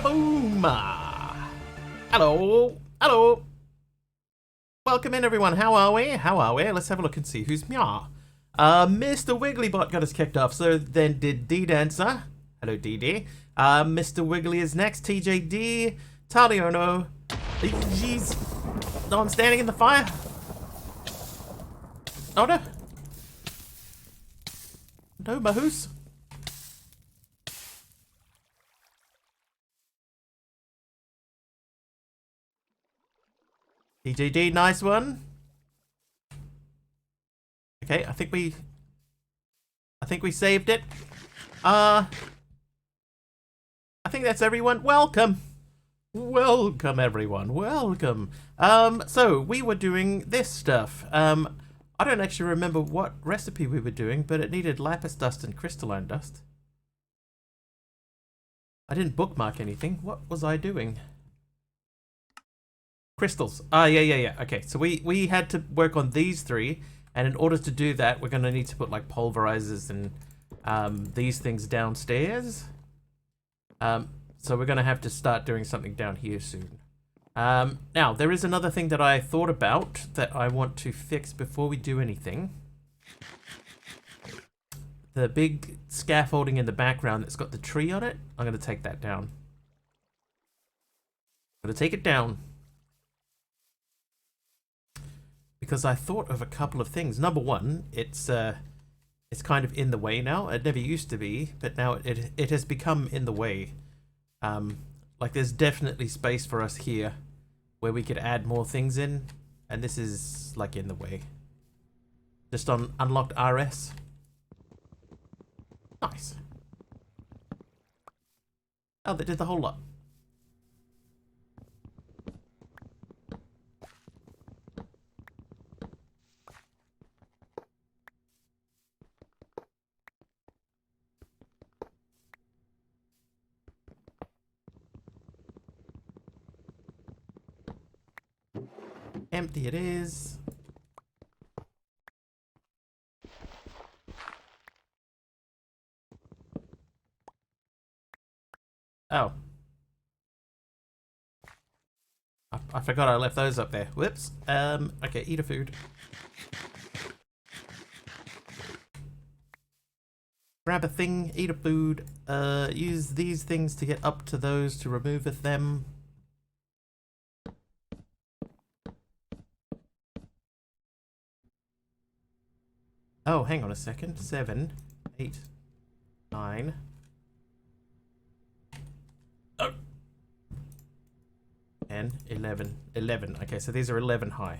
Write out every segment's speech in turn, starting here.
Boom! Hello, hello. Welcome in, everyone. How are we? Let's have a look and see who's meow. Mr. Wigglybot got us kicked off. So then did D-Dancer. Hello, DD. Mr. Wiggly is next. TJD. Taliono. Jeez. No, I'm standing in the fire. Oh no. No, Mahoos. TJD, nice one. Okay, I think we saved it. I think that's everyone. Welcome. Welcome, everyone. Welcome. So we were doing this stuff. I don't actually remember what recipe we were doing, but it needed lapis dust and crystalline dust. I didn't bookmark anything. What was I doing? Crystals. Yeah. Okay, so we had to work on these three, and in order to do that, we're going to need to put like pulverizers and these things downstairs. So we're going to have to start doing something down here soon. Now, there is another thing that I thought about that I want to fix before we do anything. The big scaffolding in the background that's got the tree on it, I'm going to take that down. I'm going to take it down. Because I thought of a couple of things. Number one, it's kind of in the way now. It never used to be, but now it has become in the way. Like there's definitely space for us here where we could add more things in, and this is like in the way. Just on unlocked RS. Nice. Oh, they did the whole lot. Empty it is. Oh. I forgot I left those up there. Whoops. Okay, eat a food. Grab a thing, eat a food, use these things to get up to those to remove them. Oh, hang on a second. 7, 8, 9. Oh. 10, 11. 11. Okay, so these are 11 high.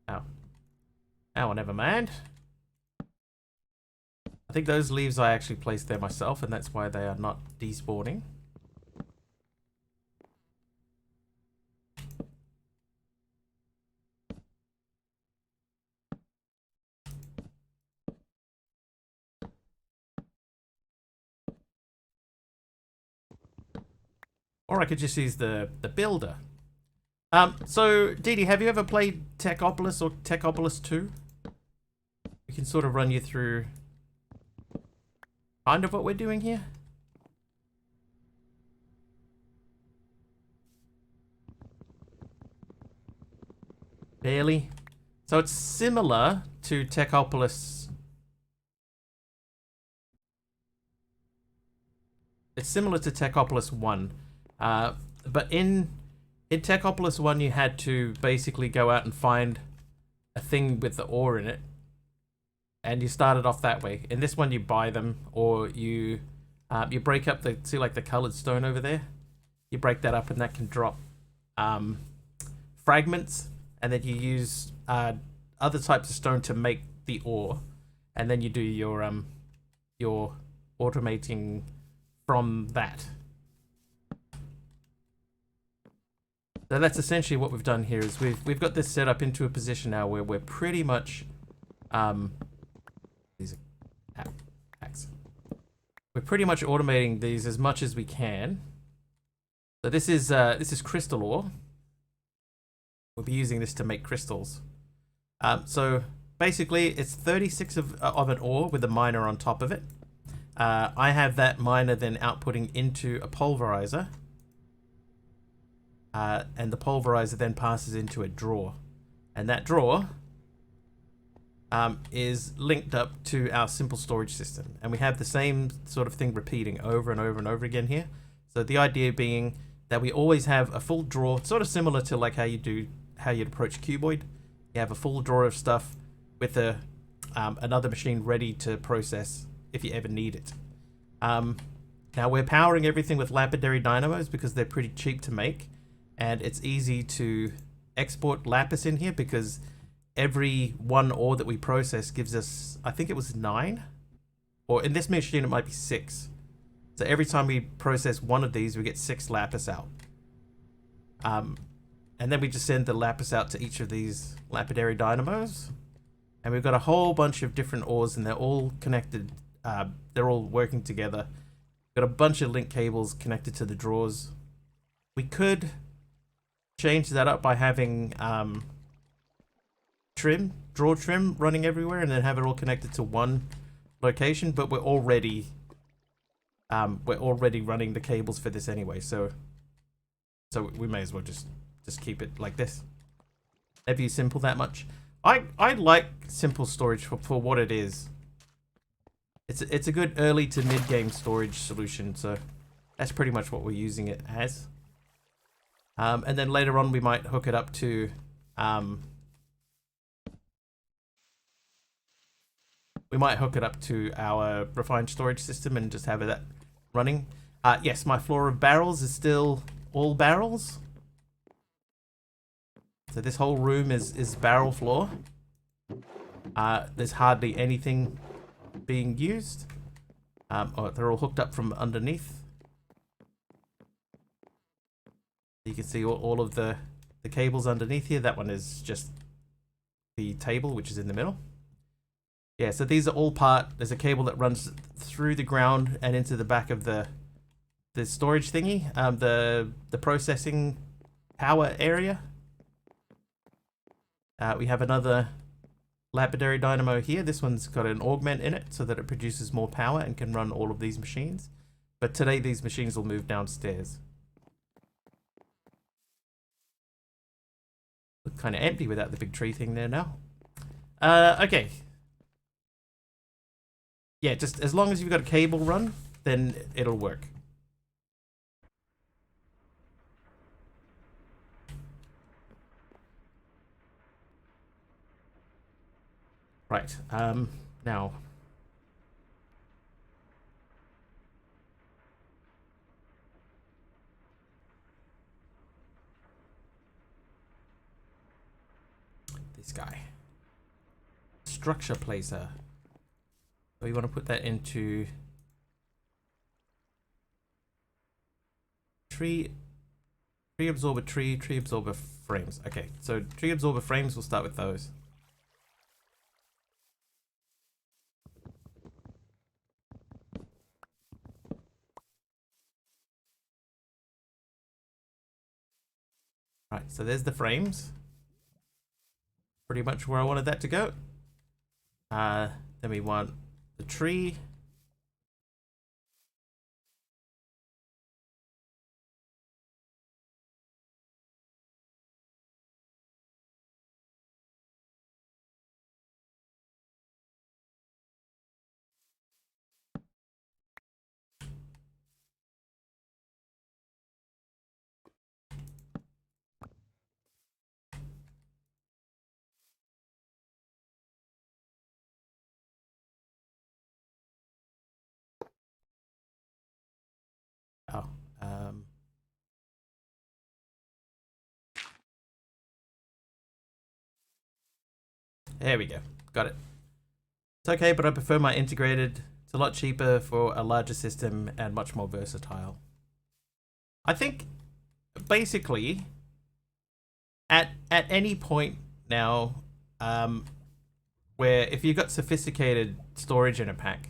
Oh. Oh, never mind. I think those leaves I actually placed there myself, and that's why they are not despawning. Or I could just use the builder. So, Didi, have you ever played Techopolis or Techopolis 2? We can sort of run you through kind of what we're doing here. Barely. So it's similar to Techopolis. It's similar to Techopolis 1. But in Techopolis 1, you had to basically go out and find a thing with the ore in it. And you started off that way. In this one, you buy them, or you break up see like the colored stone over there? You break that up and that can drop fragments. And then you use other types of stone to make the ore. And then you do your automating from that. So that's essentially what we've done here. Is we've got this set up into a position now where we're pretty much these are hacks. We're pretty much automating these as much as we can. So this is crystal ore. We'll be using this to make crystals. So basically, it's 36 of an ore with a miner on top of it. I have that miner then outputting into a pulverizer. And the pulverizer then passes into a drawer. And that drawer is linked up to our simple storage system. And we have the same sort of thing repeating over and over and over again here. So the idea being that we always have a full drawer, sort of similar to like how you'd approach Cuboid. You have a full drawer of stuff with another machine ready to process if you ever need it. Now we're powering everything with lapidary dynamos because they're pretty cheap to make, and it's easy to export lapis in here because every one ore that we process gives us, I think it was 9, or in this machine it might be 6. So every time we process one of these, we get 6 lapis out. And then we just send the lapis out to each of these lapidary dynamos. And we've got a whole bunch of different ores, and they're all connected. They're all working together. Got a bunch of link cables connected to the drawers. We could change that up by having drawer trim running everywhere, and then have it all connected to one location. But we're already running the cables for this anyway, so we may as well just keep it like this. Never use simple that much. I like simple storage for what it is. It's a good early to mid game storage solution, so that's pretty much what we're using it as. And then later on we might hook it up to our refined storage system and just have that running. Yes, my floor of barrels is still all barrels. So this whole room is barrel floor. There's hardly anything being used. They're all hooked up from underneath. You can see all of the cables underneath here. That one is just the table, which is in the middle. Yeah, so these are all there's a cable that runs through the ground and into the back of the storage thingy, the processing power area. We have another lapidary dynamo here. This one's got an augment in it so that it produces more power and can run all of these machines. But today these machines will move downstairs. Look kind of empty without the big tree thing there now. Okay. Yeah, just as long as you've got a cable run, then it'll work. Right, now. This guy. Structure placer. So we want to put that into tree absorber, tree absorber frames. Okay, so tree absorber frames, we'll start with those. Right, so there's the frames. Pretty much where I wanted that to go. Then we want the tree. Oh, there we go. Got it. It's okay, but I prefer my integrated. It's a lot cheaper for a larger system and much more versatile. I think basically at any point now, where if you've got sophisticated storage in a pack,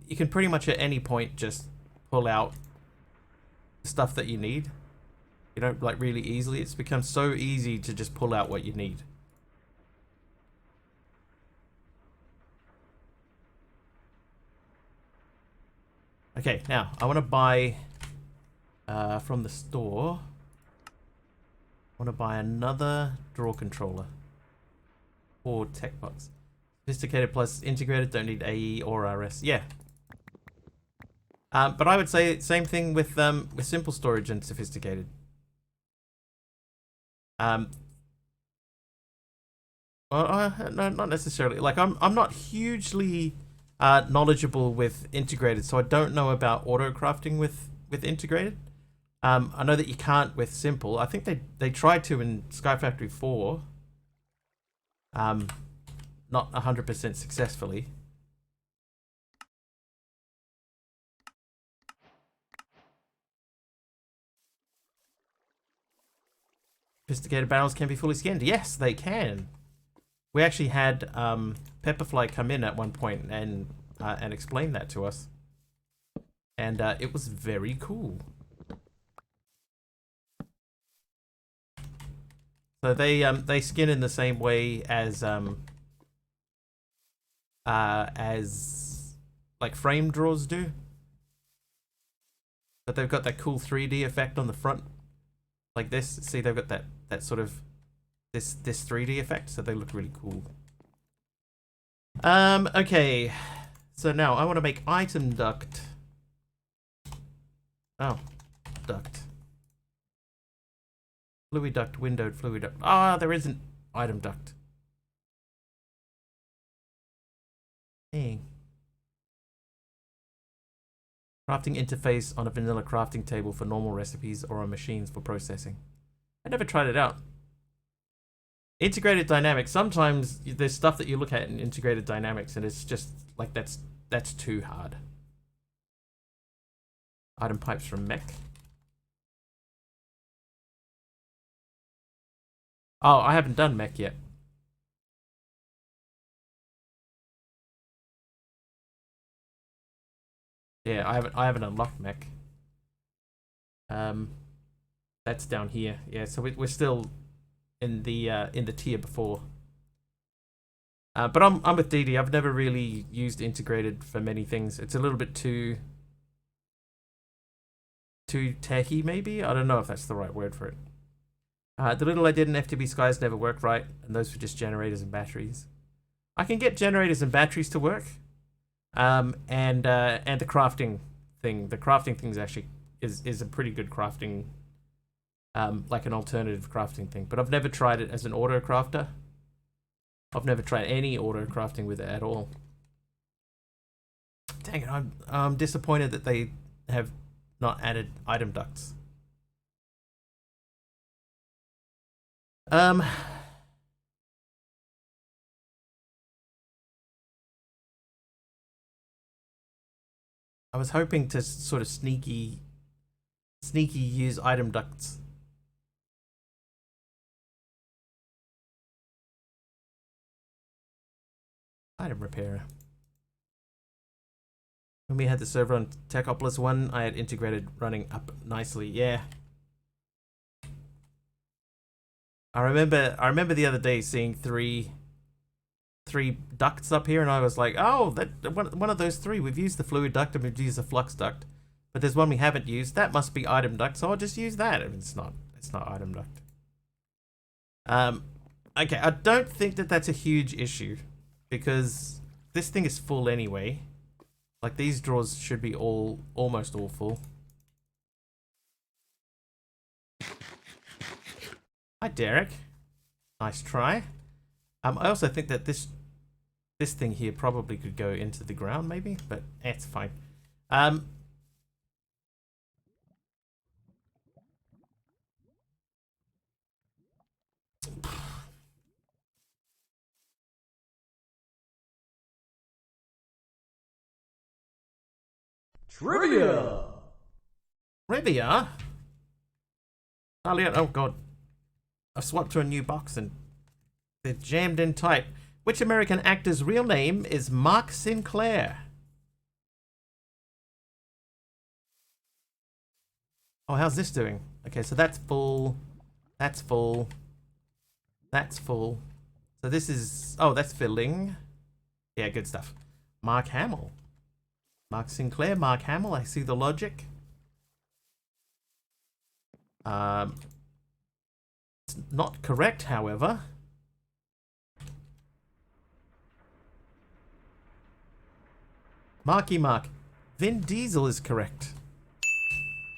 you can pretty much at any point just pull out stuff that you need, you know, like really easily. It's become so easy to just pull out what you need. Okay, now I want to buy from the store. I want to buy another drawer controller for Techopolis. Sophisticated plus integrated, don't need AE or RS. Yeah. But I would say same thing with simple storage and sophisticated. Well, no, not necessarily. Like I'm not hugely knowledgeable with integrated, so I don't know about auto crafting with integrated. I know that you can't with simple. I think they tried to in Sky Factory 4. Not 100% successfully. Sophisticated barrels can be fully scanned. Yes, they can. We actually had Pepperfly come in at one point and explain that to us, and it was very cool. So they skin in the same way as like frame drawers do, but they've got that cool 3D effect on the front, like this. See, they've got that sort of this 3D effect, so they look really cool. Okay, so now I want to make item duct. Oh, duct. Fluid duct, windowed fluid duct. Ah, there isn't item duct. Hey. Crafting interface on a vanilla crafting table for normal recipes or on machines for processing. I never tried it out. Integrated dynamics. Sometimes there's stuff that you look at in integrated dynamics and it's just like that's too hard. Item pipes from mech. Oh, I haven't done mech yet. Yeah, I haven't unlocked mech. That's down here. Yeah, so we're still in the tier before. But I'm with DD. I've never really used integrated for many things. It's a little bit too techy, maybe. I don't know if that's the right word for it. The little I did in FTB Skies never worked right, and those were just generators and batteries. I can get generators and batteries to work. And the crafting thing. The crafting thing is actually is a pretty good crafting, like an alternative crafting thing. But I've never tried it as an auto crafter. I've never tried any auto crafting with it at all. Dang it! I'm disappointed that they have not added item ducts. I was hoping to sort of sneaky use item ducts. Item repairer. When we had the server on Techopolis 1, I had integrated running up nicely. Yeah. I remember the other day seeing three ducts up here, and I was like, oh, that one of those three. We've used the fluid duct and we've used the flux duct, but there's one we haven't used. That must be item duct, so I'll just use that. I mean, it's not item duct. Okay, I don't think that that's a huge issue because this thing is full anyway. Like, these drawers should be almost all full. Hi, Derek. Nice try. I also think that this thing here probably could go into the ground, maybe, but it's fine. Trivia! Trivia? Oh god. I've swapped to a new box and they're jammed in tight. Which American actor's real name is Mark Sinclair? Oh, how's this doing? Okay, so that's full. That's full. That's full. So this is... Oh, that's filling. Yeah, good stuff. Mark Hamill. Mark Sinclair, Mark Hamill, I see the logic. It's not correct, however. Marky Mark. Vin Diesel is correct.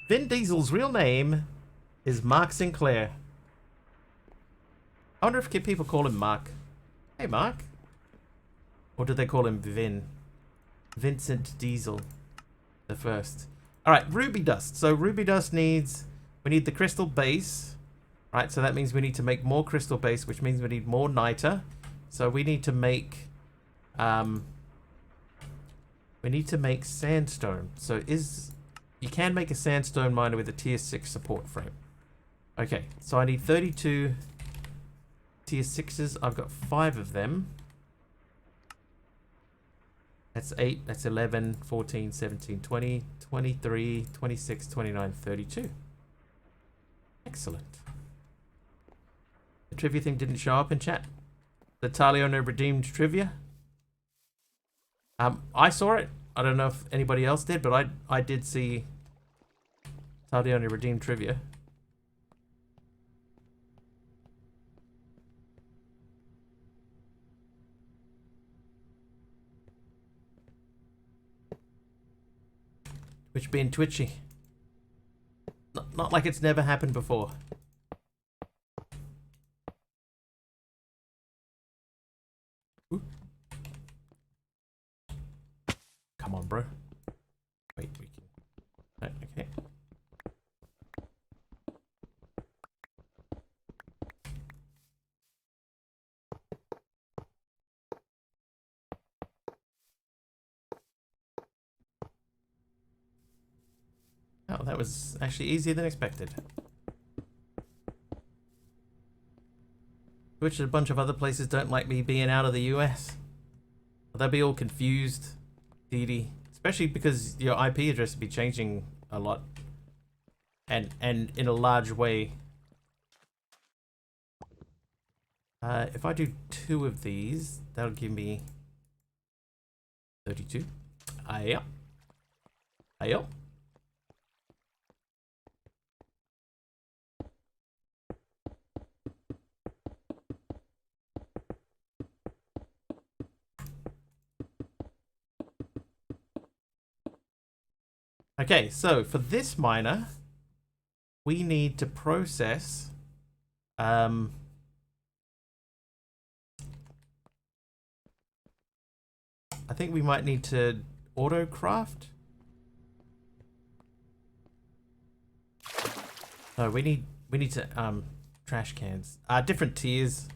Vin Diesel's real name is Mark Sinclair. I wonder if people call him Mark. Hey, Mark. Or do they call him Vin? Vincent Diesel the first. Alright, ruby dust. So ruby dust needs... We need the crystal base. Right, so that means we need to make more crystal base, which means we need more niter. So we need to make... we need to make sandstone. So you can make a sandstone miner with a tier 6 support frame. Okay, so I need 32 tier 6s. I've got 5 of them. That's 8, that's 11, 14, 17, 20, 23, 26, 29, 32. Excellent. The trivia thing didn't show up in chat. The Taliona redeemed trivia. I saw it. I don't know if anybody else did, but I did see Taliona redeemed trivia. Twitch being twitchy. Not like it's never happened before. Ooh. Come on, bro. Wait, we can... No, okay. Oh, that was actually easier than expected. Which a bunch of other places don't like me being out of the US. They'll be all confused, Dee. Especially because your IP address will be changing a lot. And in a large way. If I do 2 of these, that'll give me 32. Ayo. Ayo. Okay, so for this miner, we need to process I think we might need to auto craft. No, we need to trash cans. Different tiers.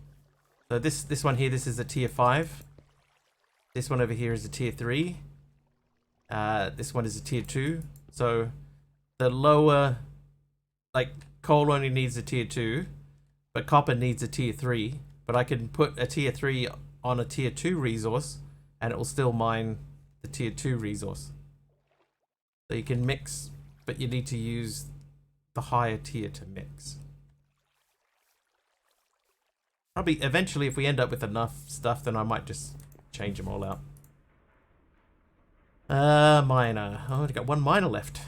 So this one here, this is a tier 5. This one over here is a tier 3. This one is a tier 2. So the lower, like coal only needs a tier 2, but copper needs a tier 3. But I can put a tier 3 on a tier 2 resource and it will still mine the tier 2 resource. So you can mix, but you need to use the higher tier to mix. Probably eventually if we end up with enough stuff, then I might just change them all out. Miner. Oh, I've got 1 miner left.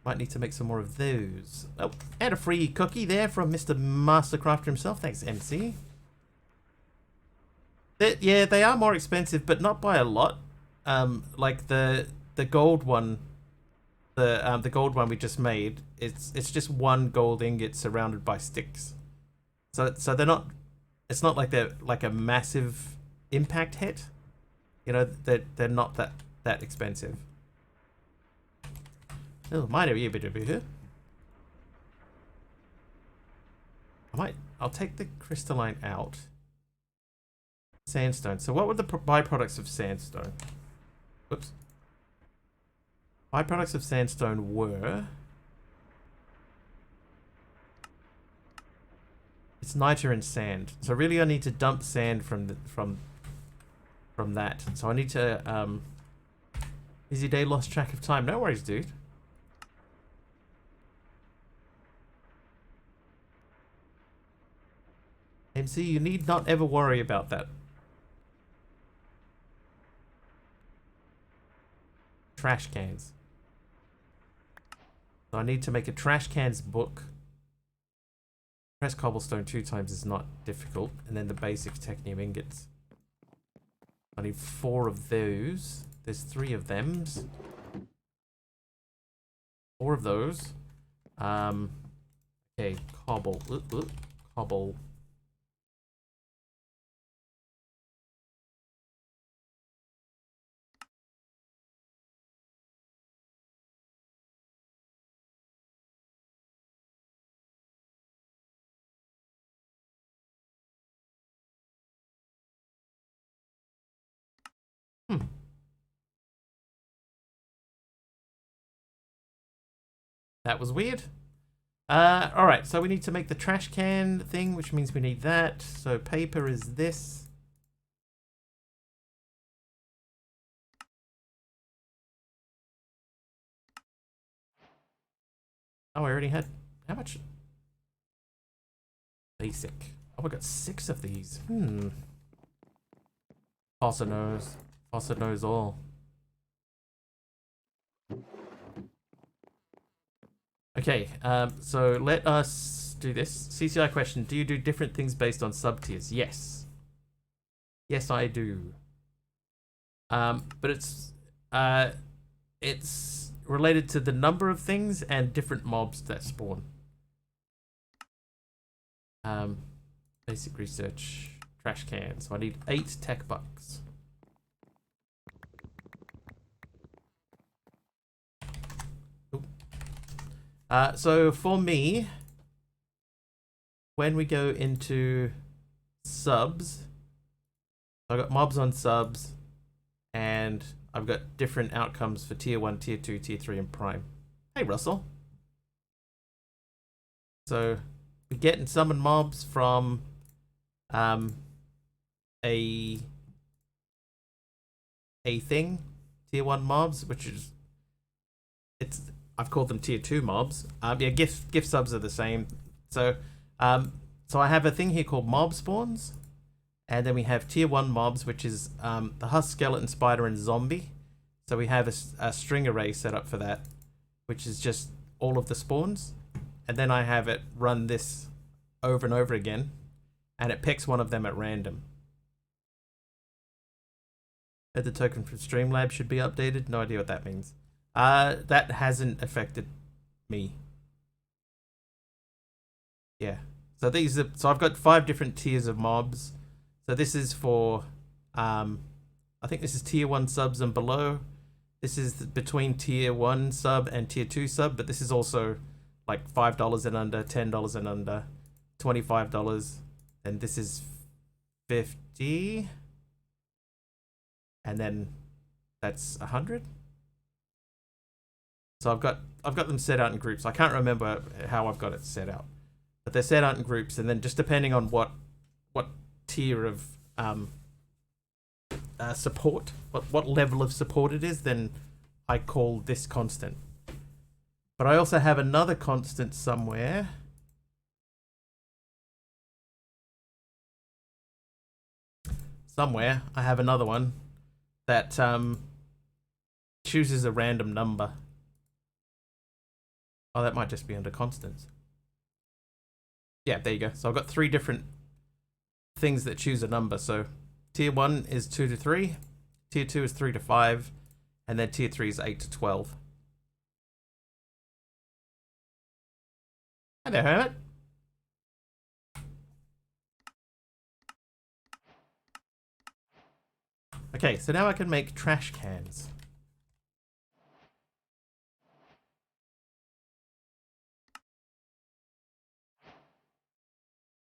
Might need to make some more of those. Oh, and a free cookie there from Mr. Mastercrafter himself. Thanks, MC. Yeah, they are more expensive, but not by a lot. Like the gold one, the gold one we just made. It's just 1 gold ingot surrounded by sticks. So they're not. It's not like they're like a massive impact hit. You know, they're not that expensive. Oh, mine a bit over here. I'll take the crystalline out. Sandstone. So what were the byproducts of sandstone? Whoops. Byproducts of sandstone were... It's niter and sand. So really I need to dump sand from that. So I need to... Busy day, lost track of time. No worries, dude. MC, you need not ever worry about that. trash cans. So I need to make a trash cans book. Press cobblestone 2 times is not difficult. And then the basic technium ingots. I need 4 of those. There's 3 of them. 4 of those. Okay, cobble. Cobble. That was weird. Alright, so we need to make the trash can thing, which means we need that. So paper is this. Oh, I already had... How much? Basic. Oh, I got 6 of these. Fossa knows. Fossa knows all. Okay, so let us do this. CCI question, do you do different things based on sub-tiers? Yes. Yes, I do. But it's related to the number of things and different mobs that spawn. Basic research, trash can. So I need 8 tech bucks. So for me, when we go into subs, I've got mobs on subs, and I've got different outcomes for tier 1, tier 2, tier 3, and prime. Hey, Russell. So we get and summon mobs from a thing, tier 1 mobs, which is I've called them tier 2 mobs. Yeah, gift subs are the same. So so I have a thing here called mob spawns, and then we have tier 1 mobs, which is the husk, skeleton, spider, and zombie. So we have a string array set up for that, which is just all of the spawns, and then I have it run this over and over again, and it picks one of them at random. The token from Streamlabs should be updated. No idea what that means. That hasn't affected me. Yeah. So so I've got 5 different tiers of mobs. So this is for I think this is tier 1 subs and below. This is between tier 1 sub and tier 2 sub, but this is also like $5 and under, $10 and under, $25, and this is 50, and then that's 100. So I've got them set out in groups. I can't remember how I've got it set out, but they're set out in groups, and then just depending on what tier of support, what level of support it is, then I call this constant. But I also have another constant somewhere. Somewhere I have another one that chooses a random number. Oh, that might just be under constants. Yeah, there you go. So I've got 3 different things that choose a number. So tier 1 is 2 to 3, tier 2 is 3 to 5, and then tier 3 is 8 to 12. Hi there, Hermit. Okay, so now I can make trash cans.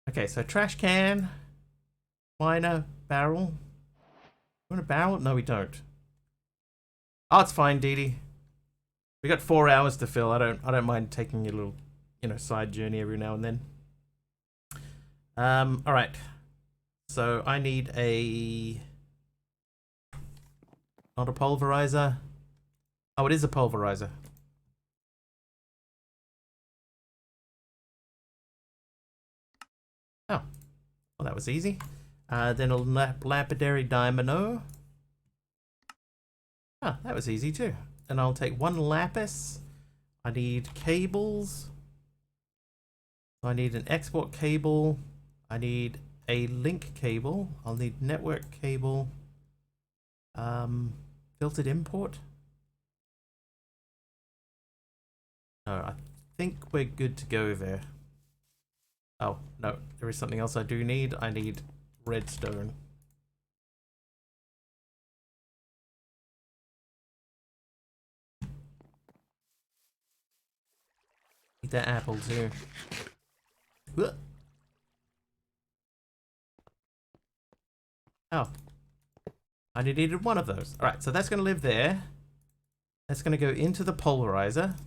Okay, so trash can, miner, barrel. You want a barrel? No, we don't. Oh, it's fine, Dee Dee. We got 4 hours to fill. I don't mind taking a little, side journey every now and then. All right. So I need not a pulverizer. Oh, it is a pulverizer. Oh, well, that was easy. Then a lapidary diamond. Oh, that was easy too. and I'll take 1 lapis. I need cables. I need an export cable. I need a link cable. I'll need network cable. Filtered import. No, I think we're good to go there. Oh, no, there is something else I do need. I need redstone. Need that apple too. Oh. I only needed 1 of those. Alright, so that's going to live there. That's going to go into the pulverizer.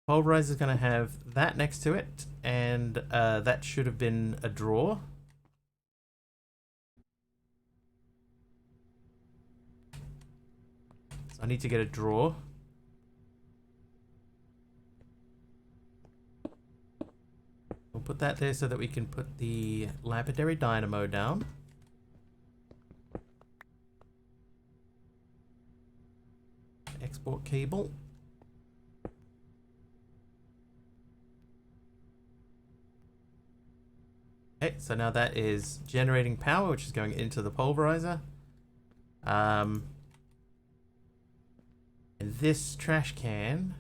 Pulverizer is going to have that next to it, and that should have been a drawer. So I need to get a drawer. We'll put that there so that we can put the lapidary dynamo down. Export cable. Okay, so now that is generating power, which is going into the pulverizer. And this trash can,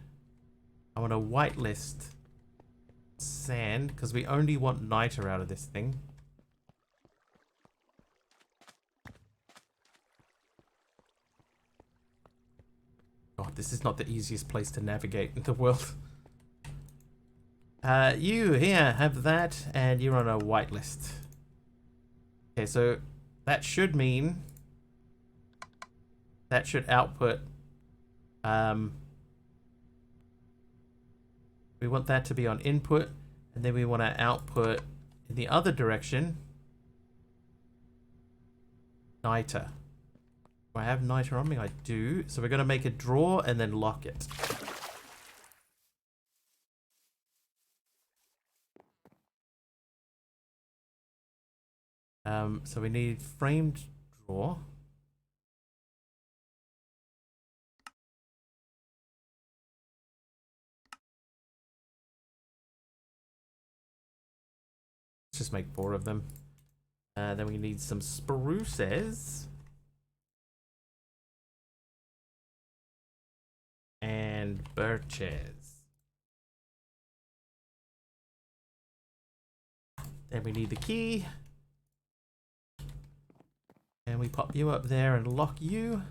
I want to whitelist sand because we only want niter out of this thing. God, this is not the easiest place to navigate in the world. You here have that, and you're on a whitelist. Okay, so that should mean that should output. We want that to be on input, and then we want to output in the other direction. Niter. Do I have niter on me? I do. So we're going to make a drawer and then lock it. So we need framed drawer. Let's just make 4 of them. Then we need some spruces. And birches. Then we need the key. And we pop you up there and lock you.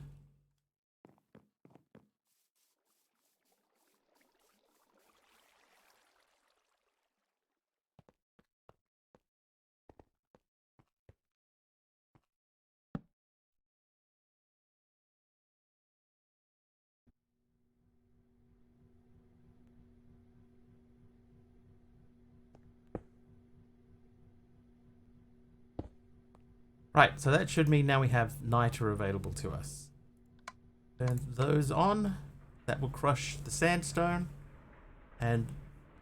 Right, so that should mean now we have niter available to us. Turn those on. That will crush the sandstone. And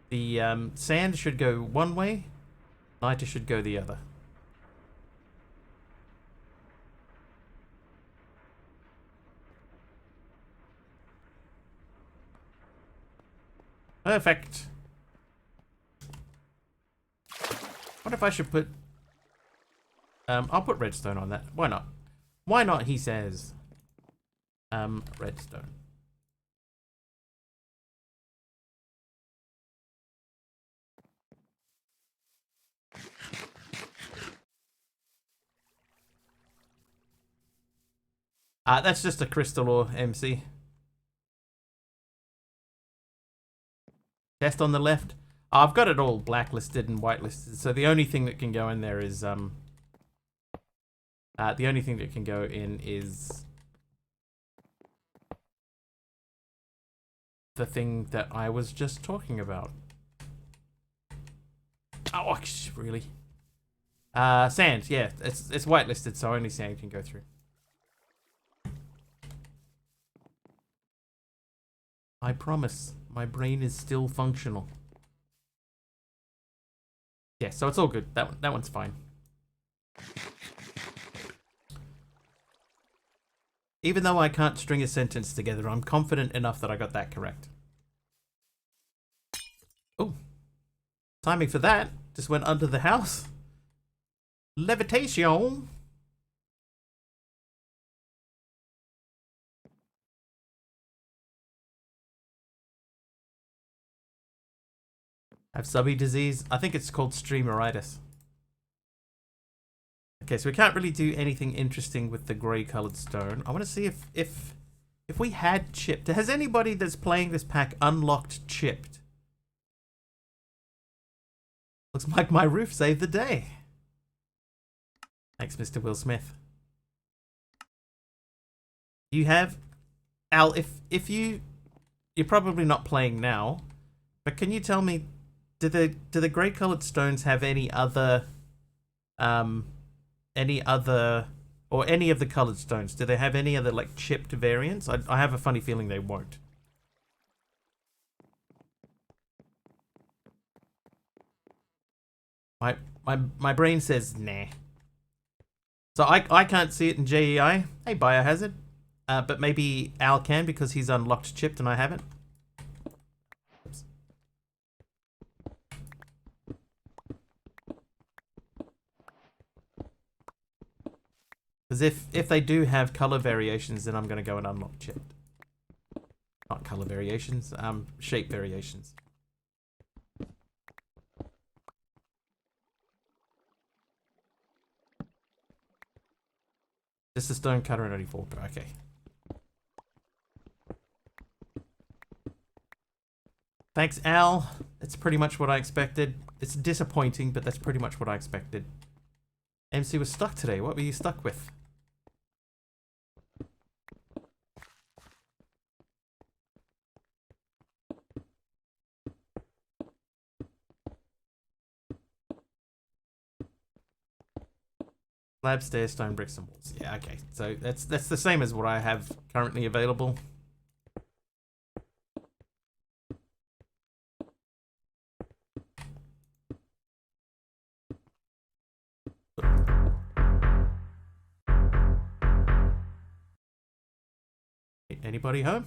the sand should go one way. Niter should go the other. Perfect. What if I should put... I'll put redstone on that. Why not? Why not, he says. Redstone. That's just a crystal ore, MC. Test on the left. I've got it all blacklisted and whitelisted, so the only thing that can go in there is the only thing that can go in is the thing that I was just talking about. Oh, really? Sand, yeah, it's whitelisted, so only sand can go through. I promise, my brain is still functional. Yeah, so it's all good. That one's fine. Even though I can't string a sentence together, I'm confident enough that I got that correct. Oh, timing for that just went under the house. Levitation. I have subby disease. I think it's called streameritis. Okay, so we can't really do anything interesting with the grey coloured stone. I want to see if we had chipped. Has anybody that's playing this pack unlocked chipped? Looks like my roof saved the day. Thanks, Mr. Will Smith. You have Al. If you're probably not playing now, but can you tell me, do the grey coloured stones have any other or any of the coloured stones? Do they have any other like chipped variants? I have a funny feeling they won't. My brain says nah. So I can't see it in JEI. Hey, Biohazard. But maybe Al can because he's unlocked chipped and I haven't. Oops. Because if they do have color variations, then I'm going to go and unlock chipped. Not color variations, shape variations. Just a stone cutter and only 4. Okay. Thanks, Al. That's pretty much what I expected. It's disappointing, but that's pretty much what I expected. MC was stuck today. What were you stuck with? Slab, stairs, stone, bricks, and walls. Yeah, okay. So that's the same as what I have currently available. Anybody home?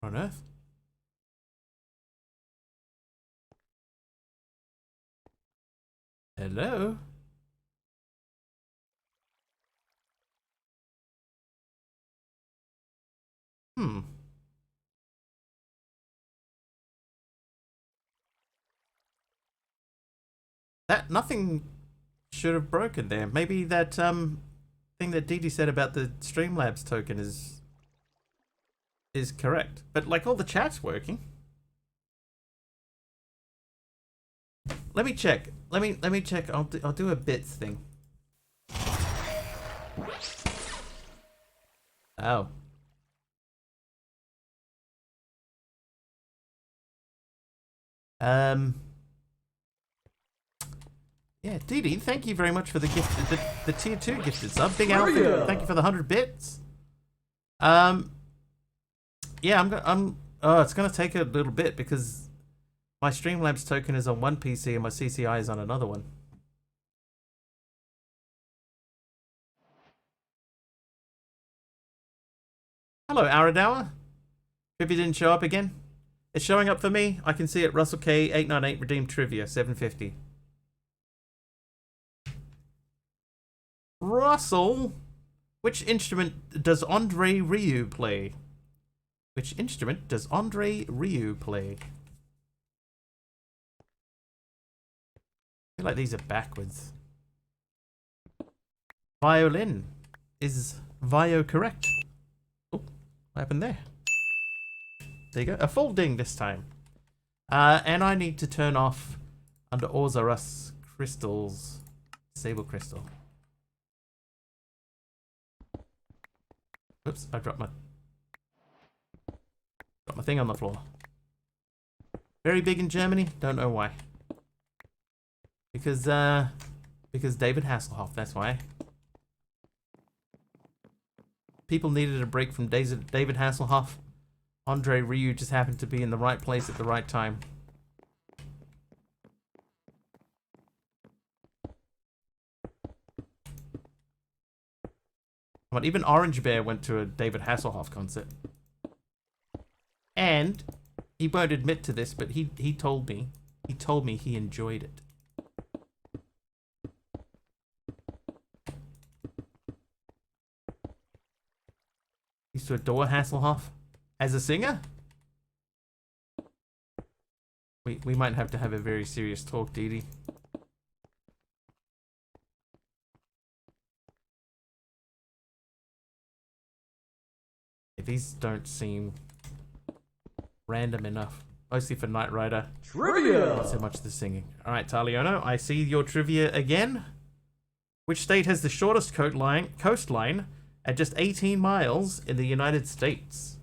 On earth? Hello? That nothing should have broken there. Maybe that thing that Didi said about the Streamlabs token is correct. But like all the chat's working. Let me check. Let me check. I'll do a bits thing. Oh. Yeah, Didi, thank you very much for the gift, the tier 2 gifted sub. Big Alfie, thank you for the 100 bits. Yeah, oh, it's gonna take a little bit because my Streamlabs token is on one PC and my CCI is on another one. Hello, Aradower. Hope you didn't show up again. It's showing up for me. I can see it. Russell K 898 redeemed trivia 750. Russell, which instrument does Andre Ryu play? Which instrument does Andre Ryu play? I feel like these are backwards. Violin. Is Vio correct? Oh, what happened there? There you go. A full ding this time. And I need to turn off under Ozarus crystals. Disable crystal. Oops, I dropped my thing on the floor. Very big in Germany, don't know why. Because David Hasselhoff, that's why. People needed a break from David Hasselhoff. Andre Ryu just happened to be in the right place at the right time. Come on, even Orange Bear went to a David Hasselhoff concert. And he won't admit to this, but he told me he enjoyed it. Used to adore Hasselhoff as a singer. We might have to have a very serious talk, Dee Dee. These don't seem random enough. Mostly for Knight Rider. Trivia! Not so much the singing. Alright, Taliono, I see your trivia again. Which state has the shortest coastline at just 18 miles in the United States?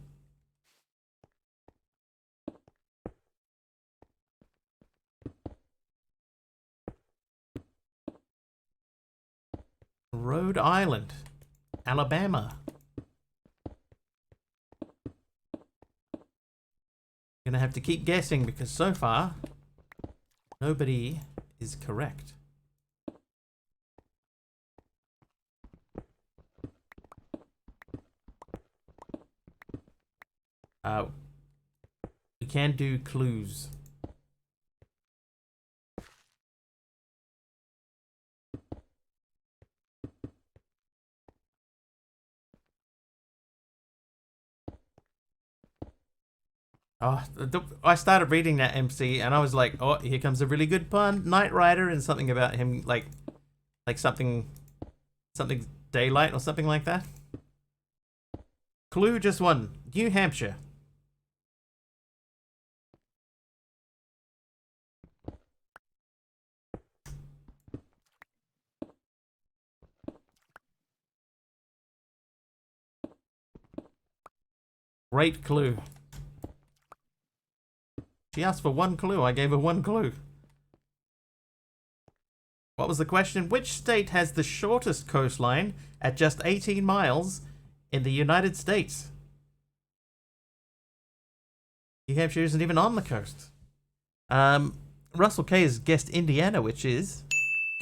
Rhode Island. Alabama. Gonna have to keep guessing because so far nobody is correct. We can do clues. Oh, I started reading that MC and I was like, oh, here comes a really good pun. Knight Rider and something about him like something daylight or something like that. Clue just one. New Hampshire. Great clue. She asked for one clue. I gave her one clue. What was the question? Which state has the shortest coastline at just 18 miles in the United States? New Hampshire isn't even on the coast. Russell K has guessed Indiana, which is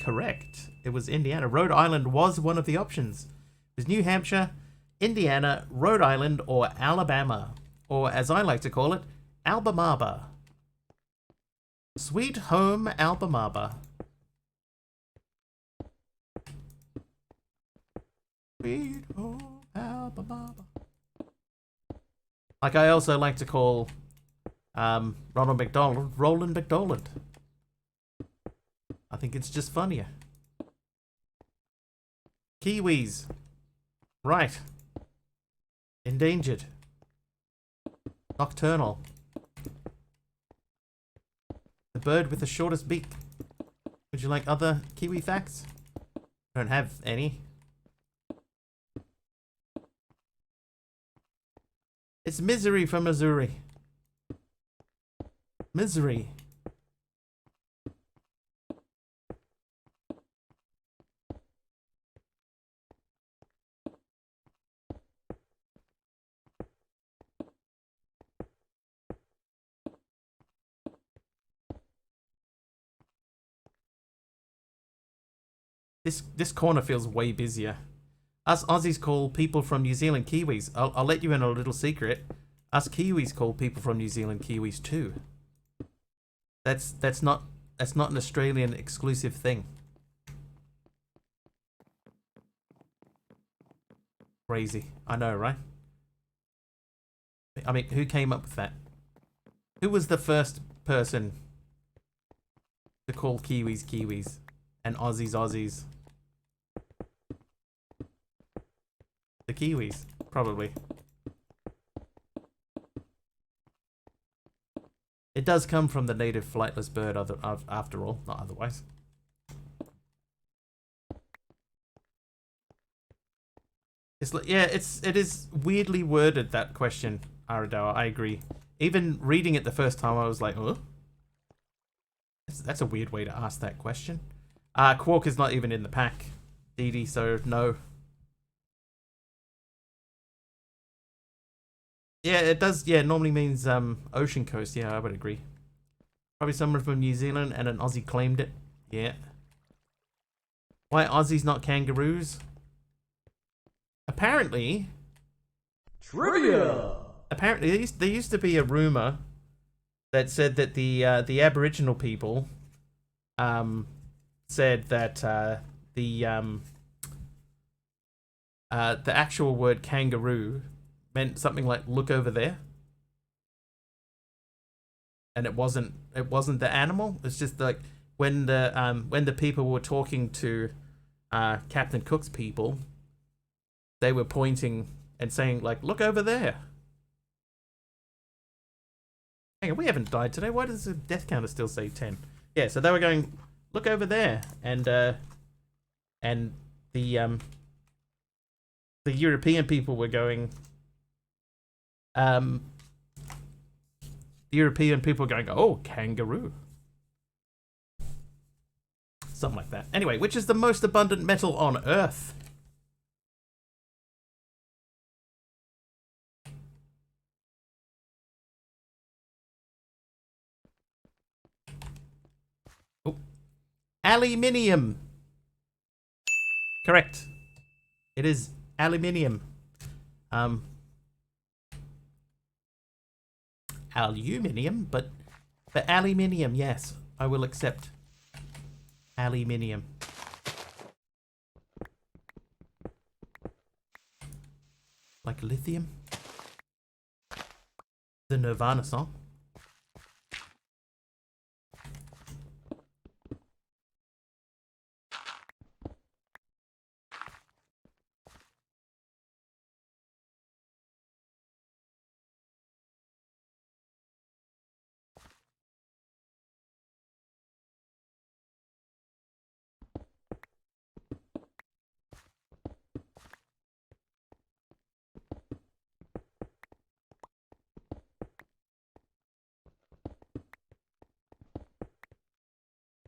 correct. It was Indiana. Rhode Island was one of the options. It was New Hampshire, Indiana, Rhode Island, or Alabama. Or as I like to call it, Alabama. Sweet home Alabama. Sweet home Alabama. Like I also like to call Ronald McDonald Roland McDonald. I think it's just funnier. Kiwis. Right. Endangered. Nocturnal. The bird with the shortest beak. Would you like other Kiwi facts? I don't have any. It's Misery from Missouri. Misery. This corner feels way busier. Us Aussies call people from New Zealand Kiwis. I'll let you in on a little secret. Us Kiwis call people from New Zealand Kiwis too. That's not an Australian exclusive thing. Crazy. I know, right? I mean, who came up with that? Who was the first person to call Kiwis Kiwis and Aussies Aussies? The Kiwis, probably. It does come from the native flightless bird after all, not otherwise. It is weirdly worded, that question, Aradawa, I agree. Even reading it the first time, I was like, oh? That's a weird way to ask that question. Quark is not even in the pack, Dee Dee, so no. Yeah, it does. Yeah, it normally means ocean coast. Yeah, I would agree. Probably someone from New Zealand and an Aussie claimed it. Yeah. Why Aussies, not kangaroos? apparently... Trivia! Apparently, there used to be a rumor that said that the Aboriginal people said that the actual word kangaroo meant something like "look over there," and it wasn't the animal. It's just like when the people were talking to Captain Cook's people, they were pointing and saying like, "Look over there." Hang on, we haven't died today. Why does the death counter still say 10? Yeah, so they were going, "Look over there," and the European people were going, the European people were going, "Oh, kangaroo." Something like that. Anyway, which is the most abundant metal on Earth? Oh. Aluminium. Correct. It is aluminium. Aluminium, but aluminium, yes, I will accept aluminium. Like lithium. The Nirvana song.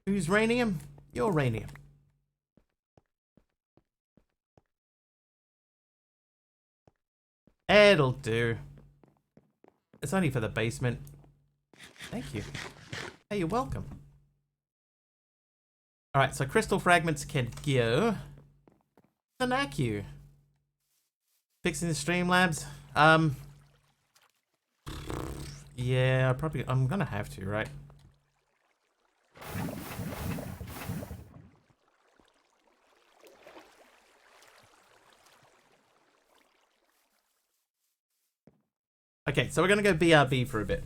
Who's rhenium? You're rhenium. It'll do. It's only for the basement. Thank you. Hey, you're welcome. Alright, so crystal fragments can go. Thank you. Fixing the Streamlabs. Yeah, I'm gonna have to, right? Okay, so we're gonna go BRB for a bit.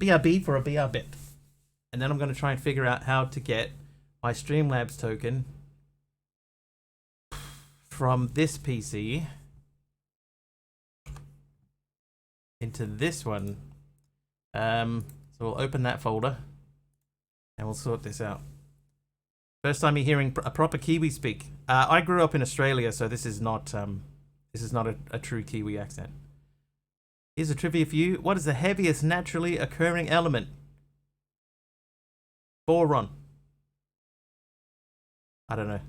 BRB for a BR bit. And then I'm gonna try and figure out how to get my Streamlabs token from this PC into this one. So we'll open that folder and we'll sort this out. First time you're hearing a proper Kiwi speak. I grew up in Australia, so this is not a true Kiwi accent. Here's a trivia for you. What is the heaviest naturally occurring element? Boron. I don't know.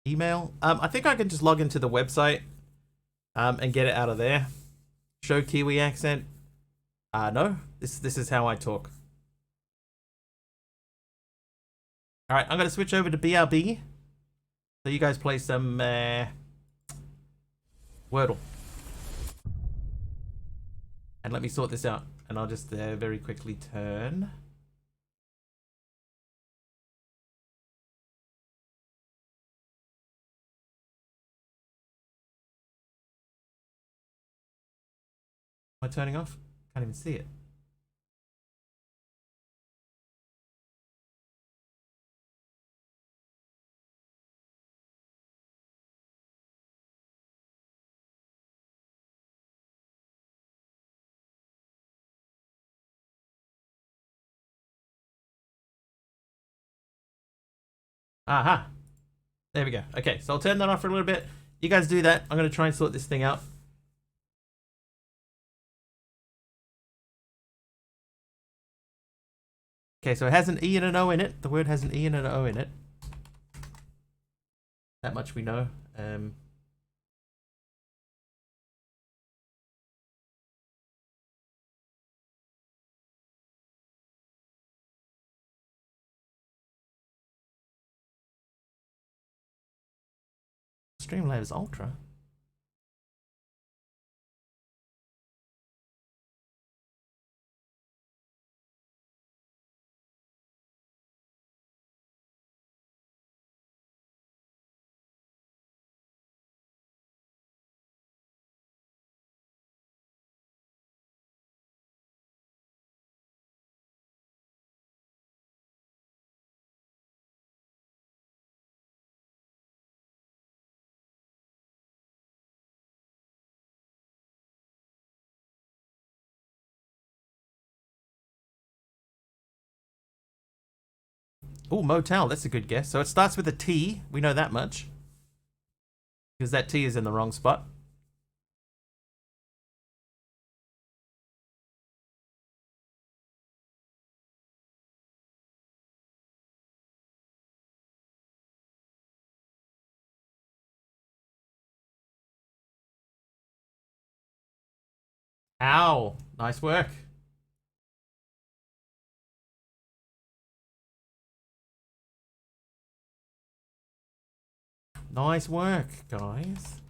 Email. I think I can just log into the website and get it out of there. Show Kiwi accent. No. This is how I talk. Alright, I'm gonna switch over to BRB. So you guys play some Wordle. And let me sort this out. And I'll just very quickly turn. Am I turning off? Can't even see it. Aha. There we go. Okay, so I'll turn that off for a little bit. You guys do that. I'm going to try and sort this thing out. Okay, so it has an E and an O in it. The word has an E and an O in it. That much we know. Streamlabs Ultra. Oh, motel. That's a good guess. So it starts with a T. We know that much. Because that T is in the wrong spot. Ow. Nice work. Nice work, guys.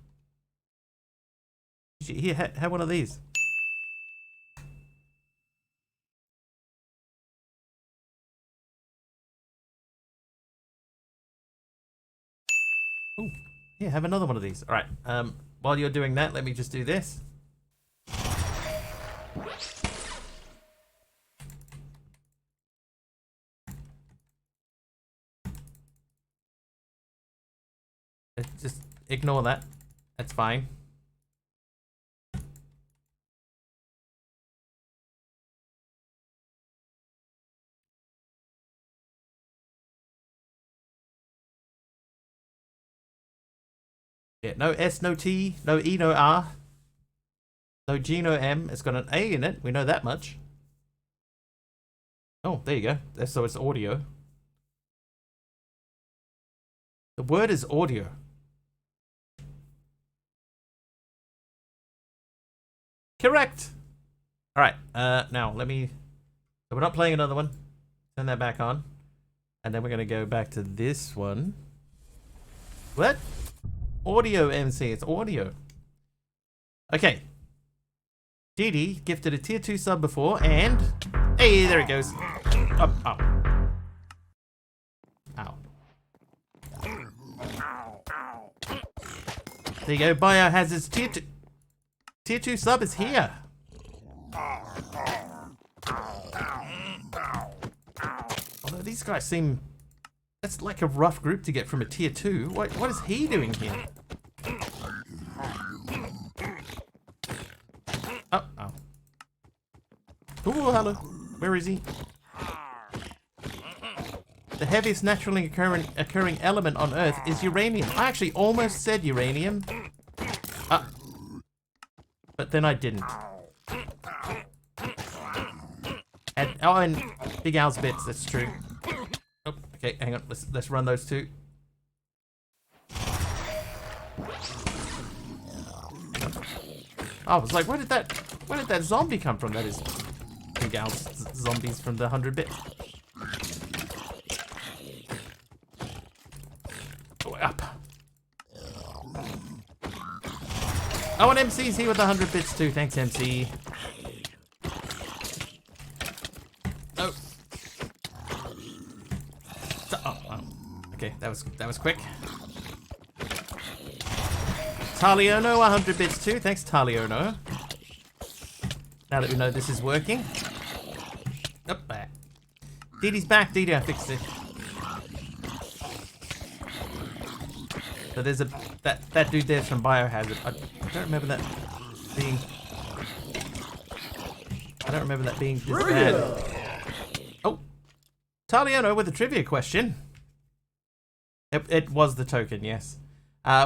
Here, have one of these. Oh, here, have another one of these. All right. While you're doing that, let me just do this. Just ignore that. That's fine. Yeah, no S, no T, no E, no R, no G, no M. It's got an A in it. We know that much. Oh, there you go. So it's audio. The word is audio. Correct. All right. Now let me. So we're not playing another one. Turn that back on, and then we're gonna go back to this one. What? Audio MC. It's audio. Okay. Didi gifted a tier 2 sub before, and hey, there it goes. Oh, oh. Ow. There you go. Biohazard's tier 2 sub is here. Although these guys seem... That's like a rough group to get from a tier 2. What is he doing here? Oh, oh. Ooh, hello. Where is he? The heaviest naturally occurring element on Earth is uranium. I actually almost said uranium. But then I didn't. And Big Al's bits, that's true. Oh, okay, hang on. Let's run those two. I was like, where did that zombie come from? That is Big Al's zombies from the 100-bit. Oh, up. Oh, and MC's here with the 100 bits too. Thanks, MC. Oh. Oh. Okay, that was quick. Taliono, 100 bits too. Thanks, Taliono. Now that we know this is working. Oh, there. Didi's back. Didi, I fixed it. So there's that dude there's from Biohazard. I don't remember that being. I don't remember that being this bad. Oh, Taliano with a trivia question. It was the token, yes.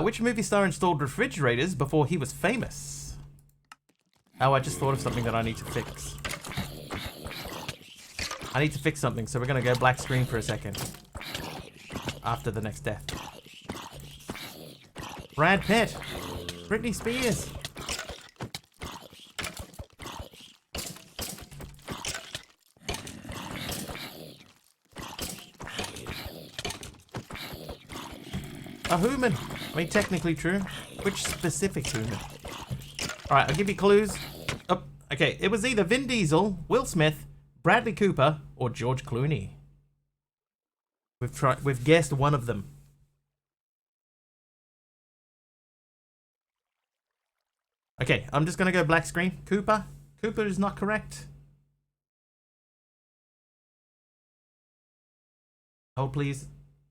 Which movie star installed refrigerators before he was famous? Oh, I just thought of something that I need to fix. I need to fix something, so we're gonna go black screen for a second. After the next death. Brad Pitt. Britney Spears. A human. I mean, technically true. Which specific human? Alright, I'll give you clues. Oh, okay, it was either Vin Diesel, Will Smith, Bradley Cooper, or George Clooney. We've guessed one of them. Okay, I'm just gonna go black screen. Cooper? Cooper is not correct. Hold please.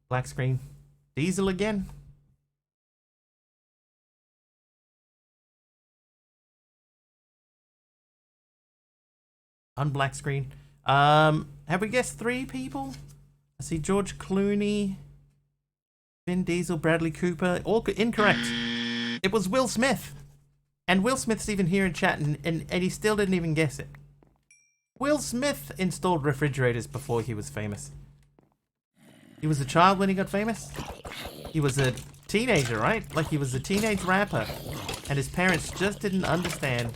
Black screen. Diesel again? Unblack screen. Have we guessed 3 people? I see George Clooney, Vin Diesel, Bradley Cooper. All incorrect. It was Will Smith. And Will Smith's even here in chat and he still didn't even guess it. Will Smith installed refrigerators before he was famous. He was a child when he got famous. He was a teenager, right? Like he was a teenage rapper. And his parents just didn't understand.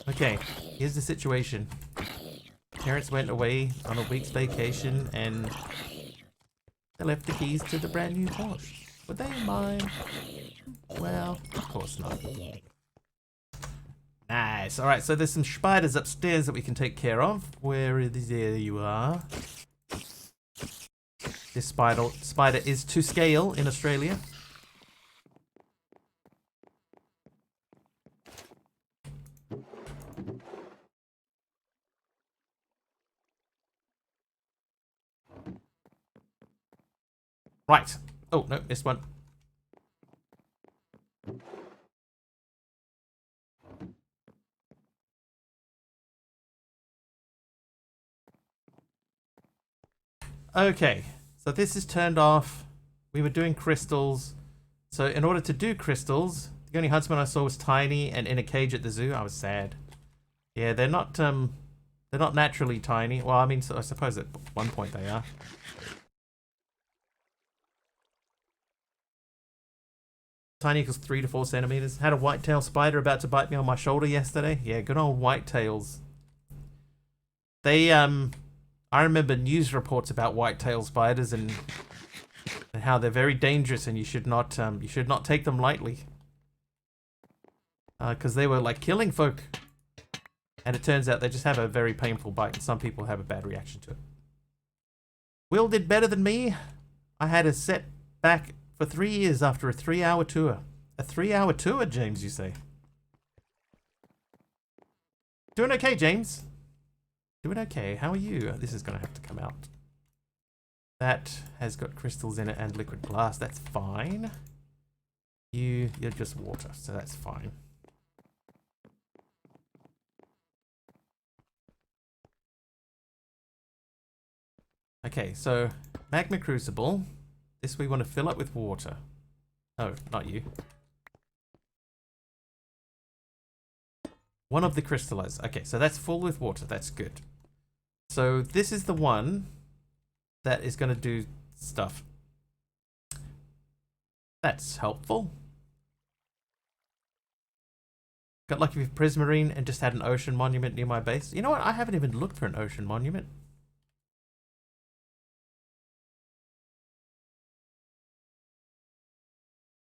Okay, here's the situation. Parents went away on a week's vacation and they left the keys to the brand new Porsche. Were they mine? Well, of course not. Nice. Alright, so there's some spiders upstairs that we can take care of. Where is there you are. This spider is to scale in Australia. Right. Oh, no, missed one. Okay, so this is turned off. We were doing crystals. So in order to do crystals, the only huntsman I saw was tiny and in a cage at the zoo. I was sad. Yeah, they're not naturally tiny. Well, I mean, so I suppose at one point they are. Tiny equals 3 to 4 centimeters. Had a whitetail spider about to bite me on my shoulder yesterday. Yeah, good old whitetails. They, I remember news reports about whitetail spiders and how they're very dangerous and you should not take them lightly. Because they were like killing folk. And it turns out they just have a very painful bite and some people have a bad reaction to it. Will did better than me. I had a setback for 3 years after a 3-hour tour. A 3-hour tour, James, you say? Doing okay, James. Doing okay. How are you? This is going to have to come out. That has got crystals in it and liquid glass. That's fine. You're just water, so that's fine. Okay, so magma crucible. This we want to fill up with water. Oh, not you. One of the crystallizers. Okay, so that's full with water. That's good. So this is the one that is going to do stuff. That's helpful. Got lucky with Prismarine and just had an ocean monument near my base. You know what? I haven't even looked for an ocean monument.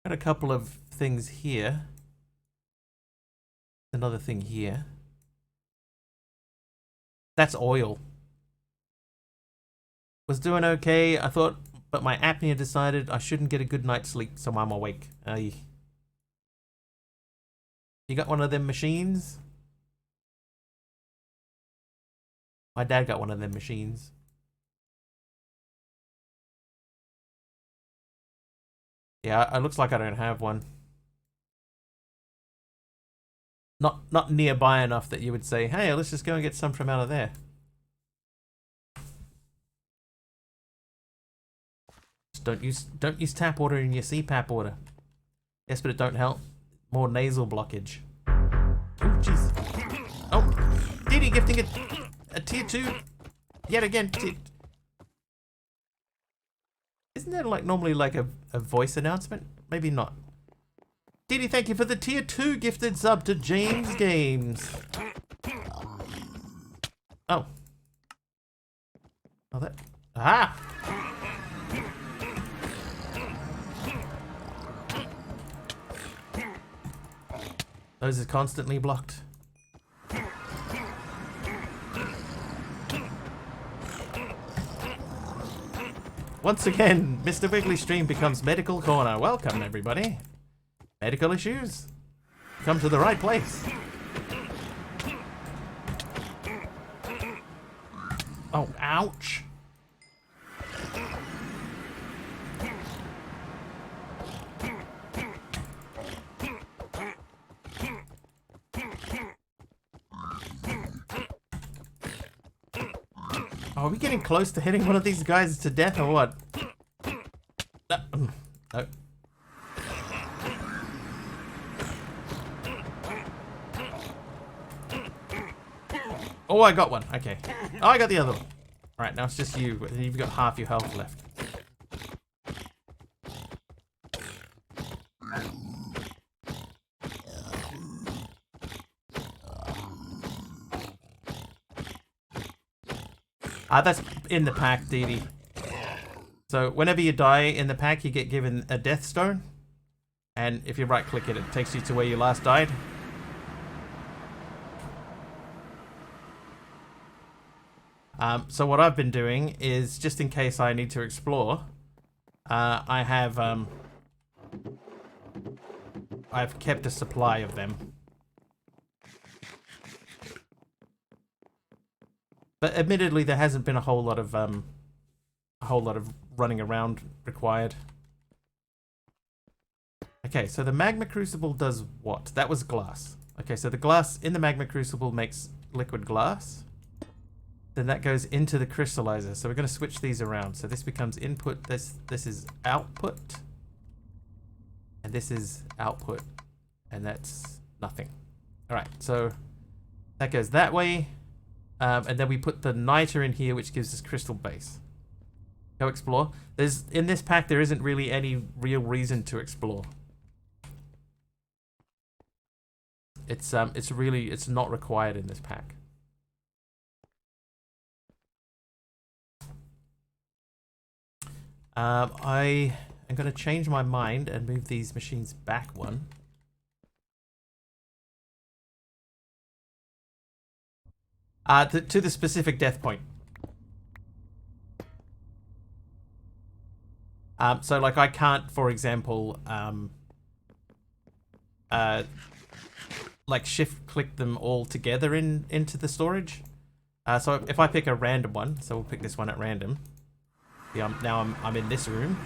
Got a couple of things here. Another thing here. That's oil. Was doing okay, I thought, but my apnea decided I shouldn't get a good night's sleep, so I'm awake. You got one of them machines? My dad got one of them machines. Yeah, it looks like I don't have one. Not nearby enough that you would say, hey, let's just go and get some from out of there. Just don't use tap water in your CPAP water. Yes, but it don't help. More nasal blockage. Oh, jeez. Oh, Didi gifting a tier 2. Yet again. Isn't there like normally like a voice announcement? Maybe not. Didi, thank you for the tier 2 gifted sub to James Games. Oh. Oh, that... Ah! Those are constantly blocked. Once again, Mr. Wiggly Stream becomes Medical Corner. Welcome, everybody. Medical issues? Come to the right place. Oh, ouch. Oh, are we getting close to hitting one of these guys to death or what? No. Oh, I got one. Okay. Oh, I got the other one. Alright, now it's just you. You've got half your health left. That's in the pack, Dee Dee. So whenever you die in the pack, you get given a death stone. And if you right click it, it takes you to where you last died. So what I've been doing is, just in case I need to explore, I've kept a supply of them. But admittedly, there hasn't been a whole lot of running around required. Okay, so the magma crucible does what? That was glass. Okay, so the glass in the magma crucible makes liquid glass. Then that goes into the crystallizer. So we're going to switch these around. So this becomes input. This is output, and this is output, and that's nothing. All right, so that goes that way. And then we put the niter in here, which gives us crystal base. Go explore. In this pack, there isn't really any real reason to explore. It's not required in this pack. I am going to change my mind and move these machines back one. To the specific death point. So like I can't, for example, like shift click them all together into the storage. So if I pick a random one, so we'll pick this one at random. Yeah, now I'm in this room.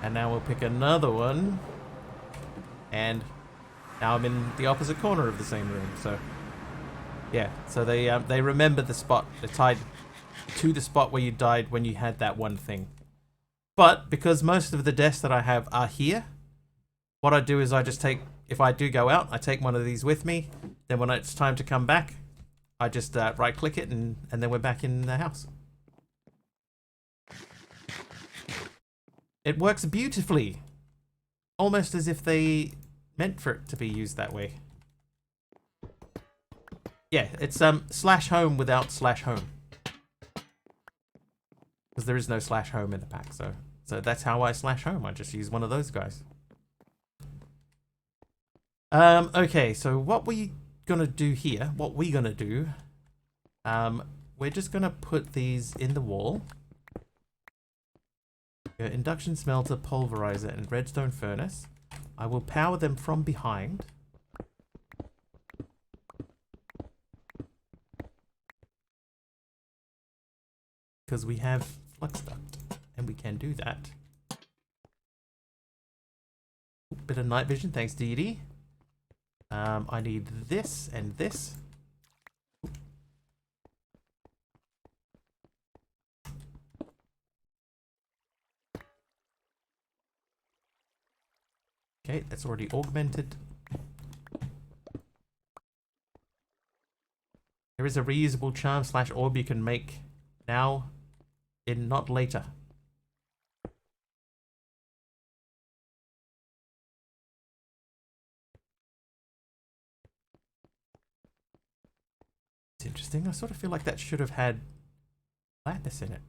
And now we'll pick another one. And now I'm in the opposite corner of the same room, so yeah, so they remember the spot. They're tied to the spot where you died when you had that one thing. But because most of the deaths that I have are here, what I do is I just take, if I do go out, I take one of these with me. Then when it's time to come back, I just right click it and then we're back in the house. It works beautifully. Almost as if they meant for it to be used that way. Yeah, it's slash home without slash home. Because there is no slash home in the pack, so that's how I slash home. I just use one of those guys. Okay, so what we gonna do here, we're just gonna put these in the wall. Induction smelter, pulverizer, and redstone furnace. I will power them from behind. Because we have flux duct, and we can do that. Bit of night vision, thanks Dee Dee. I need this and this. Okay, that's already augmented. There is a reusable charm slash orb you can make now, in not later. It's interesting. I sort of feel like that should have had lapis in it.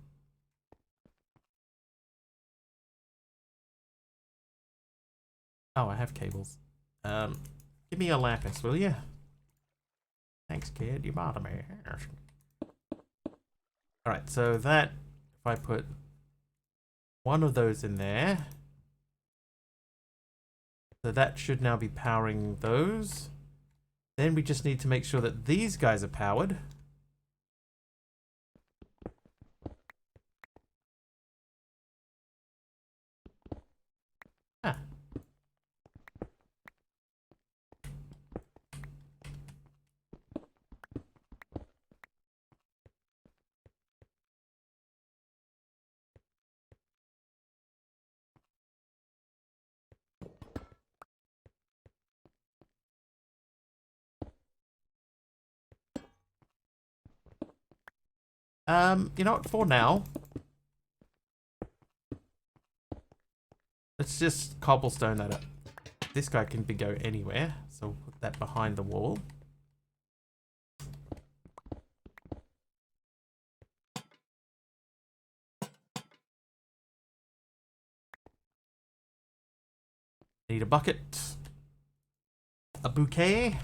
Oh, I have cables. Give me a lapis, will you? Thanks, kid. You bother me. Alright, so that, if I put one of those in there, so that should now be powering those. Then we just need to make sure that these guys are powered. Ah. You know what, for now, let's just cobblestone that up. This guy can go anywhere, so we'll put that behind the wall. Need a bucket. A bouquet.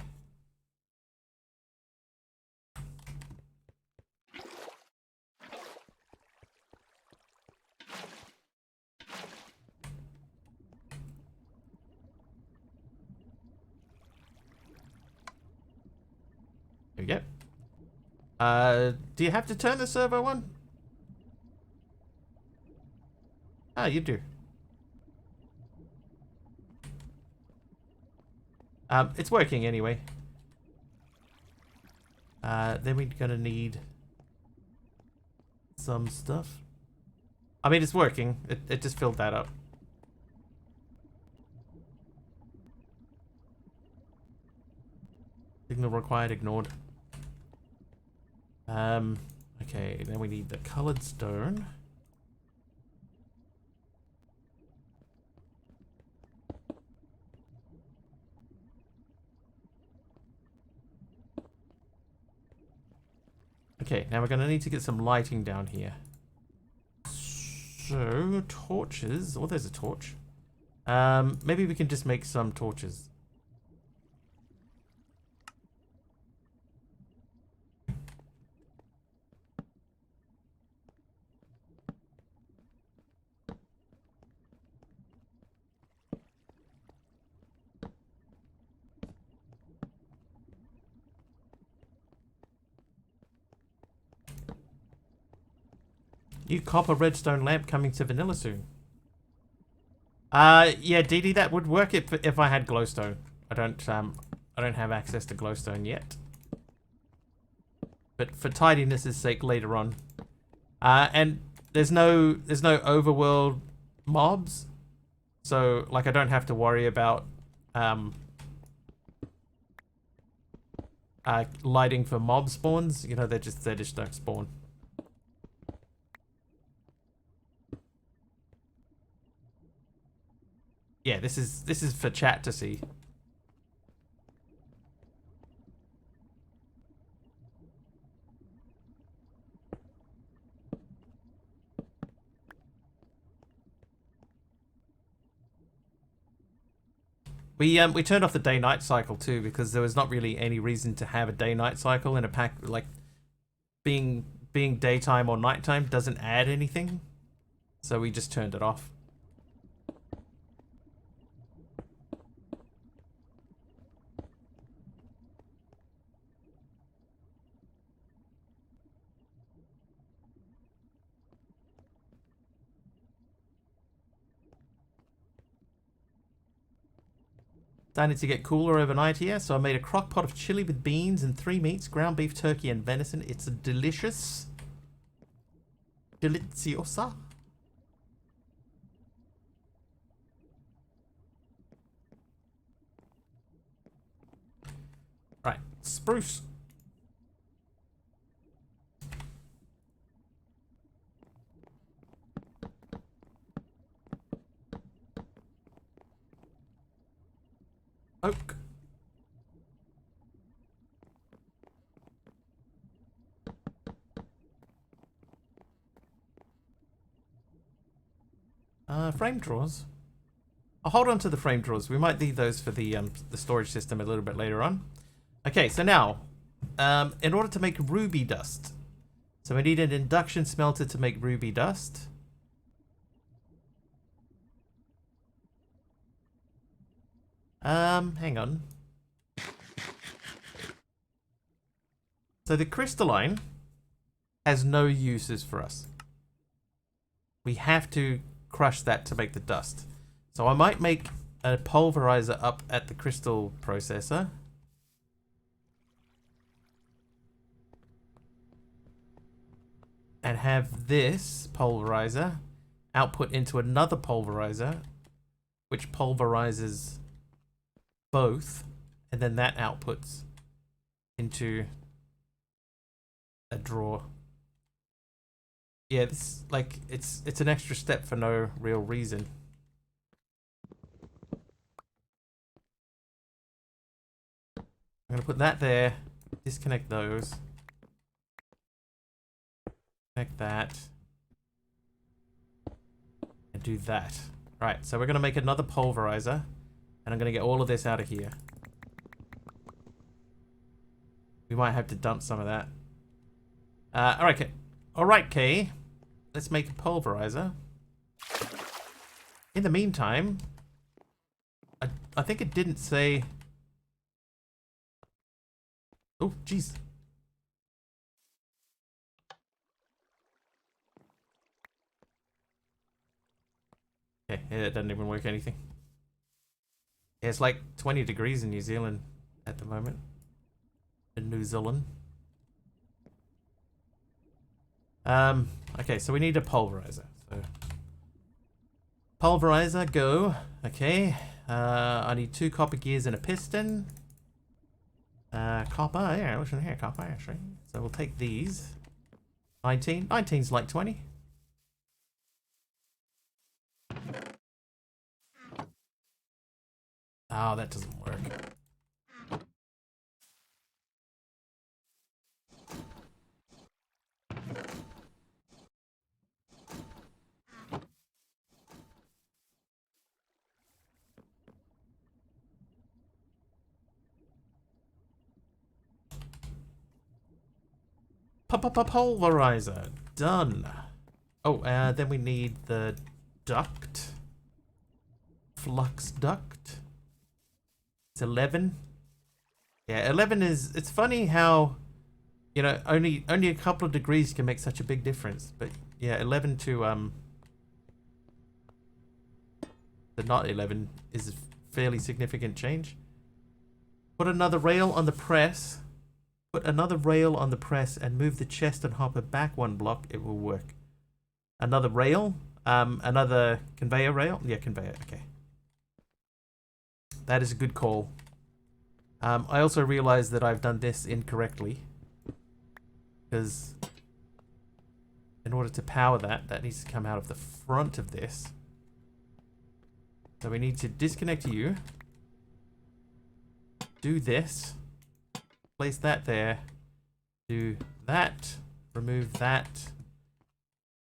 There we go. Do you have to turn the servo on? Ah, you do. It's working anyway. Then we're gonna need some stuff. I mean, it's working. It just filled that up. Signal required, ignored. Okay, then we need the colored stone. Okay, now we're going to need to get some lighting down here. So, torches. Oh, there's a torch. Maybe we can just make some torches. New copper redstone lamp coming to vanilla soon. Yeah, DD, that would work if I had glowstone. I don't have access to glowstone yet. But for tidiness' sake later on. And there's no overworld mobs. So like I don't have to worry about lighting for mob spawns. You know, they just don't spawn. Yeah, this is for chat to see. We turned off the day-night cycle too because there was not really any reason to have a day-night cycle in a pack. Like being daytime or nighttime doesn't add anything, so we just turned it off. Starting to get cooler overnight here, so I made a crock pot of chili with beans and 3 meats, ground beef, turkey, and venison. It's delicious. Deliciosa. Right, spruce. Oak. Frame drawers. I'll hold on to the frame drawers. We might need those for the storage system a little bit later on. Okay, so now, in order to make ruby dust, so we need an induction smelter to make ruby dust. Hang on. So the crystalline has no uses for us. We have to crush that to make the dust. So I might make a pulverizer up at the crystal processor. And have this pulverizer output into another pulverizer, which pulverizes both, and then that outputs into a drawer. Yeah, this like it's an extra step for no real reason. I'm gonna put that there, disconnect those, connect that, and do that. Right, so we're gonna make another pulverizer, and I'm gonna get all of this out of here. We might have to dump some of that. Alright, Kay. Let's make a pulverizer. In the meantime, I think it didn't say... Oh, jeez. Okay, yeah, it doesn't even work anything. Yeah, it's like 20 degrees in New Zealand at the moment. In New Zealand. Okay, so we need a pulverizer. So pulverizer, go. Okay. I need 2 copper gears and a piston. Copper, yeah, what's in here? Copper, actually. So we'll take these. 19. 19's like 20. Oh, that doesn't work. Pulverizer. Done. Oh, then we need the duct. Flux duct. It's 11. Yeah, 11 is... It's funny how, you know, only a couple of degrees can make such a big difference. But yeah, 11 to the not 11 is a fairly significant change. Put another rail on the press. Put another rail on the press and move the chest and hopper back 1 block. It will work. Another rail. Another conveyor rail. Yeah, conveyor. Okay. That is a good call. I also realized that I've done this incorrectly. Because in order to power that, that needs to come out of the front of this. So we need to disconnect you. Do this. Place that there. Do that. Remove that.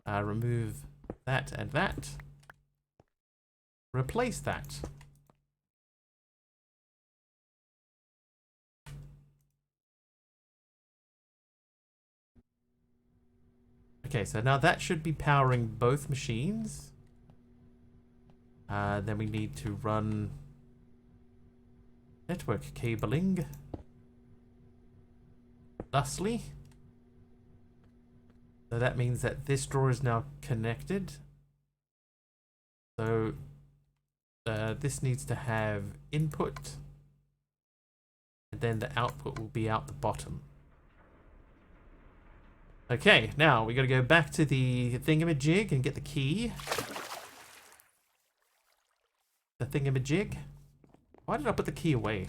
Remove that and that. Replace that. Okay, so now that should be powering both machines. Then we need to run network cabling. Thusly. So that means that this drawer is now connected. So this needs to have input. And then the output will be out the bottom. Okay, now we gotta go back to the thingamajig and get the key. The thingamajig. Why did I put the key away?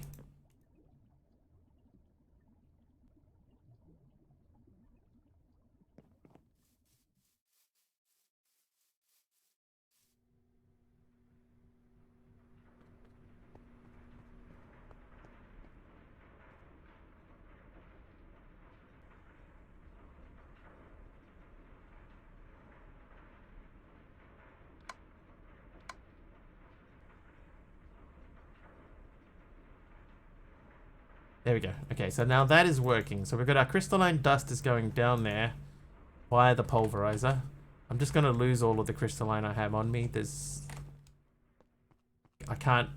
There we go. Okay, so now that is working. So we've got our crystalline dust is going down there via the pulverizer. I'm just going to lose all of the crystalline I have on me. I can't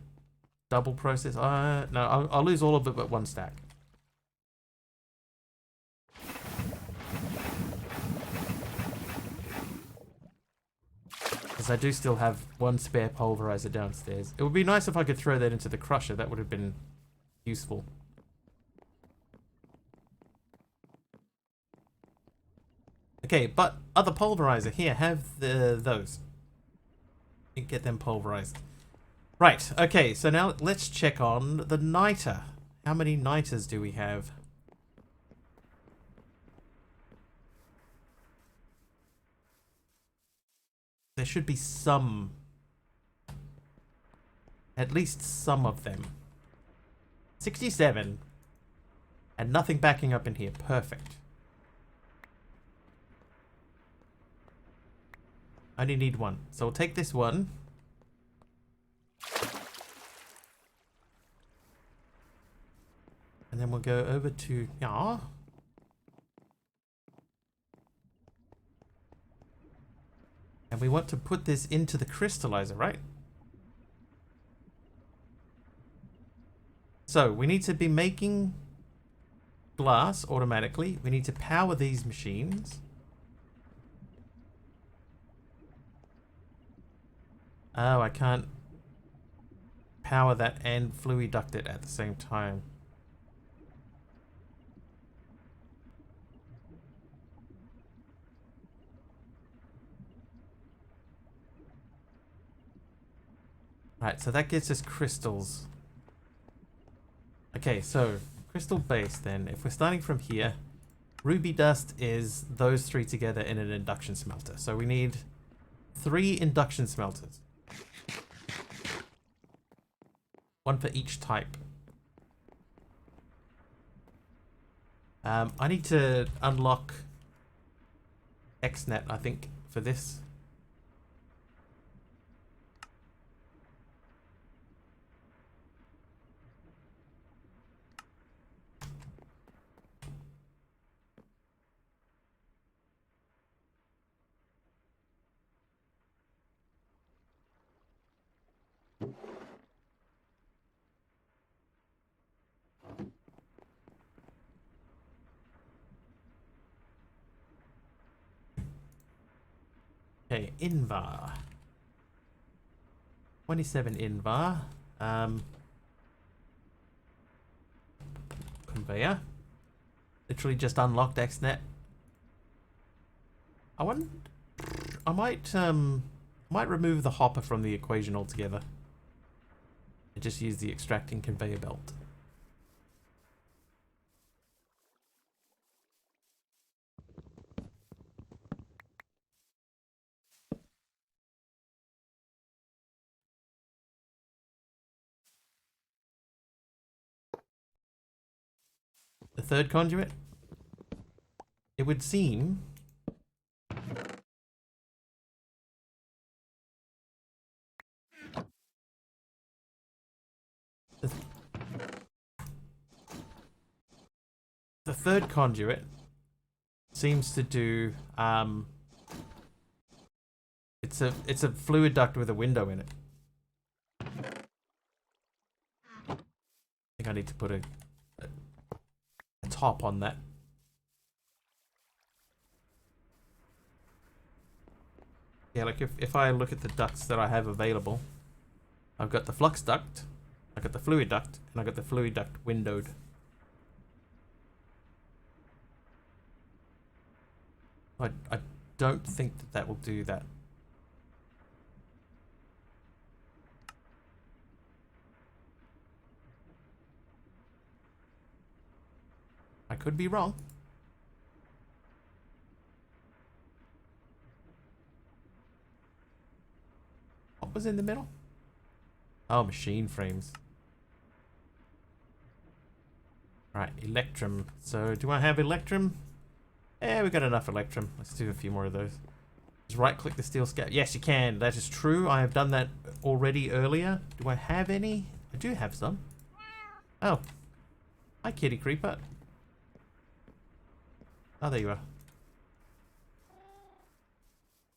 double process. No, I'll lose all of it but one stack. Because I do still have one spare pulverizer downstairs. It would be nice if I could throw that into the crusher. That would have been useful. Okay, but other pulverizer here, have those. You get them pulverized. Right, okay, so now let's check on the niter. How many niters do we have? There should be some. At least some of them. 67. And nothing backing up in here. Perfect. I only need one. So we'll take this one. And then we'll go over to... Yeah. And we want to put this into the crystallizer, right? So we need to be making glass automatically. We need to power these machines. Oh, I can't power that and fluiduct it at the same time. Right, so that gets us crystals. Okay, so crystal base then. If we're starting from here, ruby dust is those three together in an induction smelter. So we need 3 induction smelters. One for each type. I need to unlock XNet, I think, for this. Okay, Invar. 27 Invar. Conveyor. Literally just unlocked XNet. I might remove the hopper from the equation altogether. And just use the extracting conveyor belt. The third conduit? It would seem... The third conduit seems to do... It's a fluid duct with a window in it. I think I need to put a top on that. Yeah, like if I look at the ducts that I have available, I've got the flux duct, I've got the fluid duct, and I've got the fluid duct windowed. I don't think that will do that. I could be wrong. What was in the middle? Oh, machine frames. Right, Electrum. So, do I have Electrum? Yeah, we got enough Electrum. Let's do a few more of those. Just right-click the steel scab. Yes, you can. That is true. I have done that already earlier. Do I have any? I do have some. Oh. Hi, kitty creeper. Oh, there you are.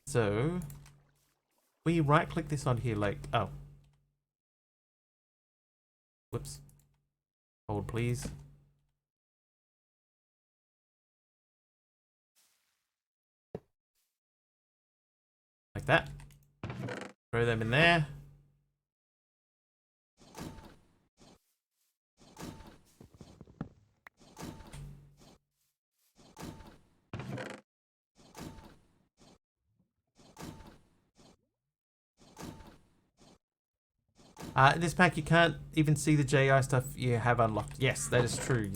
So, we right click this on here like, oh. Whoops. Hold, please. Like that. Throw them in there. In this pack, you can't even see the JI stuff you have unlocked. Yes, that is true.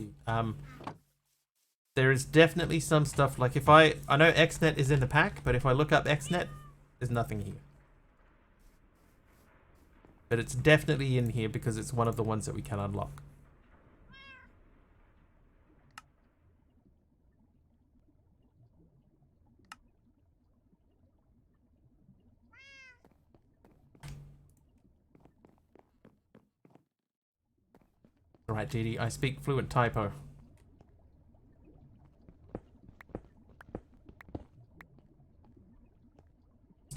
There is definitely some stuff, like if I know XNet is in the pack, but if I look up XNet, there's nothing here. But it's definitely in here because it's one of the ones that we can unlock. Alright, GD, I speak fluent typo.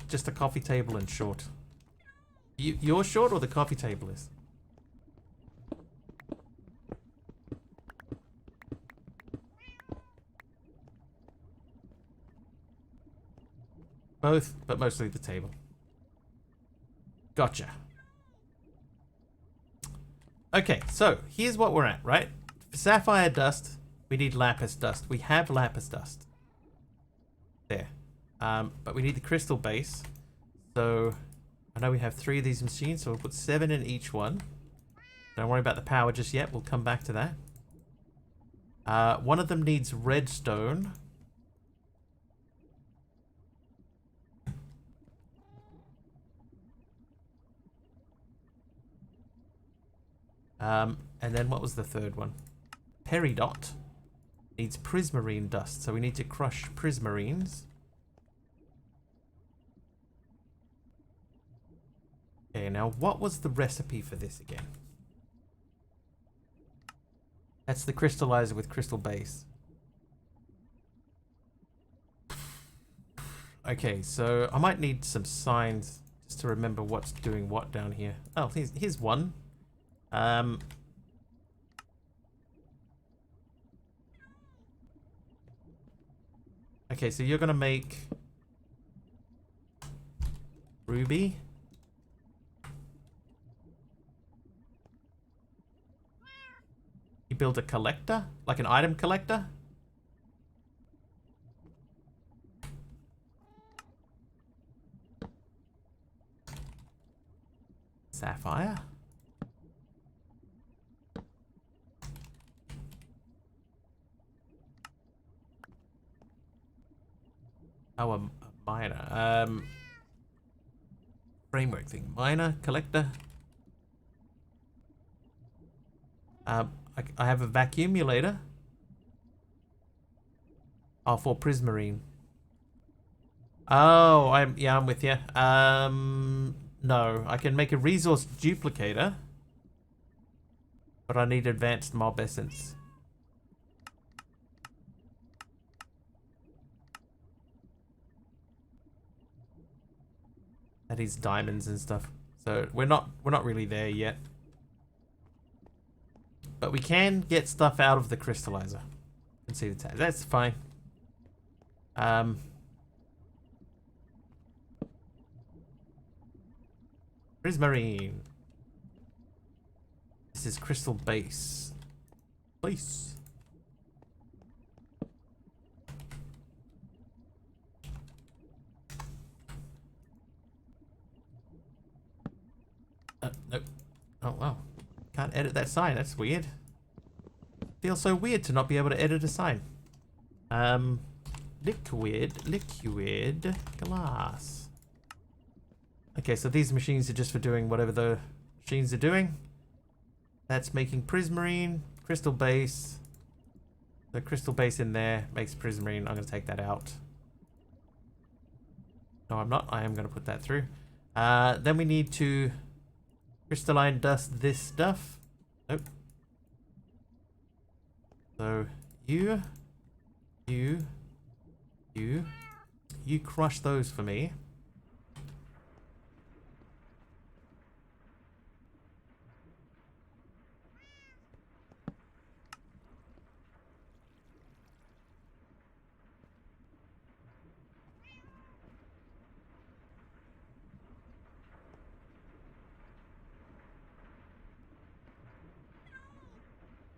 Just a coffee table and short. You're short or the coffee table is? Both, but mostly the table. Gotcha. Okay, so here's what we're at, right? For sapphire dust, we need lapis dust. We have lapis dust. There. But we need the crystal base. So I know we have 3 of these machines, so we'll put 7 in each one. Don't worry about the power just yet. We'll come back to that. One of them needs redstone. And then what was the third one? Peridot needs prismarine dust, so we need to crush prismarines. Okay, now what was the recipe for this again? That's the crystallizer with crystal base. Okay, so I might need some signs just to remember what's doing what down here. Oh, here's one. Okay, so you're gonna make ruby. You build a collector, like an item collector. Sapphire. Oh, a miner. Framework thing. Miner, collector. I have a vacuumulator. Oh, for prismarine. Oh, I'm with you. No, I can make a resource duplicator, but I need advanced mob essence. That is diamonds and stuff. So we're not really there yet. But we can get stuff out of the crystallizer. You can see the tag. That's fine. Prismarine. This is crystal base. Place. Nope. Oh, wow. Can't edit that sign. That's weird. Feels so weird to not be able to edit a sign. Liquid glass. Okay, so these machines are just for doing whatever the machines are doing. That's making prismarine, crystal base. The crystal base in there makes prismarine. I'm going to take that out. No, I'm not. I am going to put that through. Then we need to crystalline dust this stuff. Nope. So you crush those for me.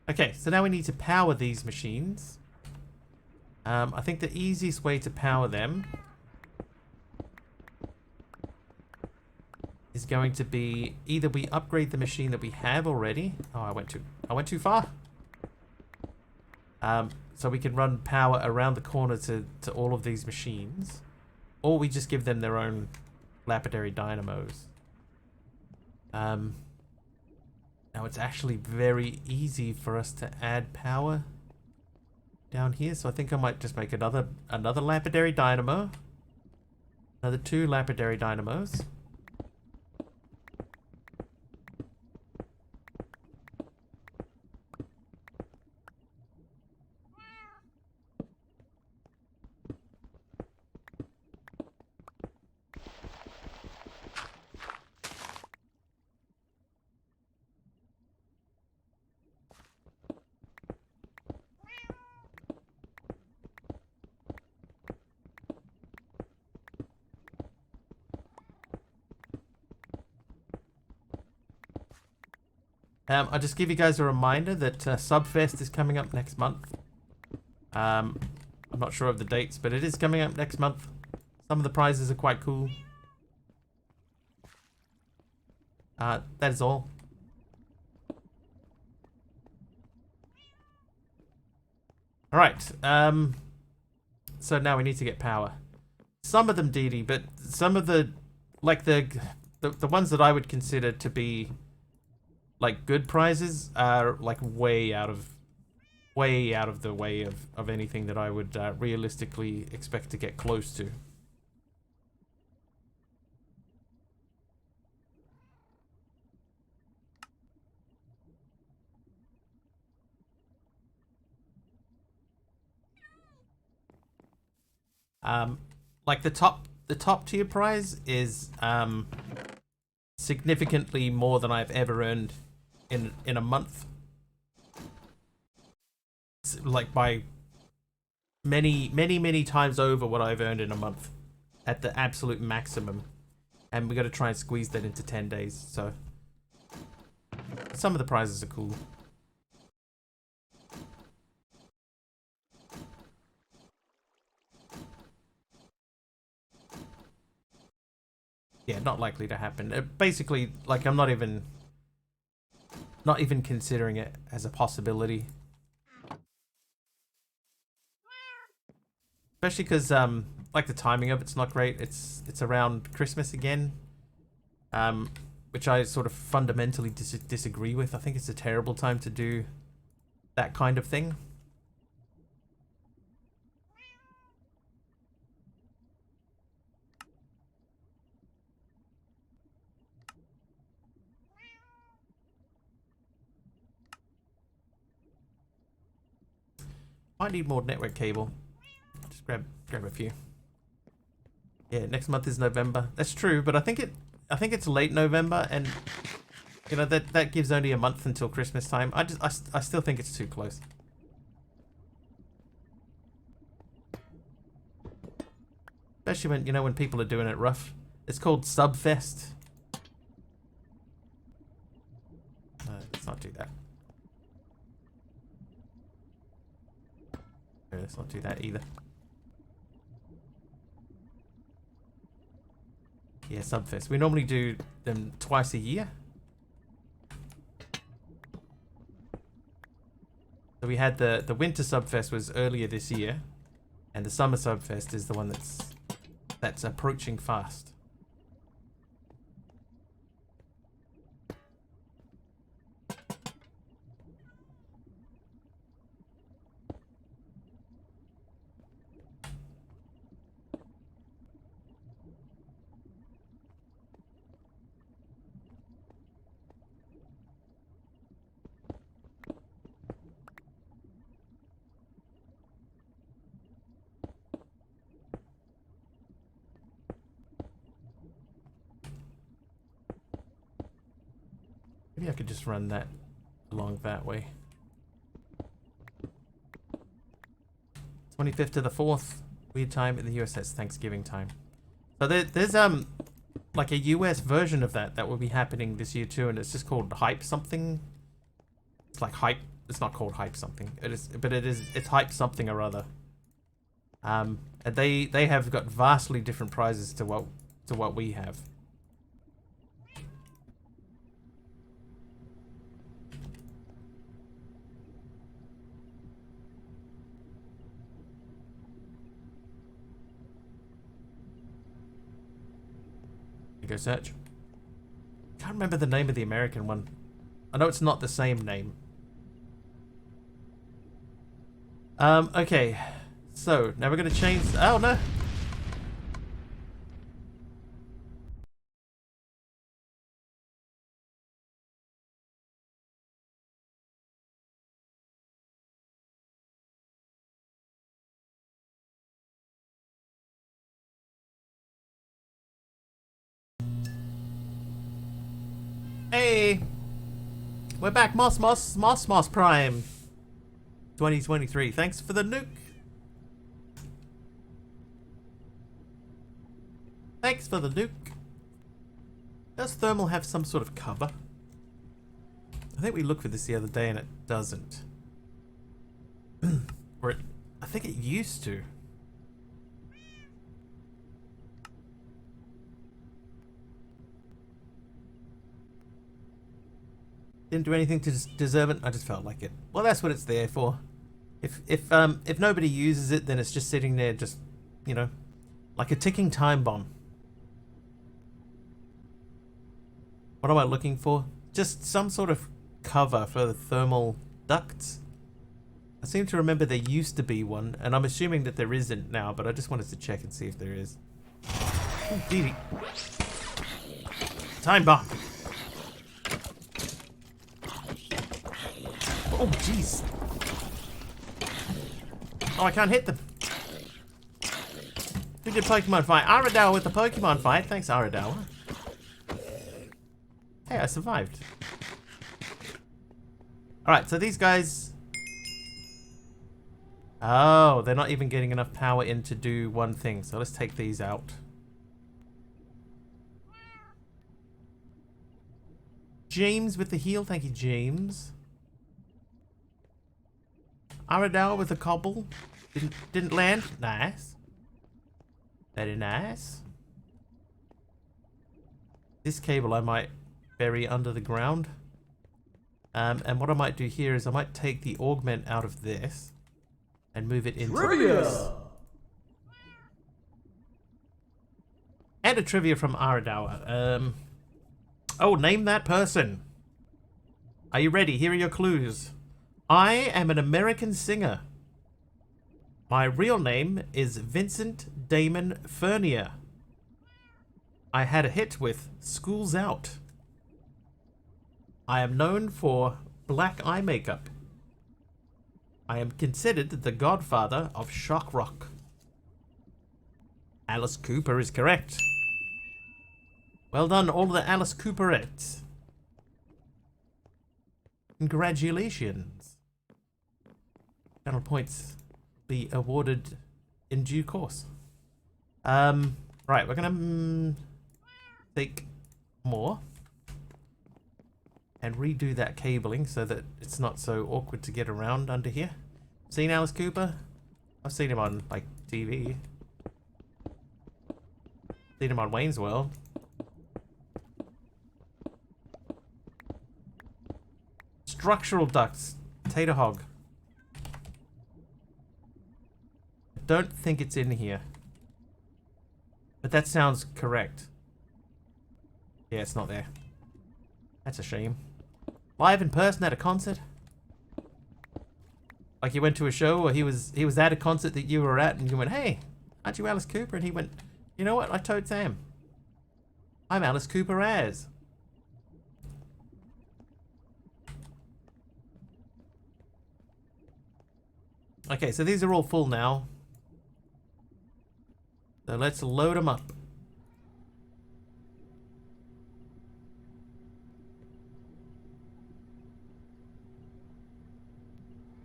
Okay, so now we need to power these machines. I think the easiest way to power them is going to be either we upgrade the machine that we have already. Oh, I went too far. So we can run power around the corner to all of these machines, or we just give them their own lapidary dynamos. Now it's actually very easy for us to add power down here, so I think I might just make another lapidary dynamo, another 2 lapidary dynamos. I'll just give you guys a reminder that Subfest is coming up next month. I'm not sure of the dates, but it is coming up next month. Some of the prizes are quite cool. That is all. Alright, so now we need to get power. Some of them, Dee Dee, but some of the, like the ones that I would consider to be like good prizes are like way out of the way of anything that I would realistically expect to get close to. Like the top tier prize is significantly more than I've ever earned in a month. It's like by many times over what I've earned in a month at the absolute maximum, and we got to try and squeeze that into 10 days. So some of the prizes are cool. Yeah, not likely to happen. Basically, like I'm not even considering it as a possibility. Especially because like the timing of it's not great. It's around Christmas again, which I sort of fundamentally disagree with. I think it's a terrible time to do that kind of thing. Might need more network cable. Just grab a few. Yeah, next month is November. That's true, but I think it's late November, and you know that gives only a month until Christmas time. I still think it's too close. Especially when, you know, when people are doing it rough. It's called Subfest. Let's not do that. Let's not do that either. Yeah, Subfest. We normally do them twice a year. So we had the winter Subfest was earlier this year, and the summer Subfest is the one that's approaching fast. Maybe I could just run that along that way. 25th to the 4th. Weird time in the US. That's Thanksgiving time. So there's like a US version of that will be happening this year too, and it's just called Hype something. It's like Hype. It's not called Hype something. It is, but it's Hype something or other. And they have got vastly different prizes to what we have. Go search. Can't remember the name of the American one. I know it's not the same name. Okay. So, now we're gonna change... Oh, no! Hey! We're back, Moss Prime 2023. Thanks for the nuke. Thanks for the nuke. Does thermal have some sort of cover? I think we looked for this the other day and it doesn't. Or I think it used to. Didn't do anything to deserve it. I just felt like it. Well, that's what it's there for. If nobody uses it, then it's just sitting there, just, you know, like a ticking time bomb. What am I looking for? Just some sort of cover for the thermal ducts. I seem to remember there used to be one, and I'm assuming that there isn't now, but I just wanted to check and see if there is. Oh, Dee. Time bomb. Oh, jeez. Oh, I can't hit them. Who did Pokemon fight? Aradao with the Pokemon fight. Thanks, Aradao. Hey, I survived. Alright, so these guys... Oh, they're not even getting enough power in to do one thing. So let's take these out. James with the heal. Thank you, James. Aradao with a cobble. Didn't land. Nice. Very nice. This cable I might bury under the ground. And what I might do here is I might take the augment out of this and move it into this. And a trivia from Aradao. Oh, name that person. Are you ready? Here are your clues. I am an American singer. My real name is Vincent Damon Furnier. I had a hit with School's Out. I am known for black eye makeup. I am considered the godfather of shock rock. Alice Cooper is correct. Well done, all the Alice Cooperettes. Congratulations. Channel points be awarded in due course. Right, we're gonna take more and redo that cabling so that it's not so awkward to get around under here. Seen Alice Cooper? I've seen him on like TV. Seen him on Wayne's World. Structural ducts. Tater hog. Don't think it's in here. But that sounds correct. Yeah, it's not there. That's a shame. Live in person at a concert? Like you went to a show or he was at a concert that you were at and you went, hey, aren't you Alice Cooper? And he went, you know what? I told Sam. I'm Alice Cooper as. Okay, so these are all full now. So let's load them up.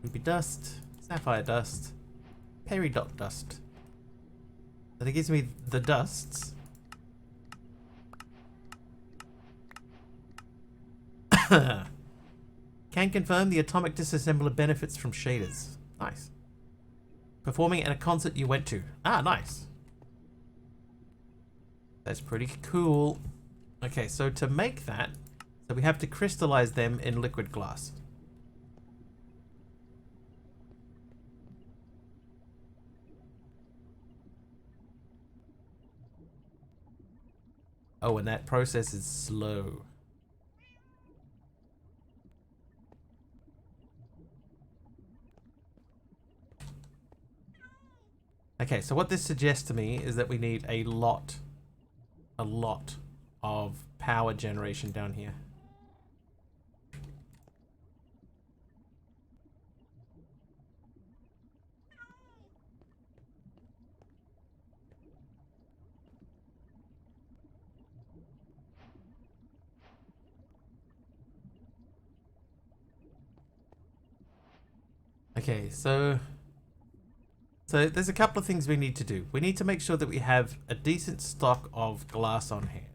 Ruby dust, sapphire dust, peridot dust. That gives me the dusts. Can confirm the atomic disassembler benefits from shaders. Nice. Performing at a concert you went to. Ah, nice. That's pretty cool. Okay, so to make that, so we have to crystallize them in liquid glass. Oh, and that process is slow. Okay, so what this suggests to me is that we need a lot of power generation down here. Okay, so there's a couple of things we need to do. We need to make sure that we have a decent stock of glass on hand.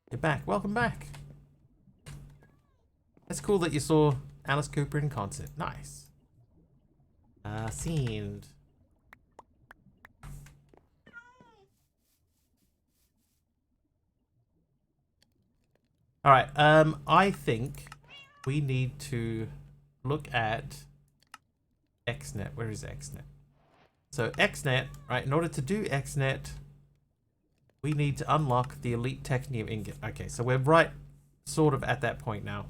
You're back. Welcome back. It's cool that you saw Alice Cooper in concert. Nice. Scenes. Alright, I think we need to look at XNet. Where is XNet? So XNet, right, in order to do XNet, we need to unlock the elite technium ingot. Okay, so we're right sort of at that point now.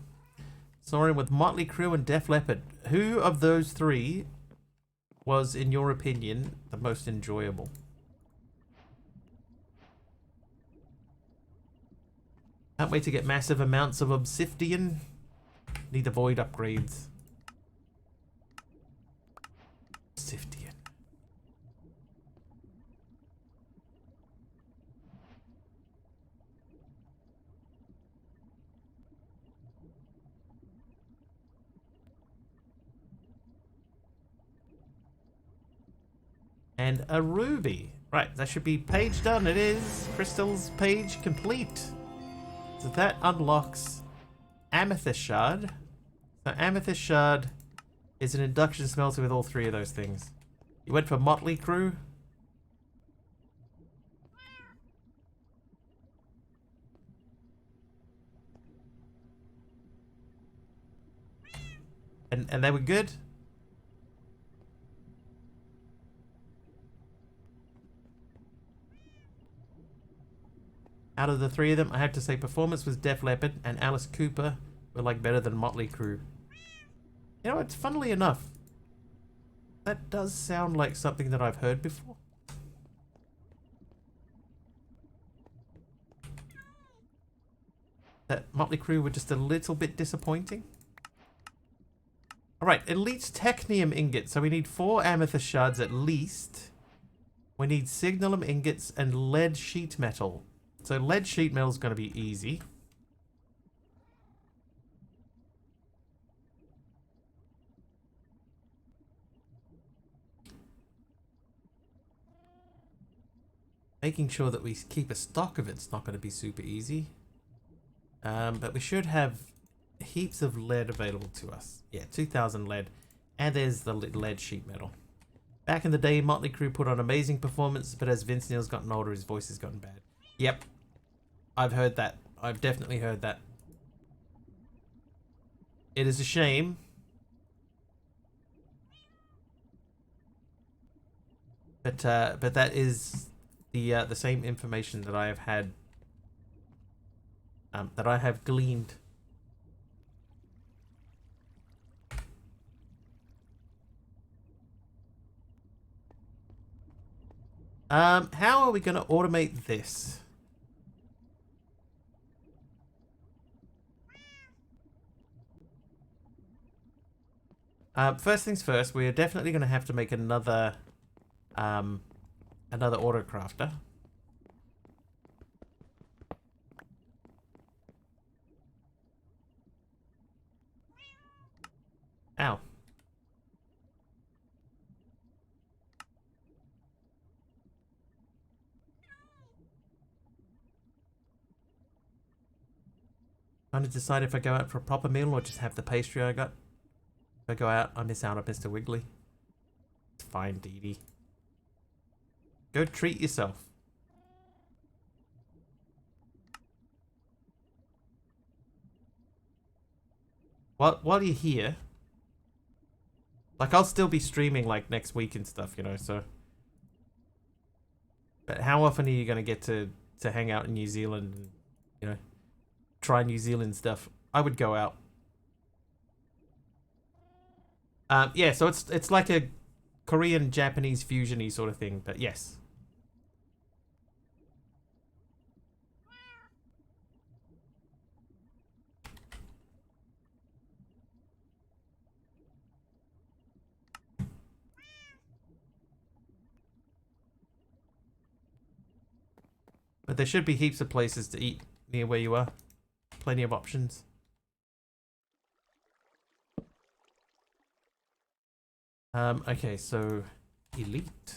Soaring with Motley Crue and Def Leppard. Who of those three was, in your opinion, the most enjoyable? Can't wait to get massive amounts of obsidian. Need the void upgrades. Obsidian. And a ruby. Right, that should be page done. It is. Crystal's page complete. So that unlocks Amethyst Shard. So Amethyst Shard is an induction smelter with all three of those things. You went for Motley Crue. And they were good? Out of the three of them, I have to say performance was Def Leppard and Alice Cooper were like better than Motley Crue. You know, it's funnily enough, that does sound like something that I've heard before. That Motley Crue were just a little bit disappointing. Alright, elite technium ingots. So we need 4 amethyst shards at least. We need signalum ingots and lead sheet metal. So lead sheet metal is going to be easy. Making sure that we keep a stock of it's not going to be super easy. But we should have heaps of lead available to us. Yeah, 2,000 lead. And there's the lead sheet metal. Back in the day, Motley Crue put on amazing performance, but as Vince Neil's gotten older, his voice has gotten bad. Yep. I've heard that. I've definitely heard that. It is a shame. But that is the same information that I have had, that I have gleaned. How are we going to automate this? First things first, we are definitely going to have to make another autocrafter. Ow. Trying to decide if I go out for a proper meal or just have the pastry I got. If I go out, I miss out on Mr. Wiggly. It's fine, Dee Dee. Go treat yourself. While you're here, like, I'll still be streaming, like, next week and stuff, you know, so. But how often are you going to get to hang out in New Zealand and, you know, try New Zealand stuff? I would go out. Yeah, so it's like a Korean Japanese fusion-y sort of thing, but yes. But there should be heaps of places to eat near where you are. Plenty of options. Okay, so elite.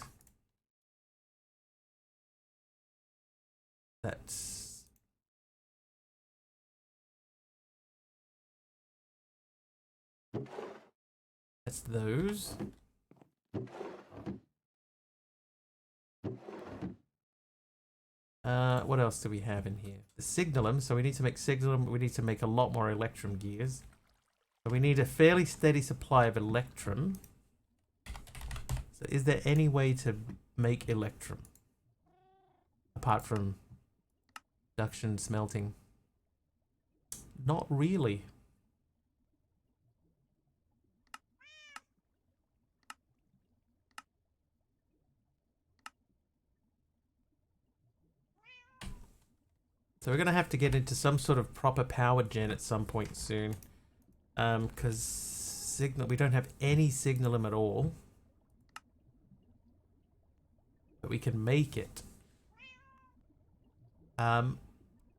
That's those. What else do we have in here? The signalum. So we need to make signalum. We need to make a lot more electrum gears. So we need a fairly steady supply of electrum. So is there any way to make electrum? Apart from production, smelting? Not really. So we're going to have to get into some sort of proper power gen at some point soon. Because we don't have any signalum at all. But we can make it.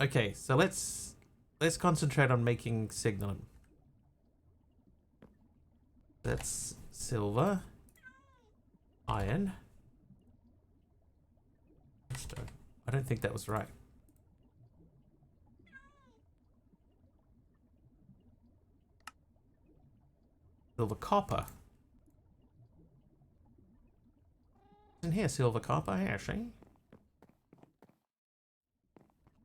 Okay, so let's concentrate on making signalum. That's silver, iron, stone. I don't think that was right. Silver, copper. Isn't here silver, copper? Here, see?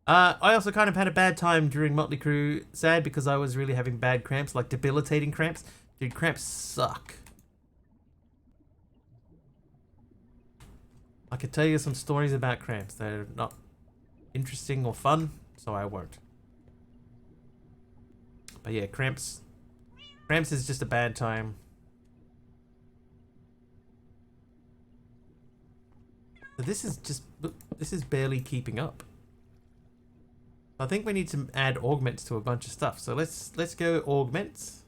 I also kind of had a bad time during Motley Crue. Sad because I was really having bad cramps, like debilitating cramps. Dude, cramps suck. I could tell you some stories about cramps. They're not interesting or fun, so I won't. But yeah, cramps is just a bad time. But this is barely keeping up. I think we need to add augments to a bunch of stuff. So let's go augments.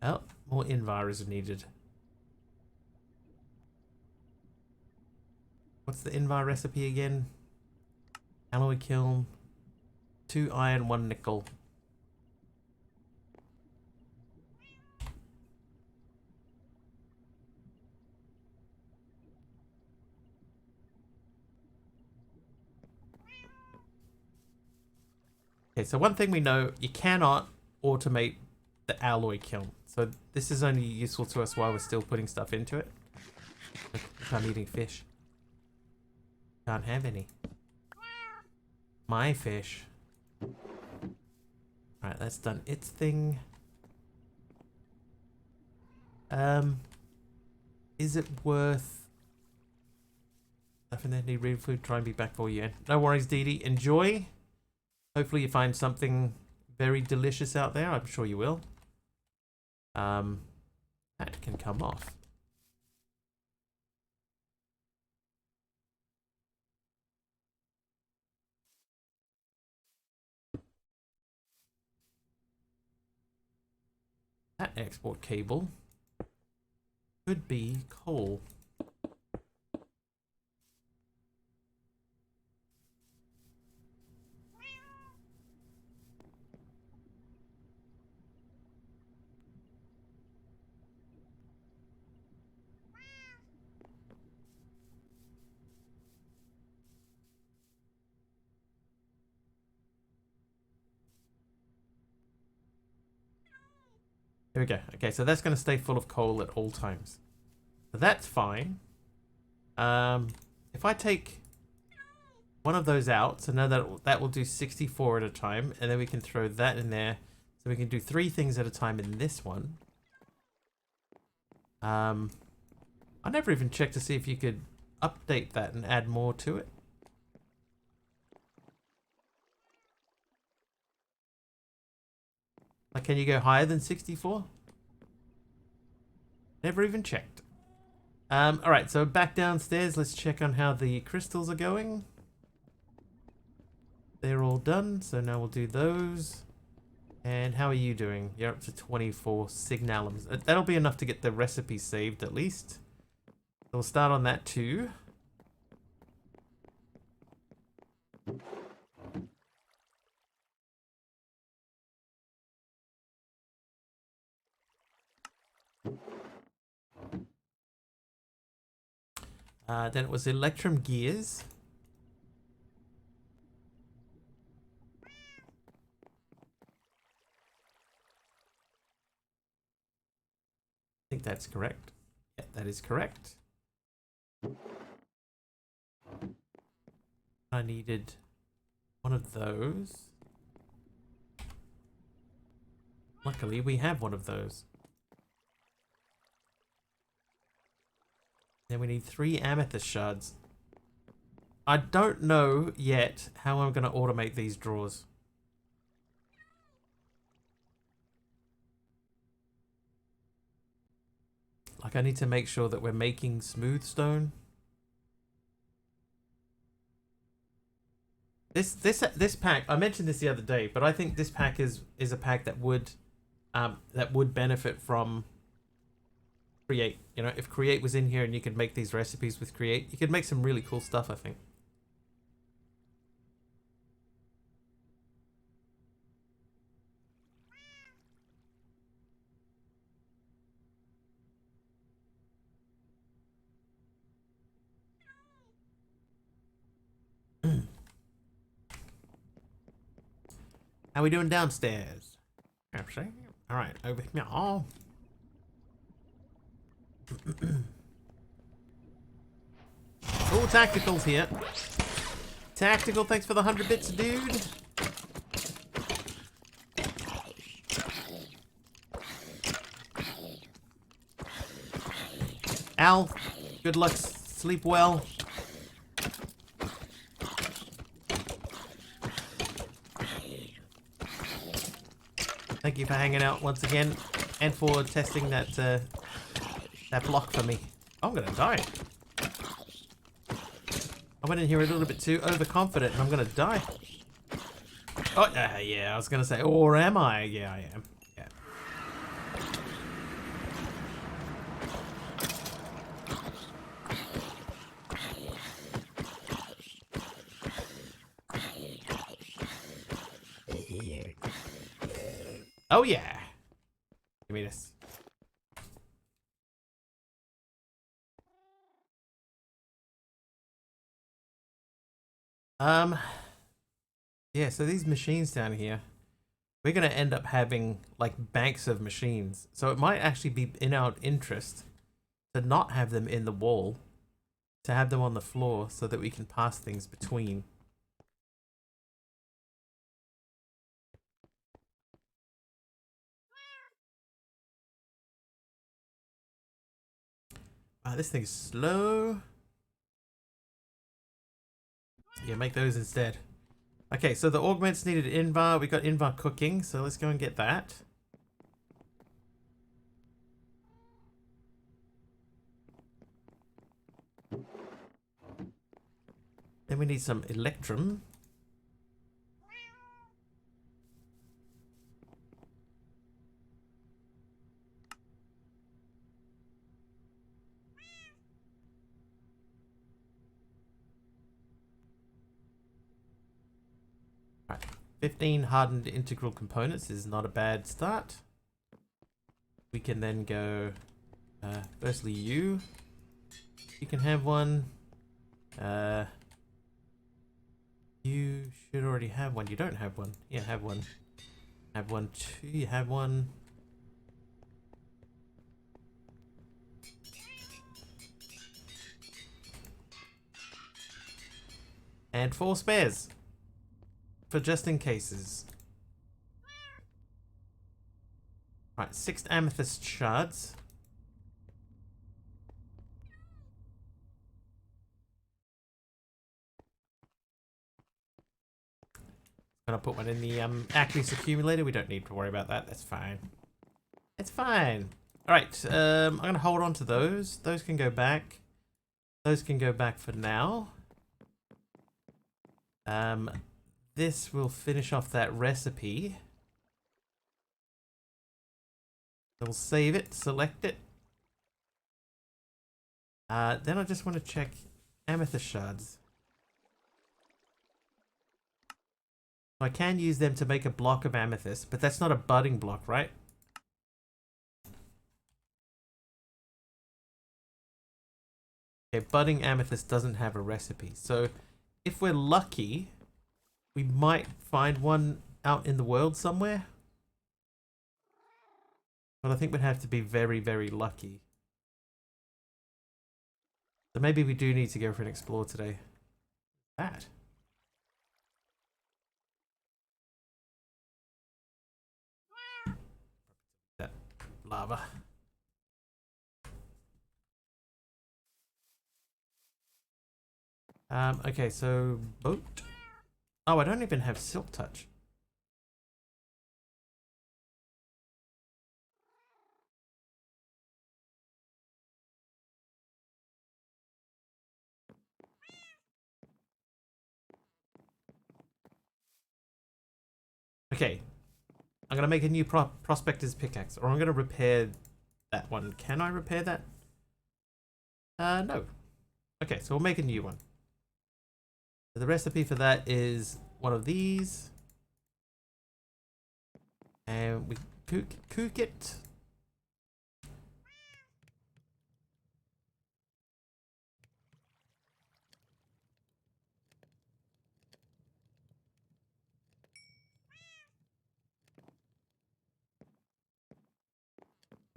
Oh, more invar is needed. What's the invar recipe again? Alloy kiln, 2 iron, 1 nickel. Okay, so one thing we know, you cannot automate the alloy kiln. So this is only useful to us while we're still putting stuff into it. If I'm eating fish. Can't have any. My fish. Alright, that's done its thing. Is it worth... Definitely real food, try and be back for you. No worries, Dee Dee. Enjoy. Hopefully you find something very delicious out there. I'm sure you will. That can come off. That export cable could be coal. Here we go. Okay, so that's going to stay full of coal at all times. So that's fine. If I take one of those out, so now that will do 64 at a time, and then we can throw that in there. So we can do 3 things at a time in this one. I never even checked to see if you could update that and add more to it. Like, can you go higher than 64? Never even checked. Alright, so back downstairs, let's check on how the crystals are going. They're all done, so now we'll do those. And how are you doing? You're up to 24 signalums. That'll be enough to get the recipe saved at least. So we'll start on that too. Then it was Electrum gears. I think that's correct. Yeah, that is correct. I needed one of those. Luckily, we have one of those. Then we need 3 amethyst shards. I don't know yet how I'm going to automate these drawers. Like, I need to make sure that we're making smooth stone. This pack, I mentioned this the other day, but I think this pack is a pack that would benefit from Create. You know, if Create was in here and you could make these recipes with Create, you could make some really cool stuff, I think. How we doing downstairs? Actually, all right, over here. Oh. Oh, Tactical's here. Tactical, thanks for the 100 bits, dude. Al, good luck. Sleep well. Thank you for hanging out once again, and for testing that that block for me. Oh, I'm gonna die. I went in here a little bit too overconfident, and I'm gonna die. Oh, yeah, I was gonna say, or am I? Yeah, I am. Yeah. Oh yeah. Give me this. Yeah, so these machines down here, we're gonna end up having like banks of machines. So it might actually be in our interest to not have them in the wall, to have them on the floor so that we can pass things between. This thing's slow. Yeah, make those instead. Okay, so the augments needed Invar. We got Invar cooking, so let's go and get that. Then we need some Electrum. Right, 15 hardened integral components is not a bad start. We can then go, firstly you can have one. You should already have one. You don't have one. Yeah, have one. Have one too. You have one. And 4 spares. For just in cases. Right, 6 amethyst shards. Gonna put one in the Acme's accumulator. We don't need to worry about that. That's fine. It's fine. Alright, I'm gonna hold on to those. Those can go back. Those can go back for now. This will finish off that recipe. We'll save it, select it. Then I just want to check amethyst shards. I can use them to make a block of amethyst, but that's not a budding block, right? Okay, budding amethyst doesn't have a recipe. So if we're lucky, we might find one out in the world somewhere. But I think we'd have to be very, very lucky. So maybe we do need to go for an explore today. That. That lava. Okay, so boat. Oh, I don't even have silk touch. Okay, I'm gonna make a new prospector's pickaxe, or I'm gonna repair that one. Can I repair that? No. Okay, so we'll make a new one. So the recipe for that is one of these, and we cook it.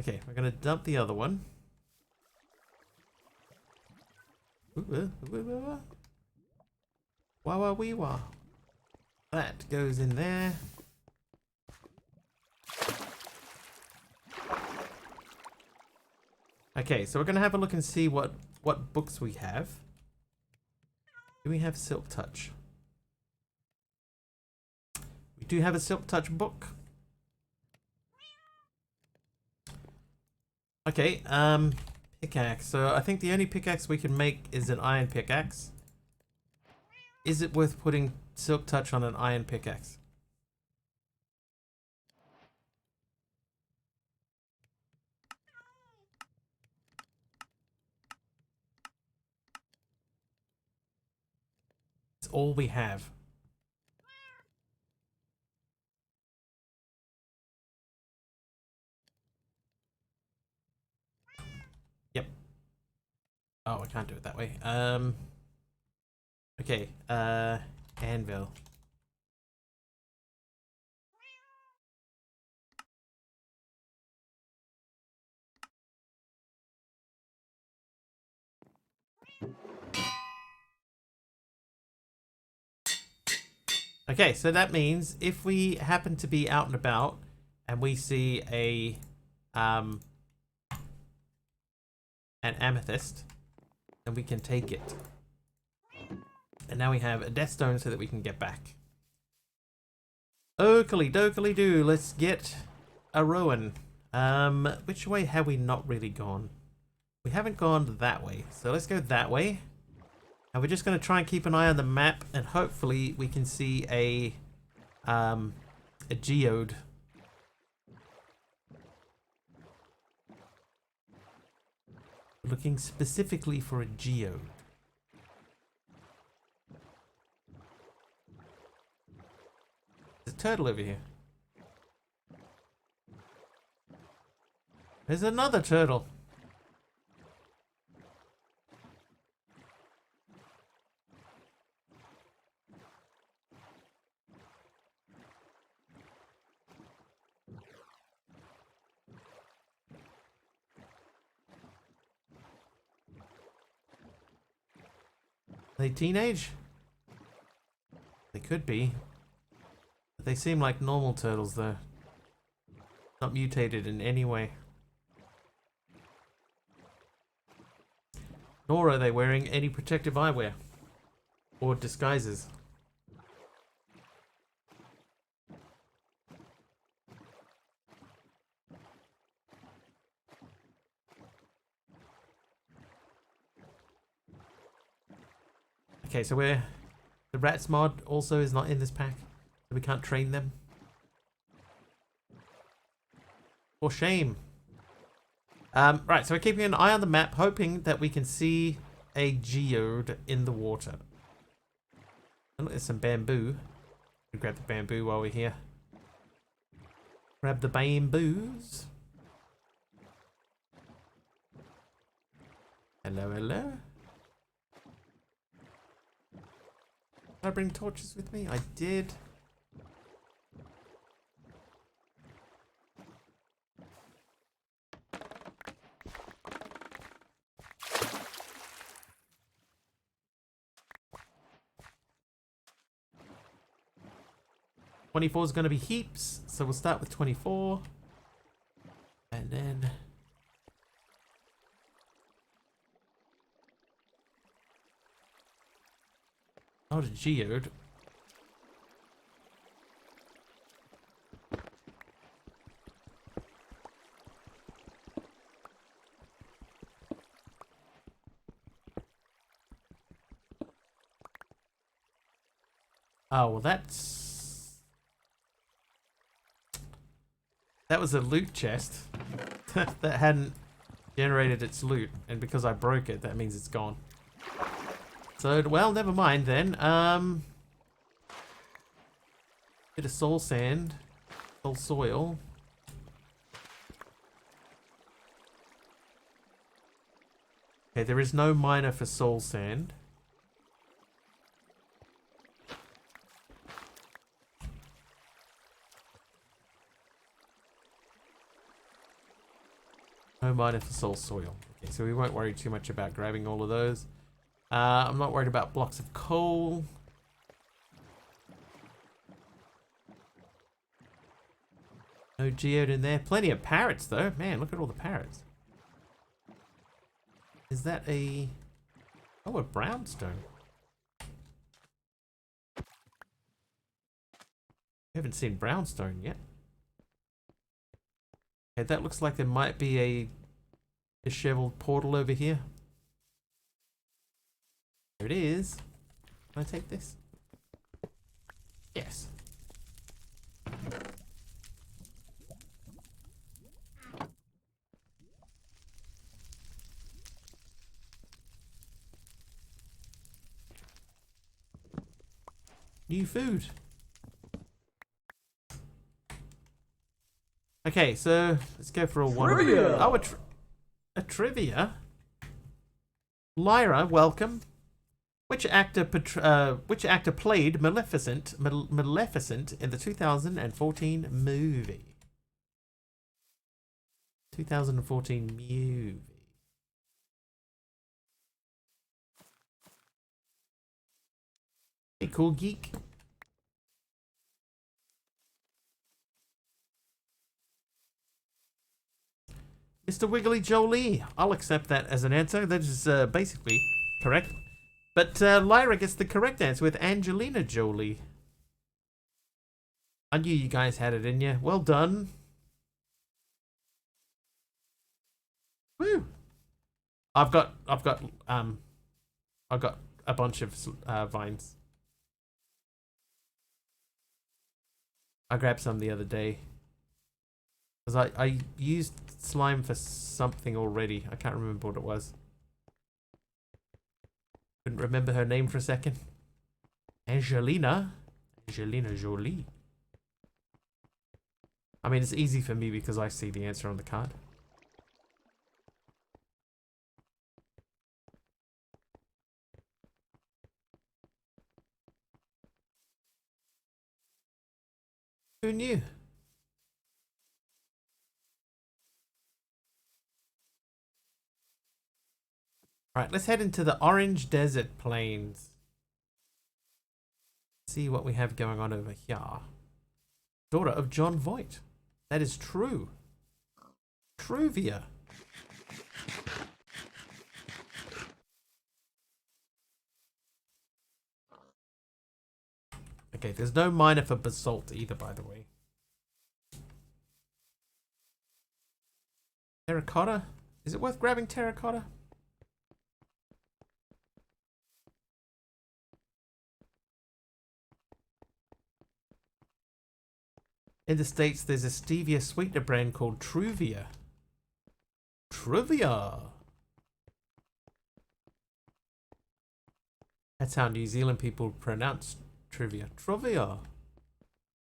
Okay, we're gonna dump the other one. Wah wah wee wah. That goes in there. Okay, so we're gonna have a look and see what books we have. Do we have Silk Touch? We do have a Silk Touch book. Okay, pickaxe. So I think the only pickaxe we can make is an iron pickaxe. Is it worth putting Silk Touch on an iron pickaxe? It's all we have. Yep. Oh, I can't do it that way. Okay, anvil. Okay, so that means if we happen to be out and about and we see an amethyst, then we can take it. And now we have a death stone so that we can get back. Oakley dokely do, let's get a Rowan. Which way have we not really gone? We haven't gone that way, so let's go that way. And we're just going to try and keep an eye on the map, and hopefully we can see a geode. Looking specifically for a geode. There's a turtle over here. There's another turtle. Are they teenage? could be. But they seem like normal turtles, though. Not mutated in any way. Nor are they wearing any protective eyewear. Or disguises. Okay, so we're... The rats mod also is not in this pack. So we can't train them. For shame. Right, so we're keeping an eye on the map, hoping that we can see a geode in the water. And there's some bamboo. We'll grab the bamboo while we're here. Grab the bamboos. Hello, hello. Did I bring torches with me? I did. $24 is going to be heaps, so we'll start with 24. And then... Not a geode. Oh, well that's... That was a loot chest that hadn't generated its loot, and because I broke it, that means it's gone. So, well, never mind then. Bit of soul sand, soul soil. Okay, there is no miner for soul sand. No miner for soul soil. Okay, so we won't worry too much about grabbing all of those. I'm not worried about blocks of coal. No geode in there. Plenty of parrots though. Man, look at all the parrots. Is that a... Oh, a brownstone. We haven't seen brownstone yet. Okay, that looks like there might be a disheveled portal over here. There it is. Can I take this? Yes. New food. Okay, so let's go for a Trivia. Oh, a trivia. Lyra, welcome. Which actor played Maleficent in the 2014 movie? 2014 movie. Hey, cool geek. Mr. Wiggly Jolie. I'll accept that as an answer. That is basically correct. But Lyra gets the correct answer with Angelina Jolie. I knew you guys had it in you. Well done. Woo! I've got a bunch of vines. I grabbed some the other day. Because I used slime for something already. I can't remember what it was. Couldn't remember her name for a second. Angelina Jolie. I mean, it's easy for me because I see the answer on the card. Who knew? Alright, let's head into the Orange Desert Plains. see what we have going on over here. Daughter of John Voight. That is true. Truvia. Okay, there's no miner for basalt either, by the way. Terracotta? Is it worth grabbing terracotta? In the States, there's a stevia sweetener brand called Truvia. Truvia! That's how New Zealand people pronounce trivia. Trivia.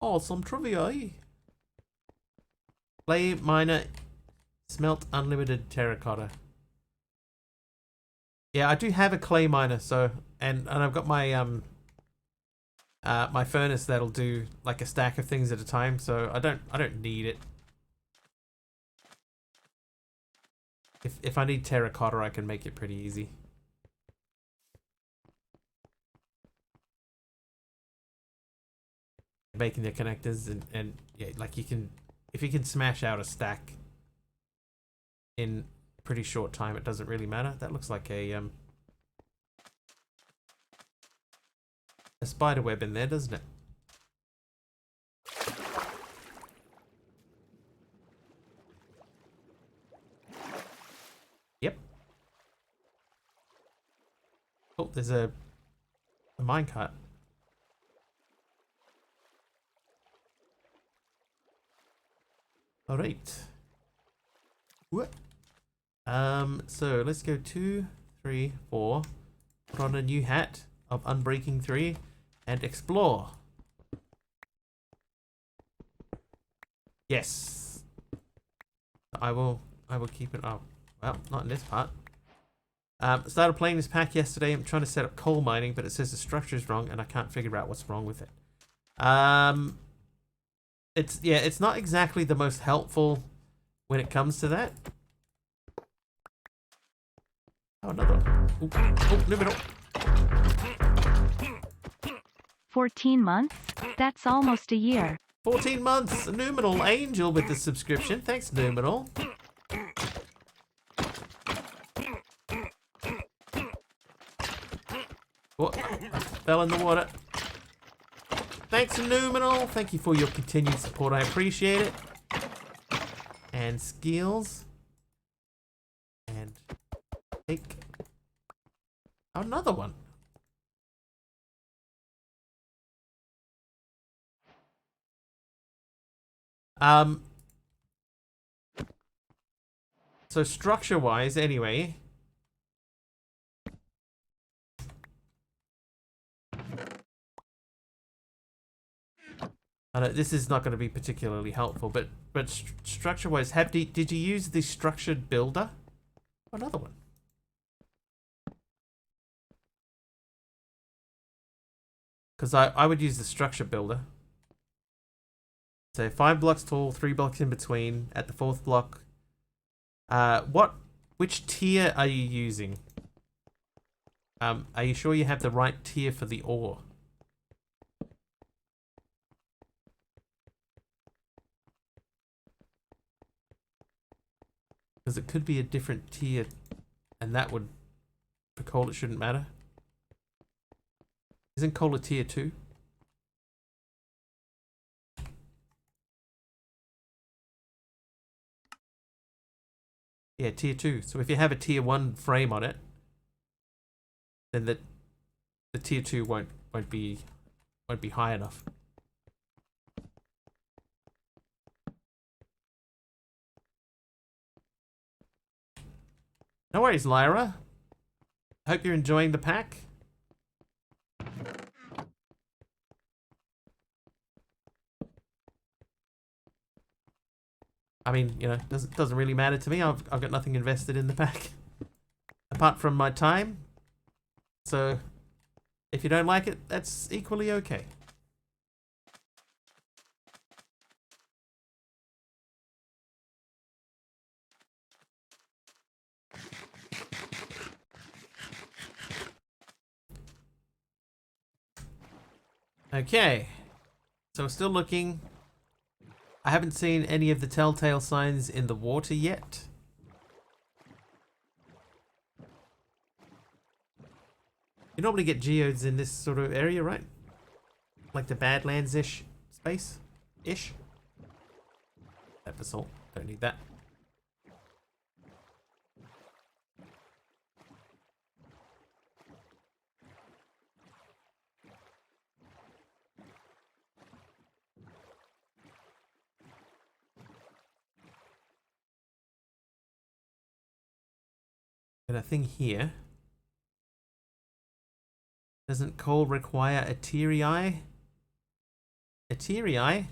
Oh, some trivia. Clay miner, smelt unlimited terracotta. Yeah, I do have a clay miner, so and I've got my my furnace that'll do like a stack of things at a time, so I don't need it. If I need terracotta, I can make it pretty easy. Making the connectors and yeah, like you can, if you can smash out a stack in a pretty short time, it doesn't really matter. That looks like a spider web in there, doesn't it? Yep. Oh, there's a minecart. All right. What? So let's go 2, 3, 4. Put on a new hat of Unbreaking 3 and explore. Yes. I will keep it up. Well, not in this part. Started playing this pack yesterday. I'm trying to set up coal mining, but it says the structure is wrong and I can't figure out what's wrong with it. It's not exactly the most helpful when it comes to that. Oh, another one. Oh, no middle. 14 months? That's almost a year. 14 months. Numinal Angel with the subscription. Thanks, Numinal. What? Fell in the water. Thanks, Numinal. Thank you for your continued support. I appreciate it. And skills. And take another one. So structure-wise, anyway. I know this is not going to be particularly helpful, but structure-wise, did you use the structured builder? Another one. Because I would use the structure builder. So 5 blocks tall, 3 blocks in between. At the 4th block, which tier are you using? Are you sure you have the right tier for the ore? Because it could be a different tier, and that would, for coal, it shouldn't matter. Isn't coal a tier 2? Yeah, tier 2. So if you have a tier 1 frame on it, then the tier 2 won't be high enough. No worries, Lyra. Hope you're enjoying the pack. I mean, you know, doesn't really matter to me. I've got nothing invested in the pack apart from my time. So if you don't like it, that's equally okay. Okay. So we're still looking. I haven't seen any of the telltale signs in the water yet. You normally get geodes in this sort of area, right? Like the Badlands-ish space-ish. That basalt. Don't need that. And a thing here. Doesn't coal require a teary eye? A teary eye?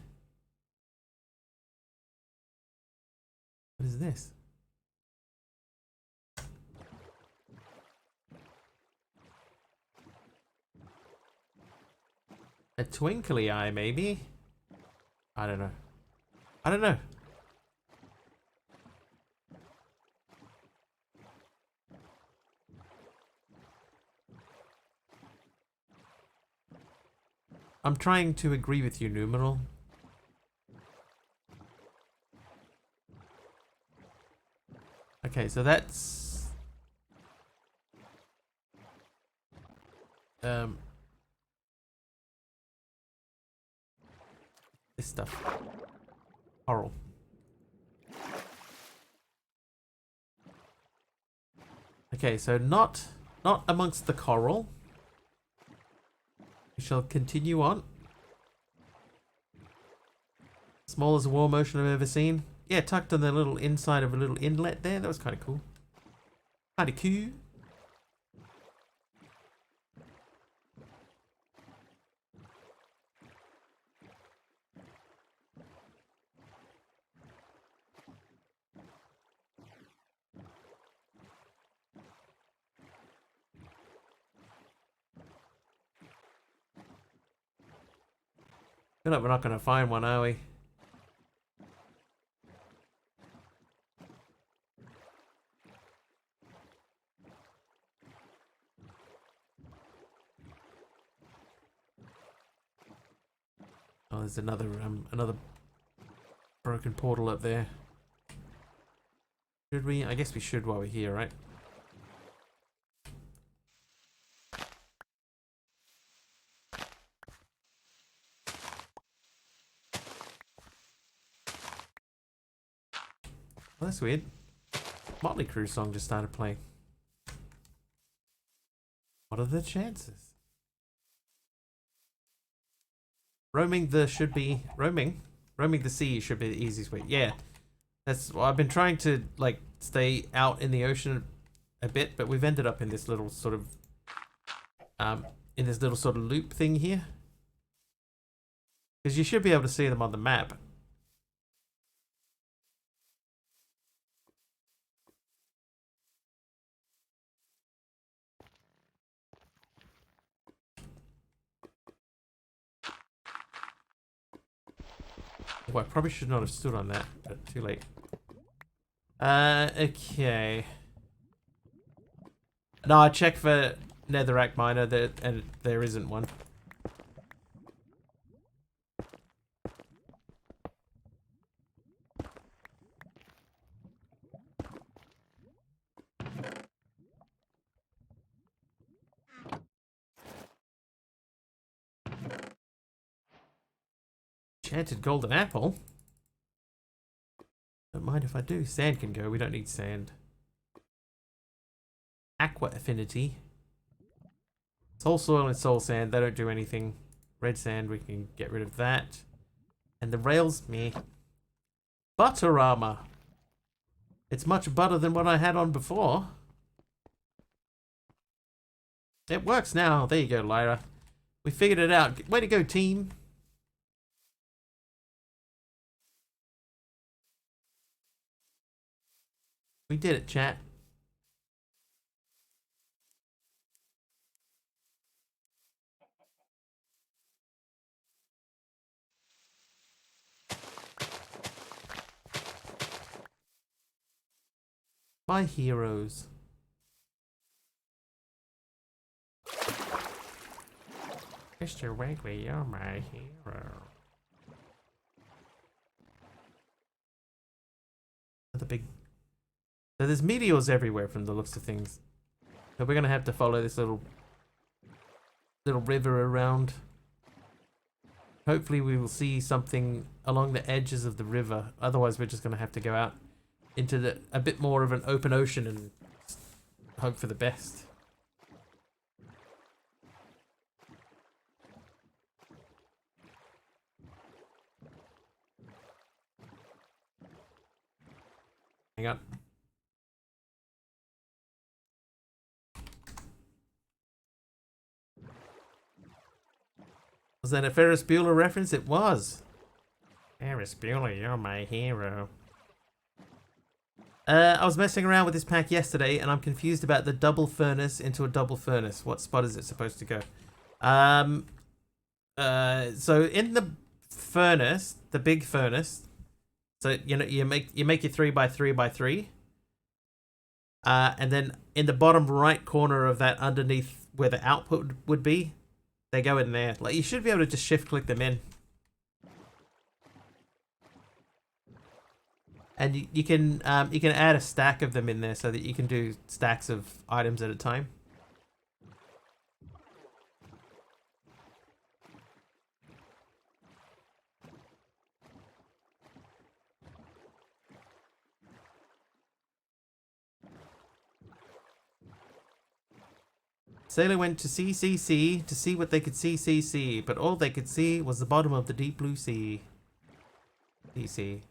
What is this? A twinkly eye, maybe? I don't know. I don't know. I'm trying to agree with you, Numeral. Okay, so that's... this stuff. Coral. Okay, so not amongst the coral. We shall continue on. Smallest war motion I've ever seen. Yeah, tucked on the little inside of a little inlet there. That was kind of cool. Kind of cool. Feel like we're not going to find one, are we? Oh, there's another broken portal up there. Should we? I guess we should while we're here, right? Well, that's weird. Motley Crue song just started playing. What are the chances? Roaming the sea should be the easiest way. Yeah, that's. Well, I've been trying to like stay out in the ocean a bit, but we've ended up in this little sort of loop thing here. Because you should be able to see them on the map. Well, I probably should not have stood on that, but too late. Okay. No, I checked for netherrack miner, and there isn't one. Enchanted golden apple? Don't mind if I do. Sand can go. We don't need sand. Aqua affinity. Soul soil and soul sand. They don't do anything. Red sand. We can get rid of that. And the rails, me. Butter armor. It's much better than what I had on before. It works now. There you go, Lyra. We figured it out. Way to go, team. We did it, chat. My heroes. Okay, Mr. Wiggly, you're my hero. The big. So there's meteors everywhere from the looks of things. So we're gonna have to follow this little river around. Hopefully we will see something along the edges of the river. Otherwise we're just gonna have to go out into a bit more of an open ocean and hope for the best. Hang on. Was that a Ferris Bueller reference? It was. Ferris Bueller, you're my hero. I was messing around with this pack yesterday and I'm confused about the double furnace into a double furnace. What spot is it supposed to go? So in the furnace, the big furnace, so you make your 3x3x3, and then in the bottom right corner of that, underneath where the output would be, they go in there. Like you should be able to just shift click them in, and you can add a stack of them in there so that you can do stacks of items at a time. Sailor went to CCC to see what they could see, but all they could see was the bottom of the deep blue sea. CC.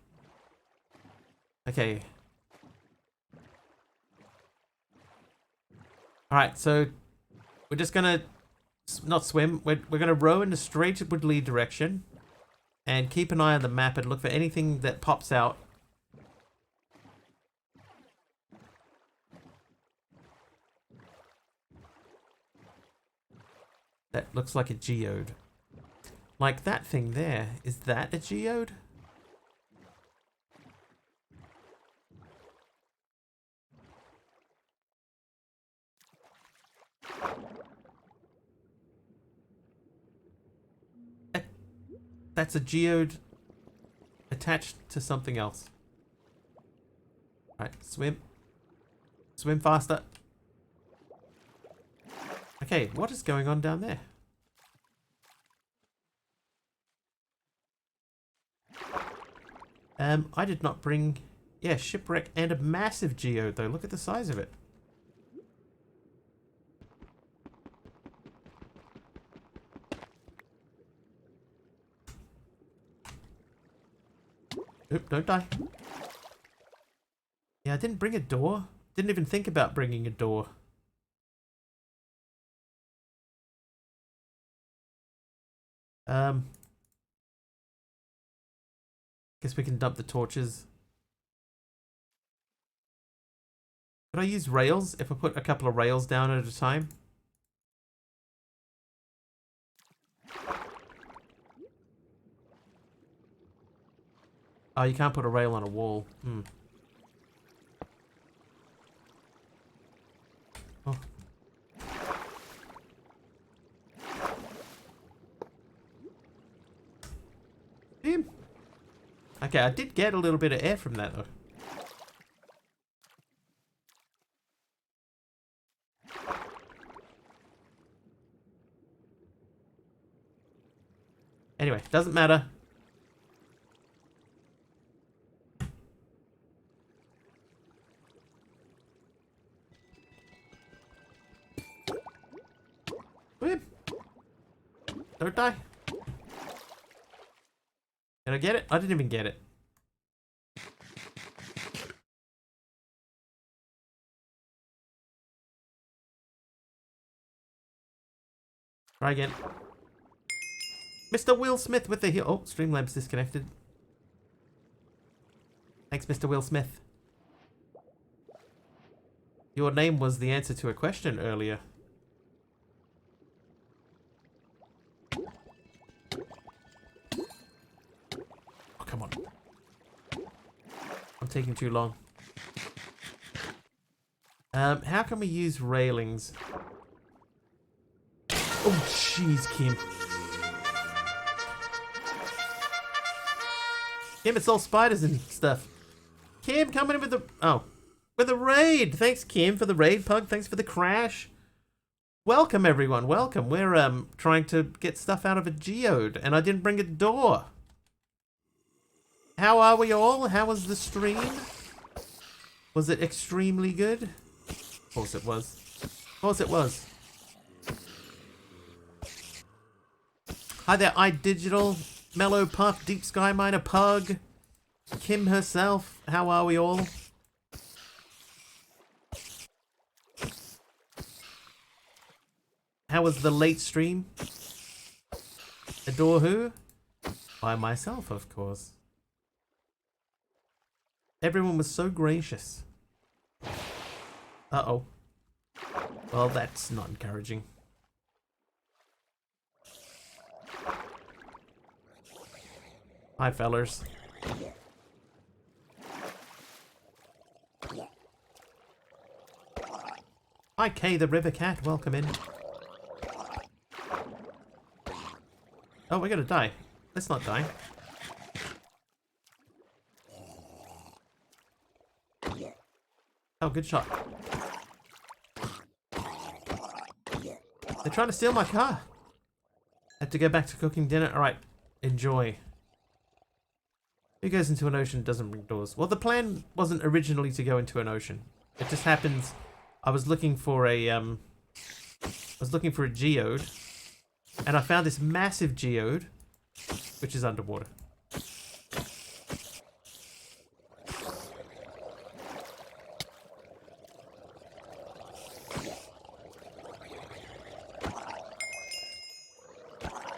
Okay. Alright, so we're just gonna not swim, we're gonna row in a straightwardly direction and keep an eye on the map and look for anything that pops out. That looks like a geode. Like that thing there. Is that a geode? That's a geode attached to something else. Alright, swim. Swim faster. Okay, what is going on down there? I did not bring... Yeah, shipwreck and a massive geode though. Look at the size of it. Oop, don't die. Yeah, I didn't bring a door. Didn't even think about bringing a door. Guess we can dump the torches. Could I use rails if I put a couple of rails down at a time? Oh, you can't put a rail on a wall. Hmm. Oh. Damn. Okay, I did get a little bit of air from that though. Anyway, doesn't matter. Whip. Don't die. Did I get it? I didn't even get it. Try again. Mr. Will Smith with the heel. Oh, Streamlabs disconnected. Thanks, Mr. Will Smith. Your name was the answer to a question earlier. Oh, come on. I'm taking too long. How can we use railings? Oh, jeez, Kim. Kim, it's all spiders and stuff. Kim, coming in with the... Oh. With the raid. Thanks, Kim, for the raid, Pug. Thanks for the crash. Welcome, everyone. Welcome. We're trying to get stuff out of a geode, and I didn't bring a door. How are we all? How was the stream? Was it extremely good? Of course it was. Of course it was. Hi there, iDigital, Mellow Puff, Deep Sky Miner, Pug, Kim herself. How are we all? How was the late stream? Adore who? By myself, of course. Everyone was so gracious. Uh-oh. Well, that's not encouraging. Hi, fellers. Hi, Kay the River Cat. Welcome in. Oh, we're gonna die. Let's not die. Oh, good shot. They're trying to steal my car. I have to go back to cooking dinner. Alright, enjoy. Who goes into an ocean doesn't bring doors? Well, the plan wasn't originally to go into an ocean. It just happens I was looking for a geode, and I found this massive geode, which is underwater.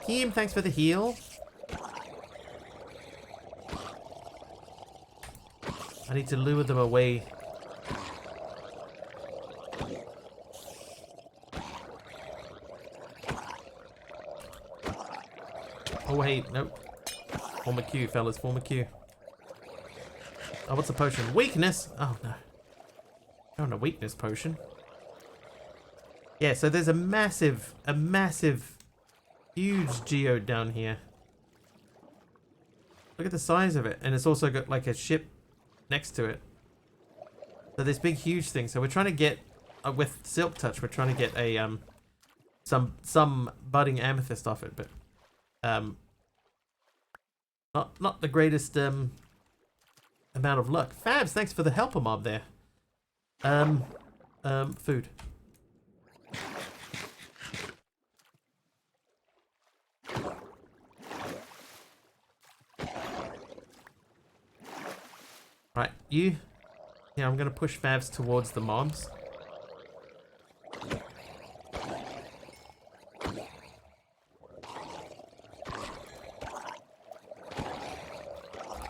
Kim, thanks for the heal. I need to lure them away. Oh wait, nope. Form a queue, fellas, form a queue. Oh, what's the potion? Weakness? Oh no. Not a weakness potion. Yeah, so there's a massive, huge geode down here. Look at the size of it, and it's also got like a ship next to it. So this big, huge thing. So we're trying to get with Silk Touch. We're trying to get a some budding amethyst off it, but not the greatest amount of luck. Fabs, thanks for the helper mob there. Food. Right, you. Yeah, I'm gonna push Favs towards the mobs.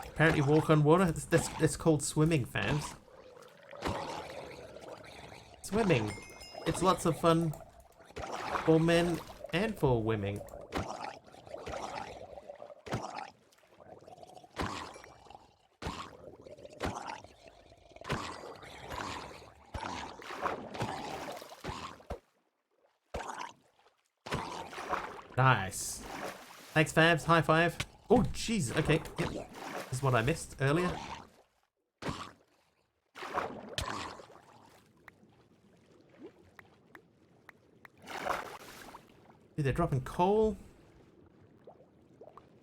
Apparently walk on water. That's called swimming, Favs. Swimming. It's lots of fun for men and for women. Nice. Thanks, Fabs. High five. Oh, jeez. Okay. Yep. This is what I missed earlier. Dude, they're dropping coal.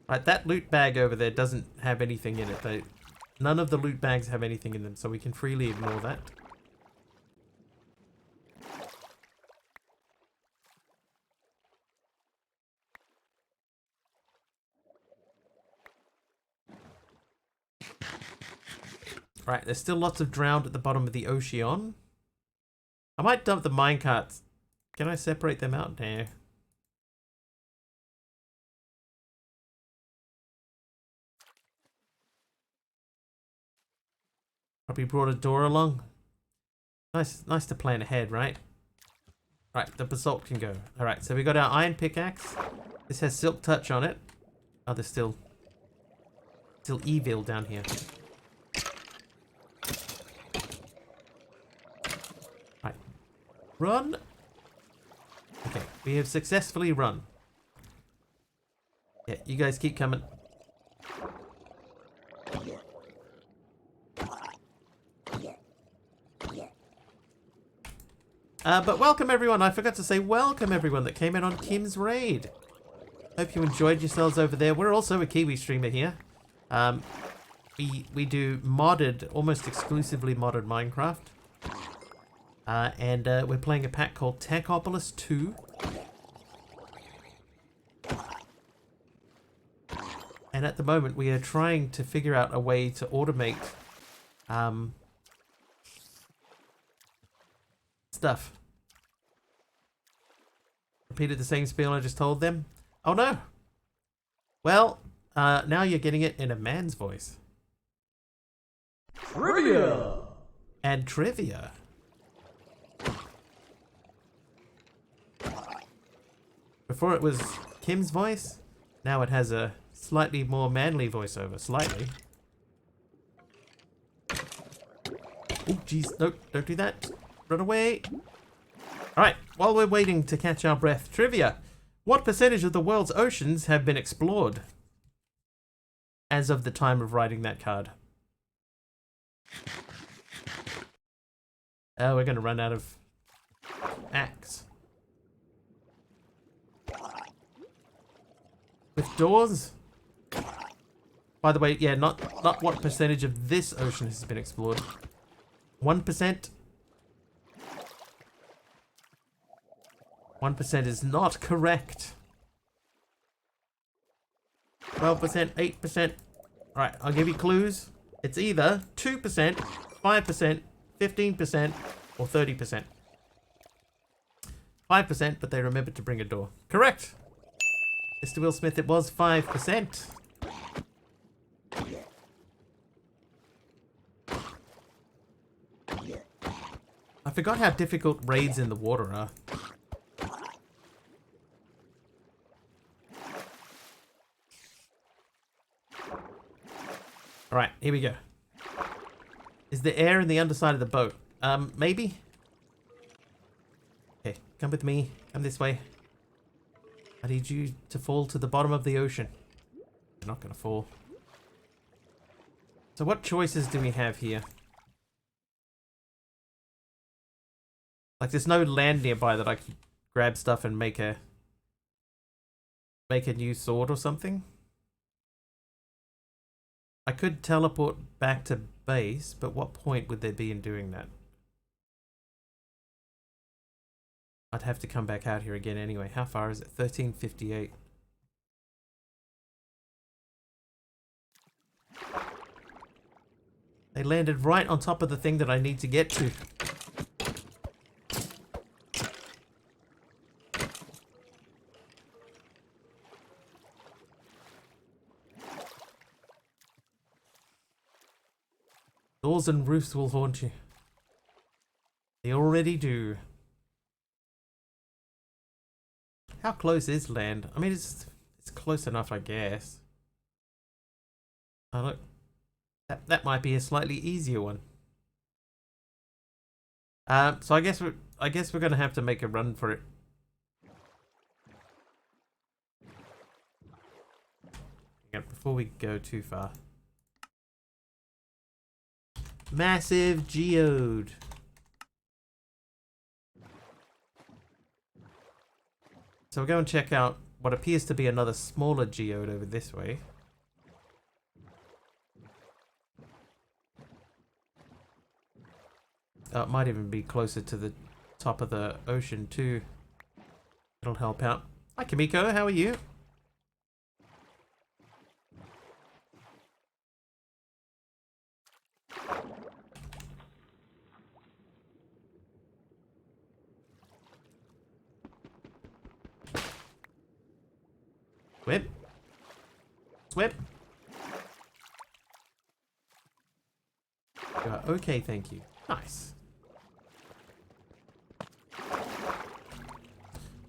Right, that loot bag over there doesn't have anything in it. None of the loot bags have anything in them, so we can freely ignore that. Right, there's still lots of drowned at the bottom of the ocean. I might dump the minecarts. Can I separate them out now? Probably brought a door along. Nice to plan ahead, right? Right, the basalt can go. Alright, so we got our iron pickaxe. This has silk touch on it. Oh, there's still evil down here. Right. Run! Okay, we have successfully run. Yeah, you guys keep coming. But welcome everyone. I forgot to say welcome everyone that came in on Kim's raid. Hope you enjoyed yourselves over there. We're also a Kiwi streamer here. We do modded, almost exclusively modded Minecraft. And we're playing a pack called Techopolis 2. And at the moment we are trying to figure out a way to automate stuff. Repeated the same spiel I just told them. Oh no! Well, now you're getting it in a man's voice. Trivia! And trivia. Before it was Kim's voice, now it has a slightly more manly voiceover. Slightly. Oh, jeez. Nope, don't do that. Run away. Alright, while we're waiting to catch our breath, trivia. What percentage of the world's oceans have been explored as of the time of writing that card? Oh, we're going to run out of axe. With doors? By the way, yeah, not what percentage of this ocean has been explored. 1%? 1% is not correct. 12%, 8%. Alright, I'll give you clues. It's either 2%, 5%, 15%, or 30%. 5%, but they remembered to bring a door. Correct! Mr. Will Smith, it was 5%. I forgot how difficult raids in the water are. Alright, here we go. Is there air in the underside of the boat? Maybe? Okay, come with me. Come this way. I need you to fall to the bottom of the ocean. You're not gonna fall. So what choices do we have here? Like there's no land nearby that I can grab stuff and make a new sword or something. I could teleport back to base, but what point would there be in doing that? I'd have to come back out here again anyway. How far is it? 1358. They landed right on top of the thing that I need to get to. Doors and roofs will haunt you. They already do. How close is land? I mean, it's close enough, I guess. Oh look, that might be a slightly easier one. So I guess we're gonna have to make a run for it. Before we go too far. Massive geode. So we'll go and check out what appears to be another smaller geode over this way. It might even be closer to the top of the ocean too. It'll help out. Hi Kimiko, how are you? Whip. Whip. Okay, thank you. Nice.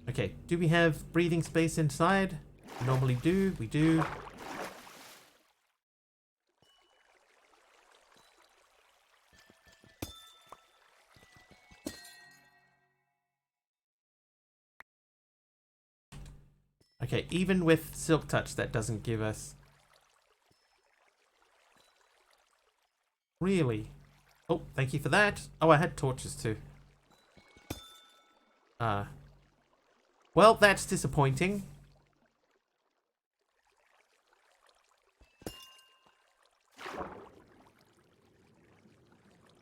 Okay, do we have breathing space inside? Normally do, we do. Okay, even with Silk Touch, that doesn't give us... Really? Oh, thank you for that. Oh, I had torches too. Well, that's disappointing.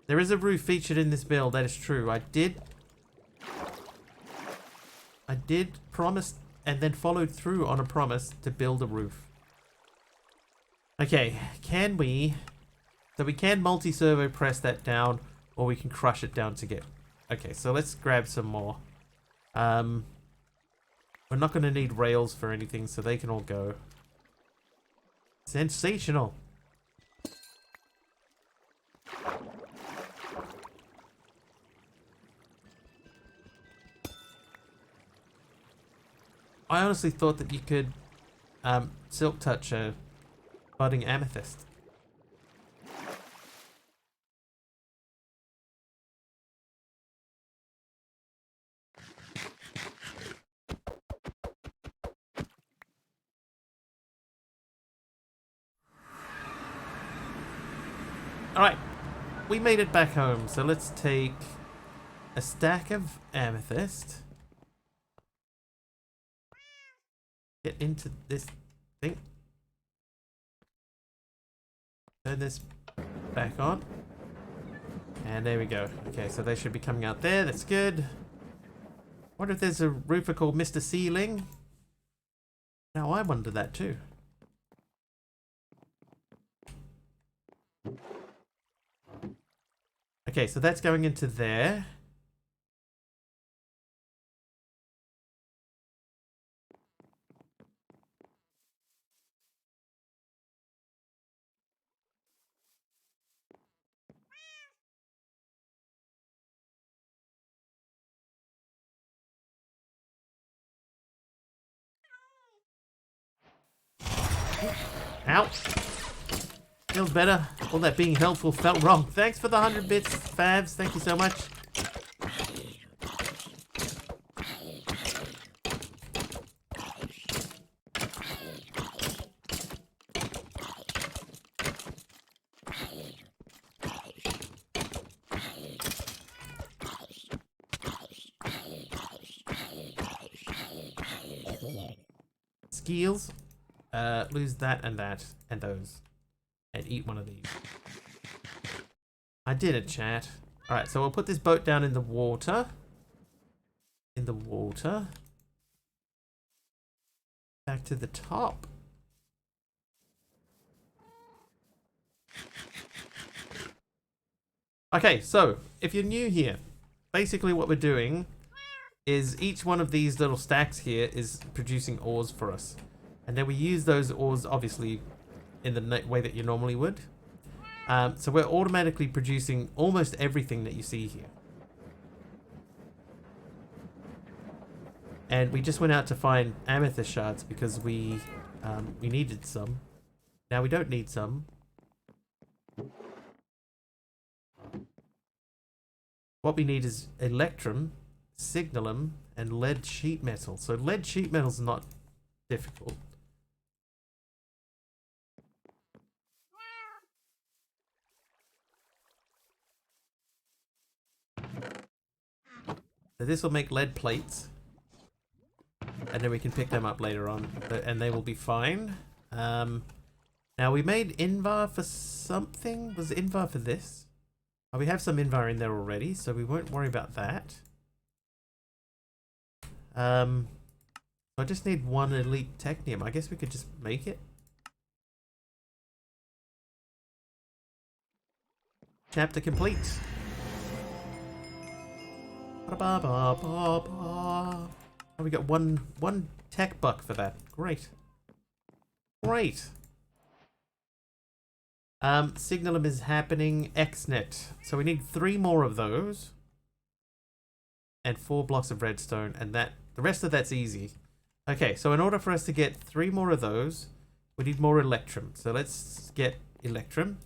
There is a roof featured in this build, that is true. I did promise and then followed through on a promise to build a roof. Okay, can we... So we can multi-servo press that down, or we can crush it down to get... Okay, so let's grab some more. We're not going to need rails for anything, so they can all go. Sensational. I honestly thought that you could silk touch a budding amethyst. Alright, we made it back home, so let's take a stack of amethyst. Get into this thing. Turn this back on. And there we go. Okay, so they should be coming out there. That's good. Wonder if there's a roofer called Mr. Ceiling. Now I wonder that too. Okay, so that's going into there. Ow. Feels better. All that being helpful felt wrong. Thanks for the 100 bits, Favs. Thank you so much. Skills. Lose that and those. And eat one of these. I did it, chat. Alright, so we'll put this boat down in the water. Back to the top. Okay, so if you're new here, basically what we're doing is each one of these little stacks here is producing ores for us. And then we use those ores, obviously, in the way that you normally would. So we're automatically producing almost everything that you see here. And we just went out to find amethyst shards because we needed some. Now we don't need some. What we need is electrum, signalum, and lead sheet metal. So lead sheet metal is not difficult. So this will make lead plates. And then we can pick them up later on. And they will be fine. Now we made Invar for something. Was it Invar for this? Oh, we have some Invar in there already, so we won't worry about that. I just need one elite technium. I guess we could just make it. Chapter complete. Oh, we got one tech buck for that. Great. Great. Signalum is happening. XNet. So we need 3 more of those. And 4 blocks of redstone. And the rest of that's easy. Okay, so in order for us to get 3 more of those, we need more electrum. So let's get electrum.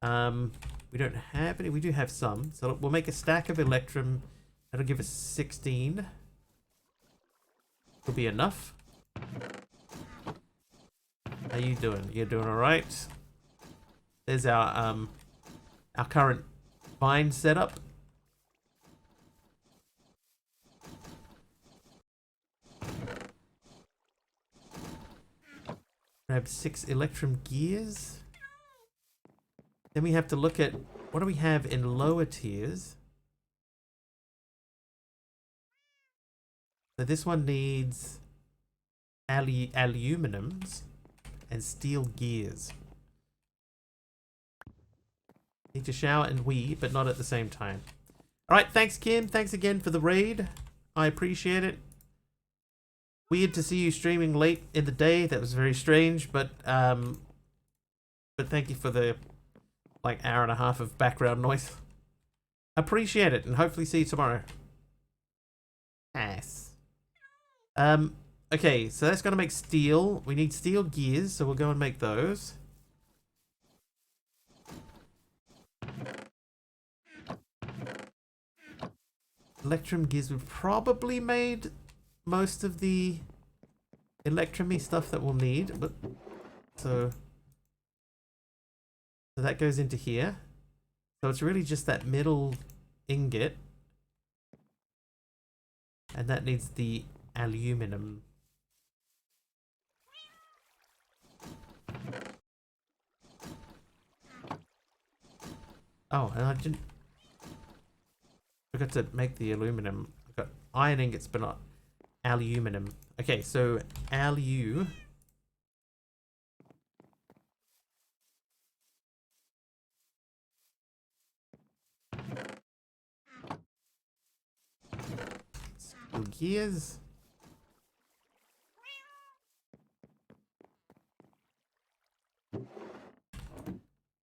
We don't have any. We do have some. So we'll make a stack of electrum. That'll give us 16. Will be enough. How you doing? You're doing all right. There's our current vine setup. Grab 6 electrum gears. Then we have to look at what do we have in lower tiers. So this one needs aluminums and steel gears. Need to shower and wee, but not at the same time. Alright, thanks Kim. Thanks again for the raid. I appreciate it. Weird to see you streaming late in the day. That was very strange, but thank you for the like hour and a half of background noise. Appreciate it, and hopefully see you tomorrow. Yes. Okay, so that's gonna make steel. We need steel gears, so we'll go and make those. Electrum gears, we've probably made most of the electrum-y stuff that we'll need, but so that goes into here. So it's really just that middle ingot, and that needs the aluminum. Oh, and I forgot to make the aluminum. I've got iron ingots, but not aluminum. Okay, so alu. Steel gears.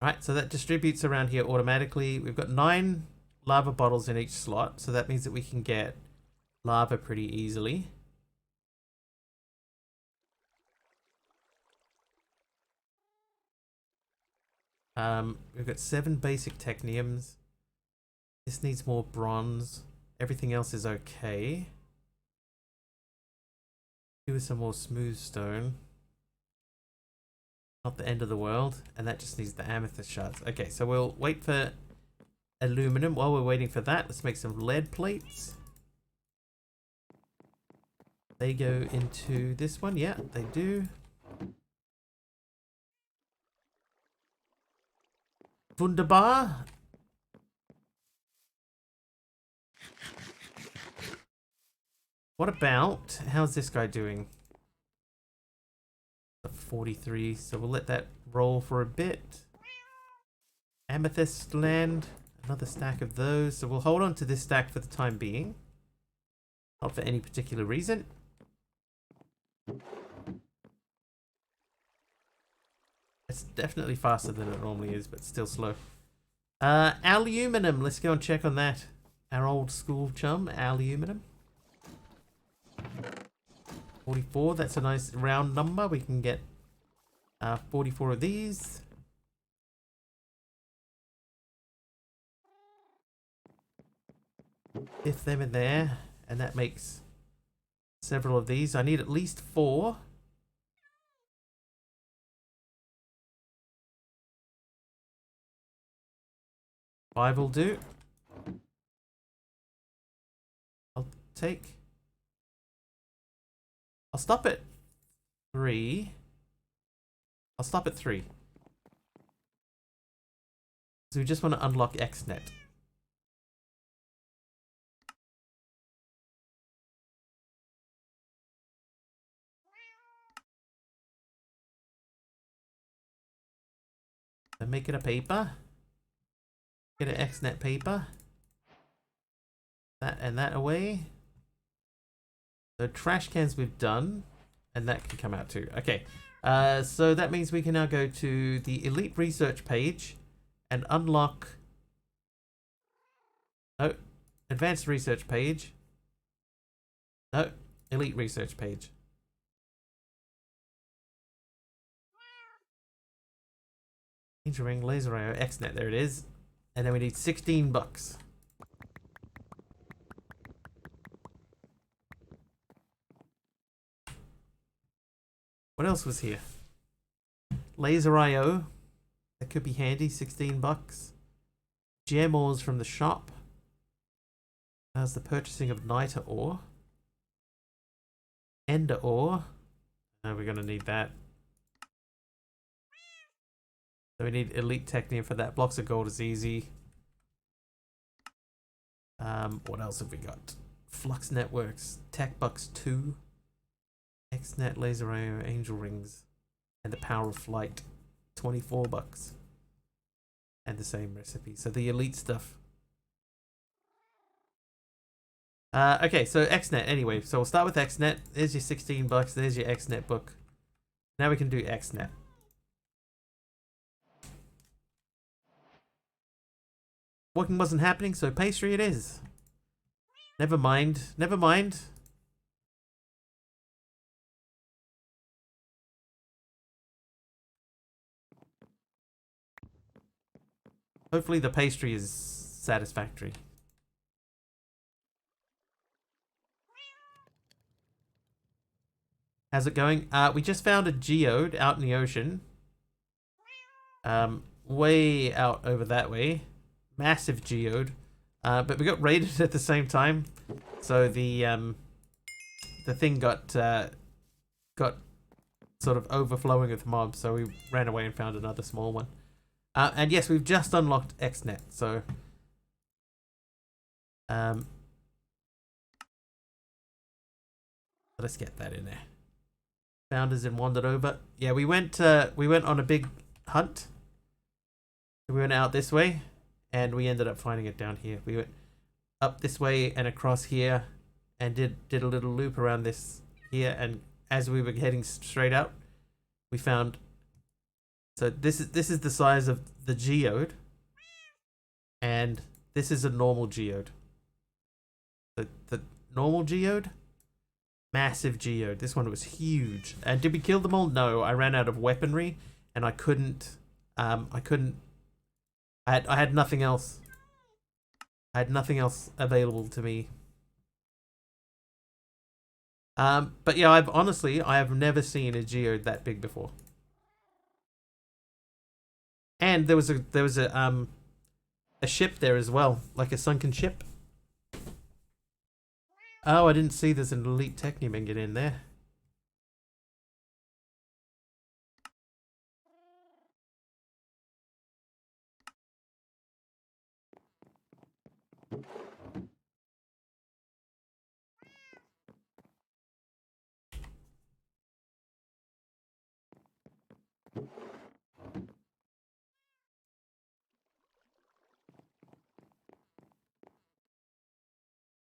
Alright, so that distributes around here automatically. We've got 9 lava bottles in each slot, so that means that we can get lava pretty easily. We've got 7 basic techniums. This needs more bronze. Everything else is okay. Do some more smooth stone. Not the end of the world, and that just needs the amethyst shards. Okay, so we'll wait for aluminum. While we're waiting for that, let's make some lead plates. They go into this one. Yeah, they do. Wunderbar. What about, how's this guy doing? 43, so we'll let that roll for a bit. Amethyst land, another stack of those. So we'll hold on to this stack for the time being. Not for any particular reason. It's definitely faster than it normally is, but still slow. Aluminum, let's go and check on that. Our old school chum, aluminum. 44, that's a nice round number. We can get 44 of these. If them in there, and that makes several of these. I need at least 4. 5 will do. I'll stop at 3. I'll stop at 3. So we just want to unlock XNet. And make it a paper. Get an XNet paper. That and that away. The trash cans we've done, and that can come out too. Okay, so that means we can now go to the Elite Research page and unlock... No, Advanced Research page. No, Elite Research page. Danger Ring, Laser IO, XNet, there it is. And then we need 16 bucks. What else was here? Laser IO. That could be handy, 16 bucks. Gem ores from the shop. How's the purchasing of niter ore? Ender ore. We're gonna need that. So we need elite technium for that. Blocks of gold is easy. What else have we got? Flux networks, tech bucks 2, XNet laser IO, angel rings, and the power of flight, 24 bucks. And the same recipe. So the elite stuff. Okay, so XNet anyway. So we'll start with XNet. There's your 16 bucks. There's your XNet book. Now we can do XNet. Walking wasn't happening, so pastry it is. Never mind. Never mind. Hopefully the pastry is satisfactory. How's it going? We just found a geode out in the ocean. Way out over that way. Massive geode. But we got raided at the same time. So the thing got sort of overflowing with mobs, so we ran away and found another small one. And yes, we've just unlocked XNet, so let's get that in there. Founders and wandered over. Yeah, we went on a big hunt. We went out this way, and we ended up finding it down here. We went up this way and across here, and did a little loop around this here. And as we were heading straight out, we found. So this is the size of the geode, and this is a normal geode. The normal geode. Massive geode. This one was huge. And did we kill them all? No, I ran out of weaponry, and I couldn't. I had nothing else. I had nothing else available to me. But yeah, I have never seen a geode that big before. And there was a ship there as well, like a sunken ship. Oh, I didn't see there's an elite technium ingot in there.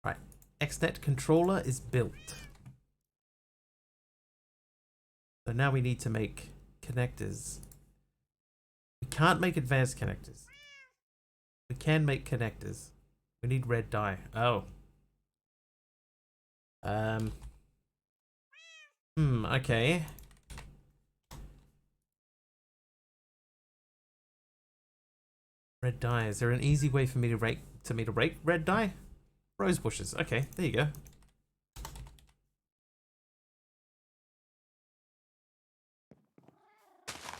Right, XNet controller is built. So now we need to make connectors. We can't make advanced connectors. We can make connectors. We need red dye. Oh. Okay. Red dye. Is there an easy way for me to rake red dye? Rose bushes. Okay, there you go.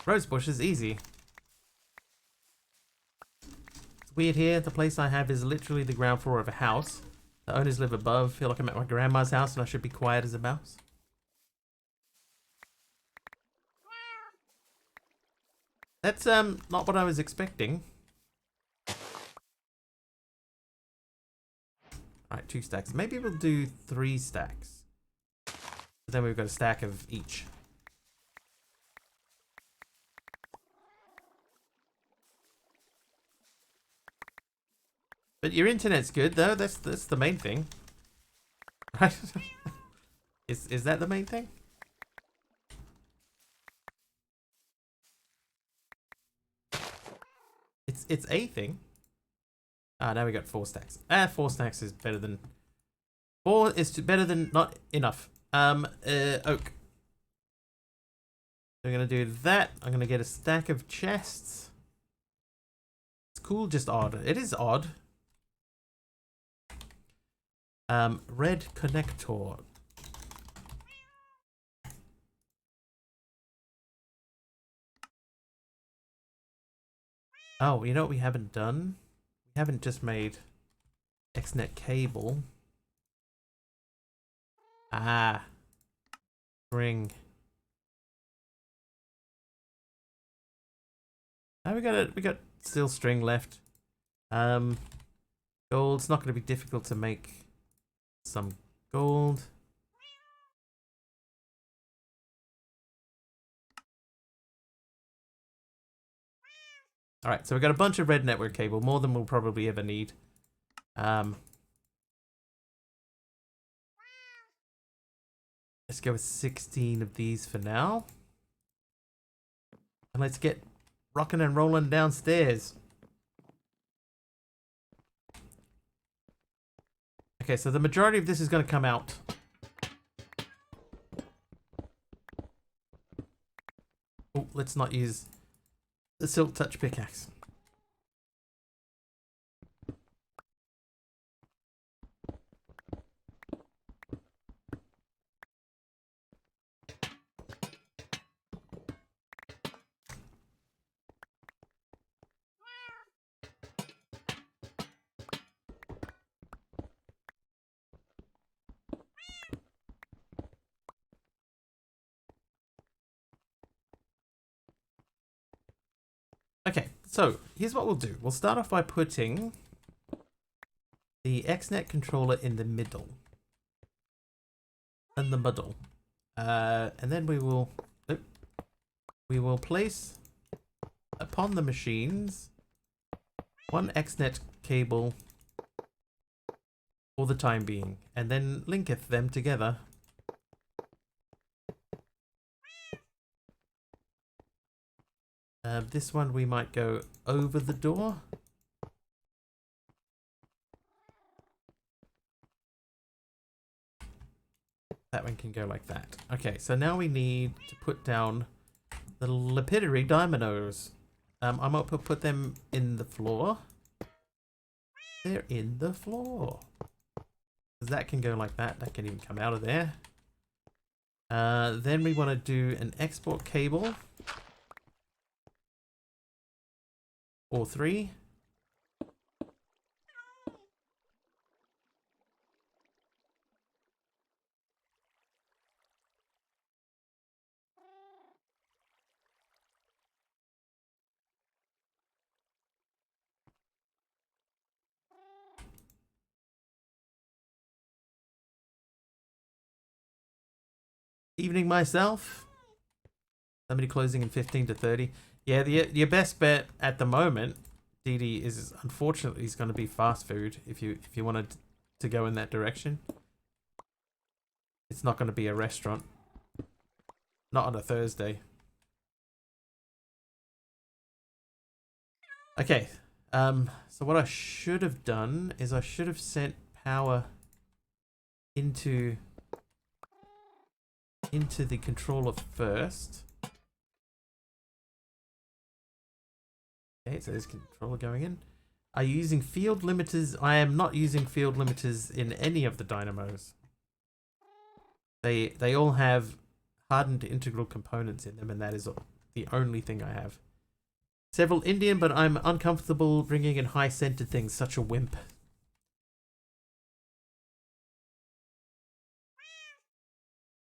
Rose bushes, easy. It's weird here. The place I have is literally the ground floor of a house. The owners live above. Feel like I'm at my grandma's house and I should be quiet as a mouse. That's not what I was expecting. Alright, 2 stacks. Maybe we'll do 3 stacks. But then we've got a stack of each. But your internet's good though, that's the main thing. Right? Is that the main thing? It's a thing. Ah, now we got 4 stacks. 4 stacks is better than 4 is better than not enough. Oak. We're gonna do that. I'm gonna get a stack of chests. It's cool, just odd. It is odd. Red connector. Oh, you know what we haven't done? We haven't just made XNet cable. Ah. String. We got steel string left. Gold's not going to be difficult to make some gold. All right, so we got a bunch of red network cable, more than we'll probably ever need. Let's go with 16 of these for now. And let's get rocking and rolling downstairs. Okay, so the majority of this is going to come out. Oh, let's not use the Silk Touch pickaxe. Okay, so here's what we'll do. We'll start off by putting the XNet controller in the middle. In the middle. And then we will place upon the machines one XNet cable for the time being, and then linketh them together. This one we might go over the door. That one can go like that. Okay, so now we need to put down the lapidary dominoes. I'm going to put them in the floor. They're in the floor. That can go like that. That can even come out of there. Then we want to do an export cable. Or 3. Evening myself. Somebody closing in 15 to 30. Yeah, your best bet at the moment, DD, is unfortunately is going to be fast food. If you wanted to go in that direction, it's not going to be a restaurant. Not on a Thursday. Okay. So what I should have done is I should have sent power into the controller first. Okay, so there's controller going in. Are you using field limiters? I am not using field limiters in any of the dynamos. They all have hardened integral components in them, and that is the only thing I have. Several Indian, but I'm uncomfortable bringing in high-scented things. Such a wimp.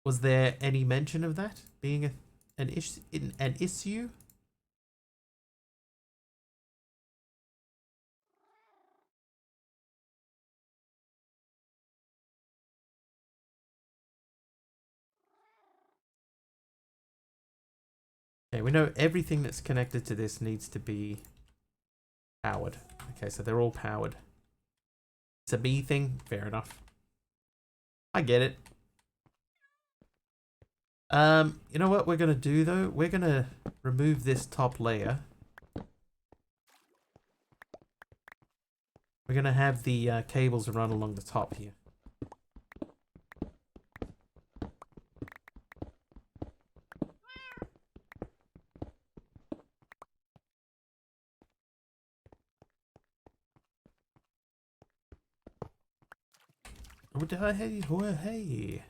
Was there any mention of that being an issue? Okay, we know everything that's connected to this needs to be powered. Okay, so they're all powered. It's a B thing. Fair enough. I get it. You know what we're going to do, though? We're going to remove this top layer. We're going to have the cables run along the top here. Hey.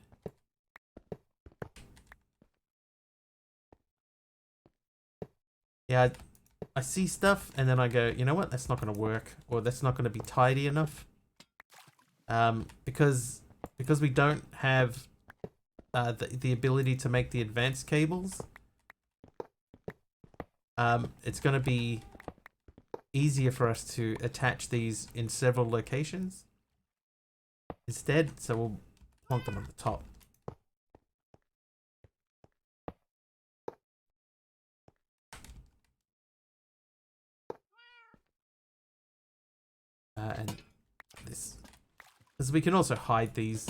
Yeah, I see stuff and then I go, you know what? That's not going to work, or that's not going to be tidy enough. Because we don't have the ability to make the advanced cables. it's going to be easier for us to attach these in several locations instead. So we'll plonk them on the top. And this, because we can also hide these.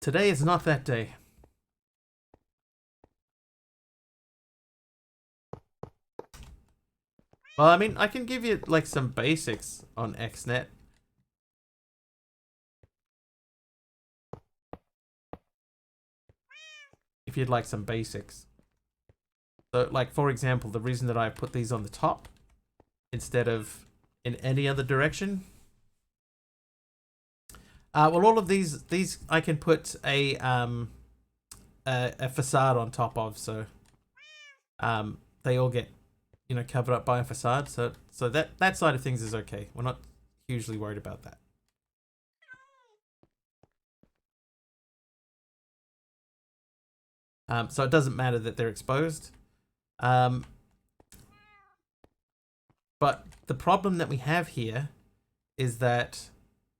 Today is not that day. Well, I mean, I can give you like some basics on XNet. If you'd like some basics. So, like, for example, the reason that I put these on the top instead of in any other direction. Well, all of these I can put a facade on top of, so they all get, you know, covered up by a facade. So that side of things is okay. We're not hugely worried about that. So it doesn't matter that they're exposed. But the problem that we have here is that,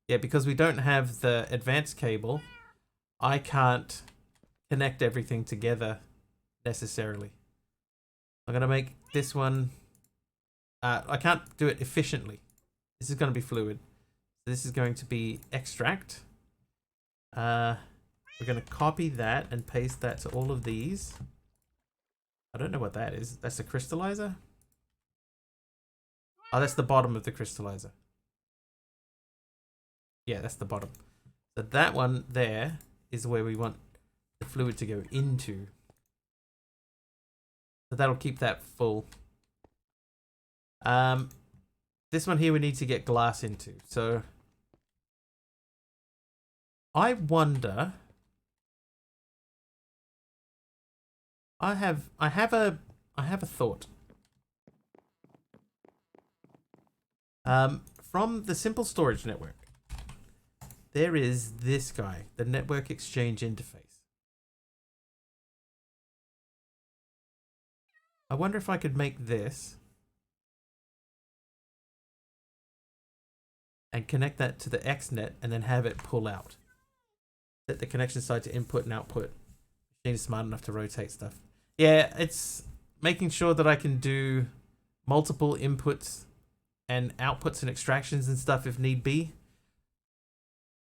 yeah, because we don't have the advanced cable, I can't connect everything together necessarily. I'm going to make this one... I can't do it efficiently. This is going to be fluid. This is going to be extract. We're going to copy that and paste that to all of these. I don't know what that is. That's a crystallizer? Oh, that's the bottom of the crystallizer. Yeah, that's the bottom. So that one there is where we want the fluid to go into. So that'll keep that full. This one here we need to get glass into. So I wonder... I have a thought. From the simple storage network, there is this guy, the network exchange interface. I wonder if I could make this and connect that to the XNet and then have it pull out. Set the connection side to input and output. Machine is smart enough to rotate stuff. Yeah, it's making sure that I can do multiple inputs and outputs and extractions and stuff if need be.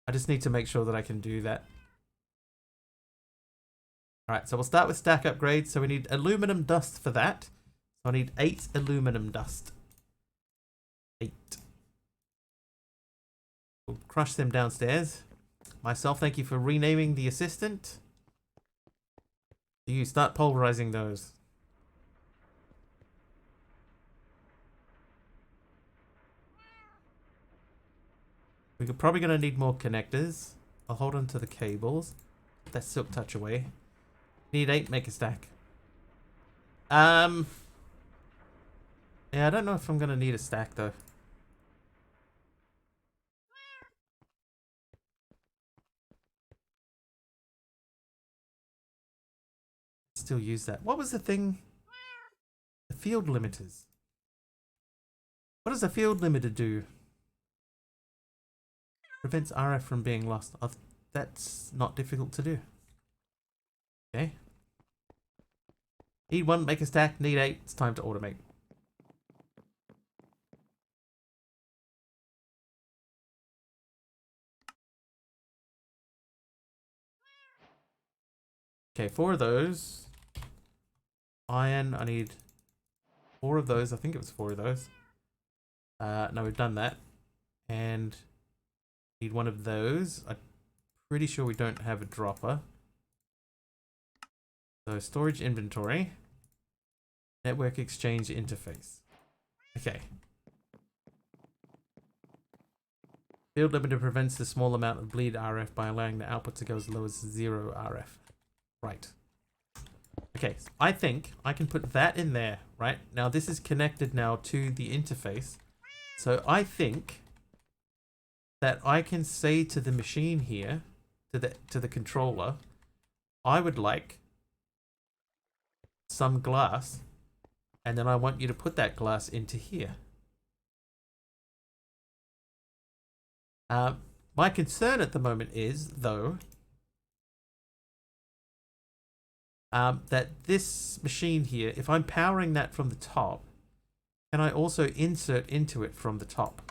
I just need to make sure that I can do that. Alright, so we'll start with stack upgrades. So we need aluminum dust for that. So I need 8 aluminum dust. 8. We'll crush them downstairs. Myself, thank you for renaming the assistant. You start pulverizing those. We're probably going to need more connectors. I'll hold on to the cables. Put that silk touch away. Need 8, make a stack. Yeah, I don't know if I'm going to need a stack though. Still use that. What was the thing? The field limiters. What does a field limiter do? Prevents RF from being lost. Oh, that's not difficult to do. Okay. Need 1, make a stack. Need 8. It's time to automate. Okay, 4 of those. Iron, I need 4 of those. I think it was 4 of those. No, we've done that. And need 1 of those. I'm pretty sure we don't have a dropper. So storage inventory. Network exchange interface. Okay. Field limiter prevents the small amount of bleed RF by allowing the output to go as low as 0 RF. Right. Okay, so I think I can put that in there, right? Now this is connected now to the interface. So I think that I can say to the machine here, to the controller, I would like some glass, and then I want you to put that glass into here. My concern at the moment is, though, that this machine here, if I'm powering that from the top, can I also insert into it from the top?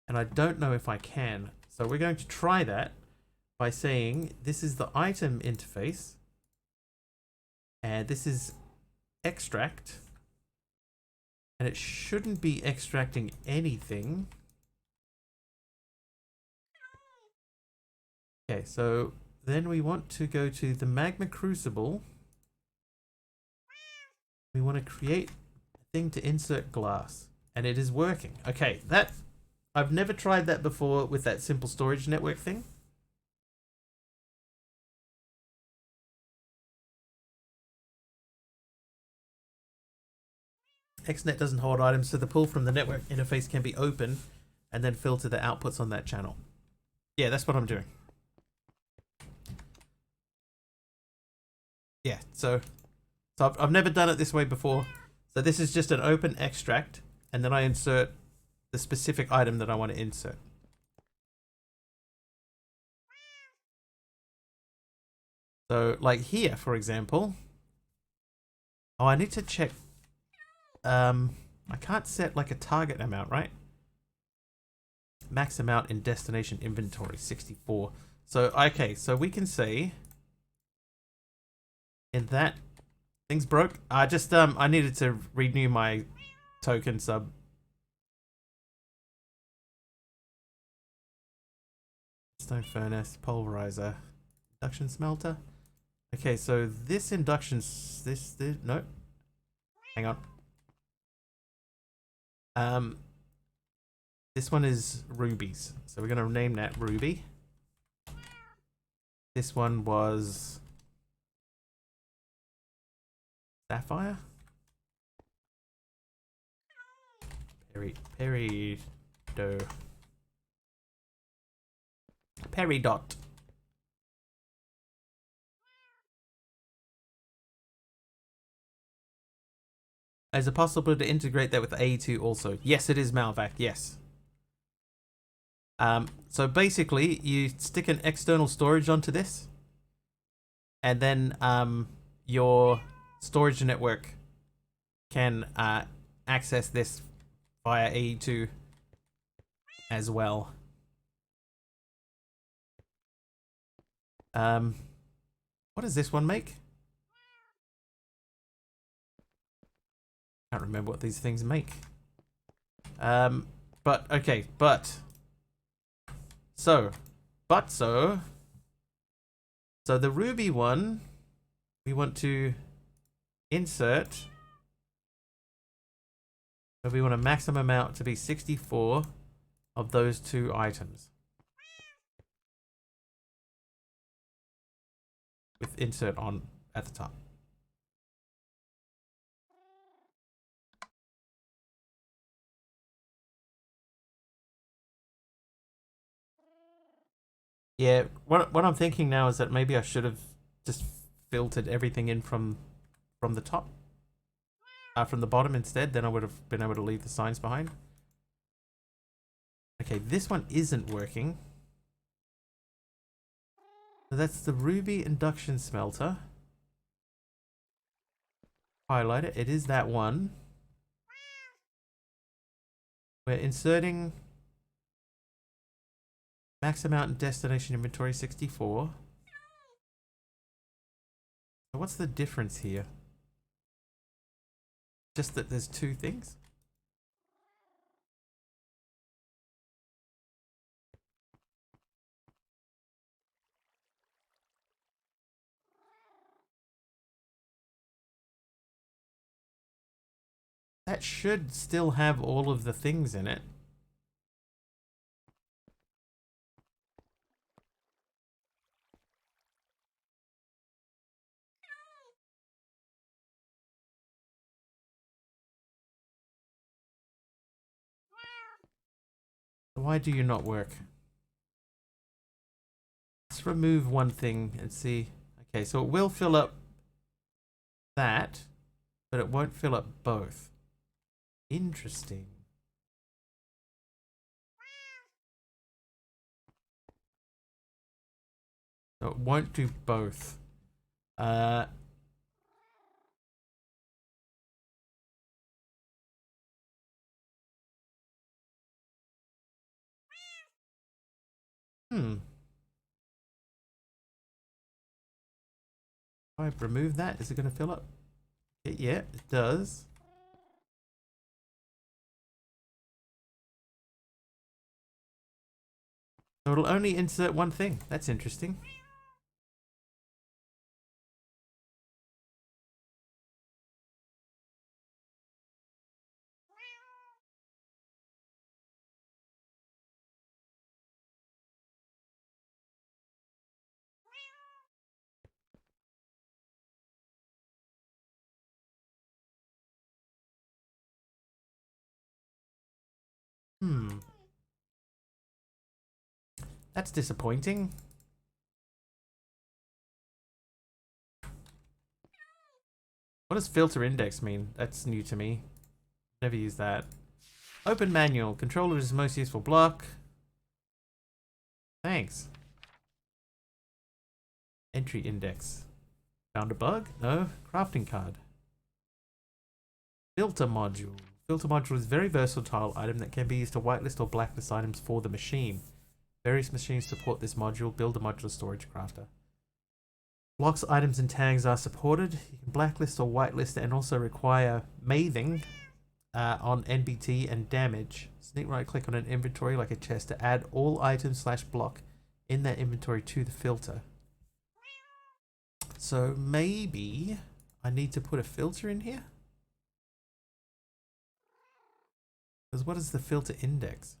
And I don't know if I can. So we're going to try that by saying this is the item interface, and this is extract, and it shouldn't be extracting anything. Okay, so then we want to go to the magma crucible. We want to create a thing to insert glass, and it is working. Okay, that I've never tried that before with that simple storage network thing. XNet doesn't hold items, so the pull from the network interface can be open and then filter the outputs on that channel. Yeah, that's what I'm doing. Yeah, so I've never done it this way before. So this is just an open extract, and then I insert the specific item that I want to insert. So like here, for example. Oh, I need to check. I can't set like a target amount, right? Max amount in destination inventory, 64. So, okay, so we can say in that things broke. I needed to renew my token sub. Stone furnace, pulverizer, induction smelter. Okay, so this induction, no, hang on. This one is rubies, so we're gonna name that ruby. This one was sapphire. Peridot. Is it possible to integrate that with A2 also? Yes, it is, Malvac. Yes. So basically, you stick an external storage onto this, and then your storage network can access this via A2 as well. What does this one make? I can't remember what these things make. But okay, so the ruby one, we want to insert, but we want a maximum amount to be 64 of those two items. With insert on at the top. Yeah, what I'm thinking now is that maybe I should have just filtered everything in from the top, from the bottom instead. Then I would have been able to leave the signs behind. Okay, this one isn't working. So that's the ruby induction smelter. Highlight it. It is that one. We're inserting max amount in destination inventory 64. So what's the difference here? Just that there's two things? That should still have all of the things in it. Why do you not work? Let's remove one thing and see. Okay, so it will fill up that, but it won't fill up both. Interesting. So it won't do both. Uh, hmm. If I remove that, is it going to fill up? Yeah, it does. So it'll only insert one thing. That's interesting. Hmm. That's disappointing. What does filter index mean? That's new to me. Never used that. Open manual. Controller is most useful block. Thanks. Entry index. Found a bug? No. Crafting card. Filter module. Filter module is a very versatile item that can be used to whitelist or blacklist items for the machine. Various machines support this module. Build a modular storage crafter. Blocks, items, and tags are supported. You can blacklist or whitelist and also require mathing on NBT and damage. Sneak right click on an inventory like a chest to add all items / block in that inventory to the filter. So maybe I need to put a filter in here? Because what is the filter index?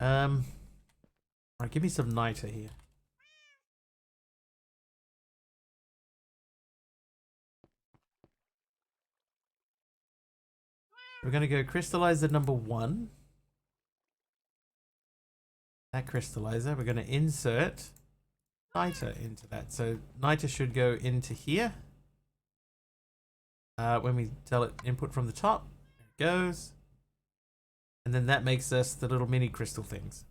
Alright, give me some niter here. We're going to go crystallizer number 1. That crystallizer. We're going to insert niter into that. So niter should go into here. When we tell it input from the top, there it goes. And then that makes us the little mini crystal things.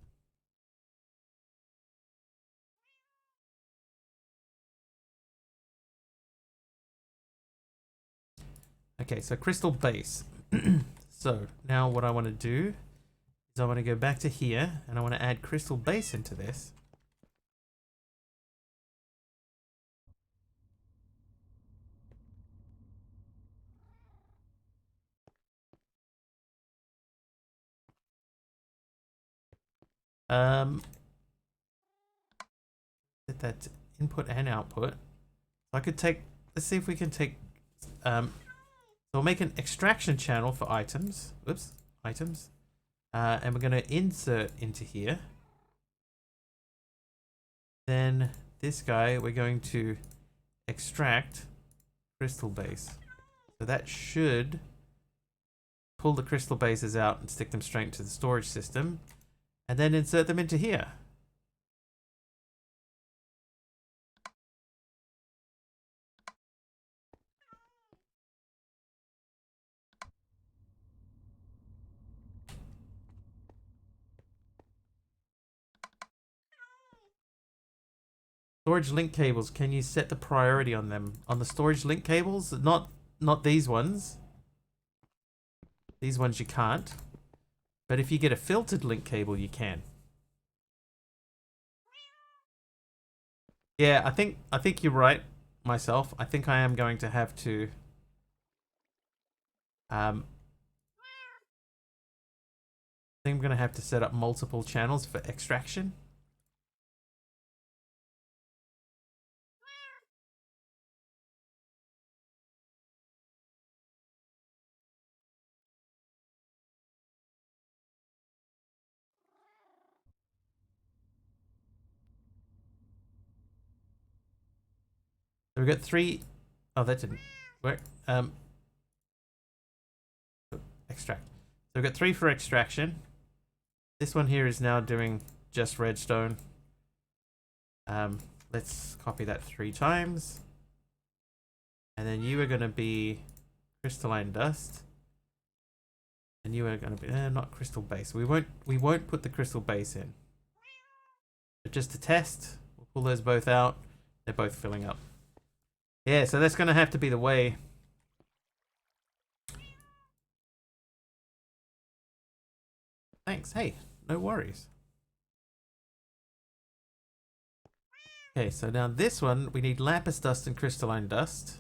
Okay, so crystal base. So now what I want to do is I want to go back to here and I want to add crystal base into this. Set that to input and output. So I could take, let's see if we can take, so we'll make an extraction channel for items. Whoops, items. And we're going to insert into here. Then this guy, we're going to extract crystal base. So that should pull the crystal bases out and stick them straight into the storage system. And then insert them into here. Storage link cables, can you set the priority on them? On the storage link cables? Not these ones. These ones you can't. But if you get a filtered link cable, you can. Yeah, I think you're right, myself. I think I am going to have to I think I'm gonna have to set up multiple channels for extraction. we've got 3. Oh, that didn't work. Extract. So we've got 3 for extraction. This one here is now doing just redstone. Let's copy that 3 times. And then you are going to be crystalline dust. And you are going to be not crystal base. We won't put the crystal base in. But just to test, we'll pull those both out. They're both filling up. Yeah, so that's going to have to be the way. Thanks. Hey, no worries. Okay, so now this one, we need lapis dust and crystalline dust.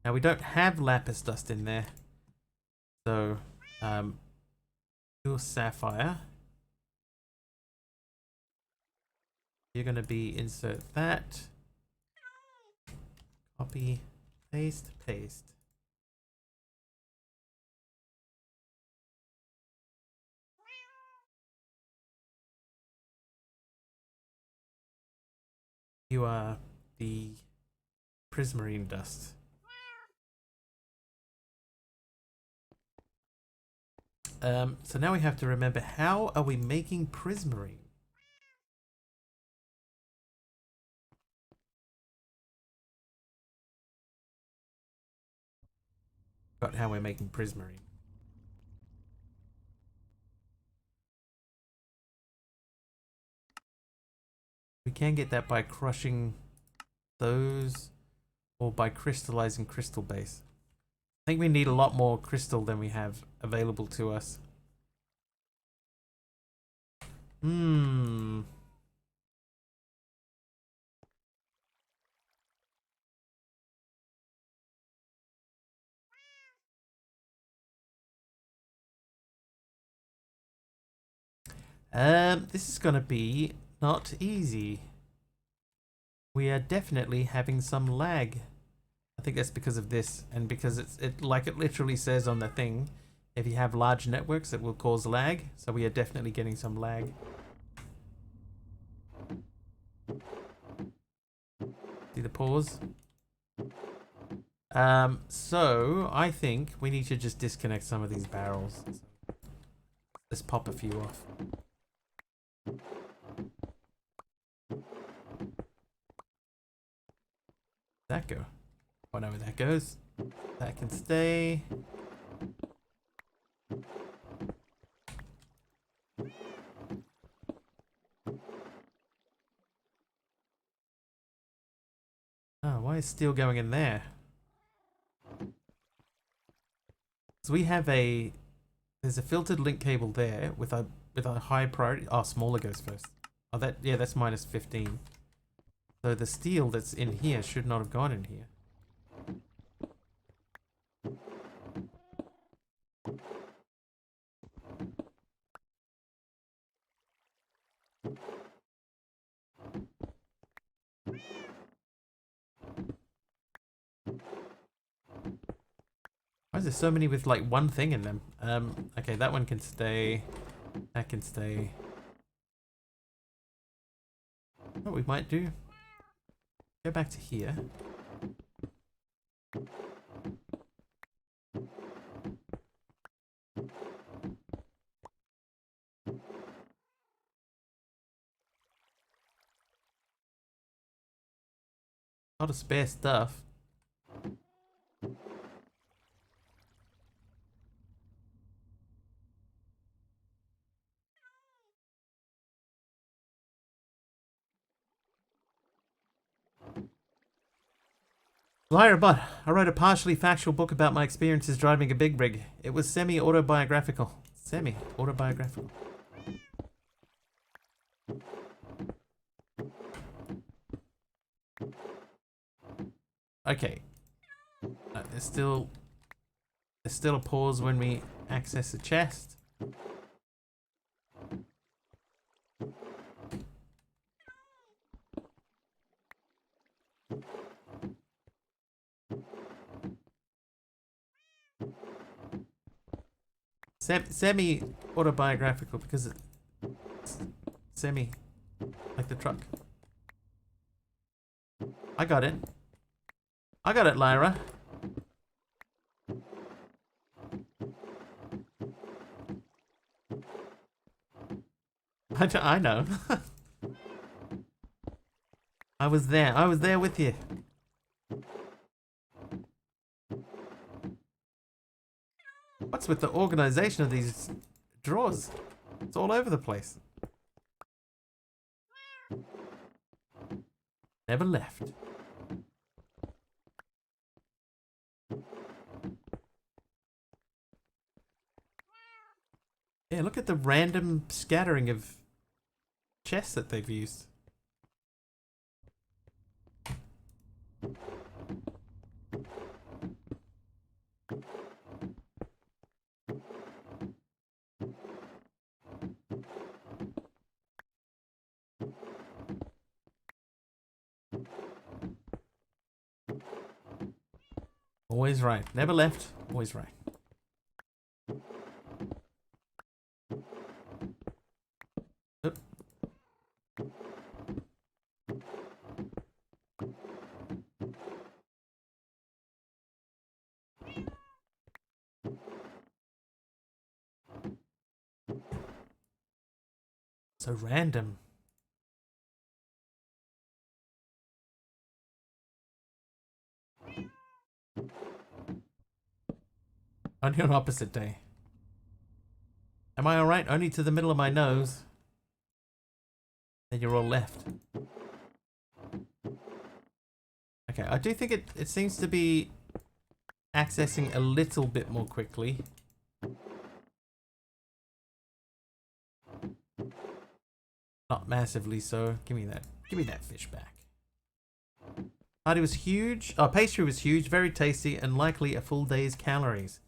Now we don't have lapis dust in there. So, pure sapphire. You're going to be insert that. Copy, paste, paste. You are the prismarine dust. So now we have to remember, how are we making prismarine? Got how we're making prismarine. We can get that by crushing those or by crystallizing crystal base. I think we need a lot more crystal than we have available to us. This is gonna be not easy. We are definitely having some lag. I think that's because of this, and because it like it literally says on the thing, if you have large networks, it will cause lag. So we are definitely getting some lag. See the pause? So I think we need to just disconnect some of these barrels. Let's pop a few off. That go? I know where that goes. That can stay. Oh, why is steel going in there? So we have there's a filtered link cable there with a high priority. Oh, smaller goes first. Oh, that's minus 15. So the steel that's in here should not have gone in here. Why is there so many with like one thing in them? Okay, that one can stay. That can stay. What we might do? Go back to here. A lot of spare stuff. Liar but I wrote a partially factual book about my experiences driving a big rig. It was semi-autobiographical. Semi-autobiographical. Okay. There's still a pause when we access the chest. Semi-autobiographical because it's semi, like the truck. I got it. I got it, Lyra. I know. I was there. I was there with you. What's with the organization of these drawers? It's all over the place. Never left. Yeah, look at the random scattering of chests that they've used. Always right. Never left. Always right. Oop. So random. Only on opposite day. Am I alright? Only to the middle of my nose. Then you're all left. Okay, I do think it seems to be accessing a little bit more quickly. Not massively so. Give me that. Give me that fish back. Party was huge. Oh, pastry was huge, very tasty, and likely a full day's calories.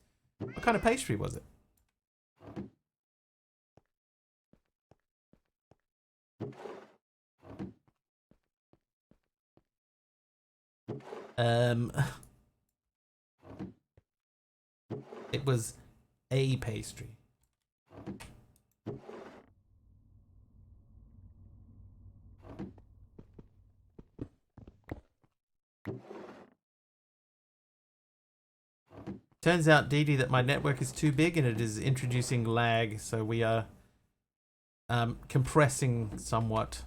What kind of pastry was it? It was a pastry. Turns out, Dee Dee, that my network is too big and it is introducing lag, so we are compressing somewhat.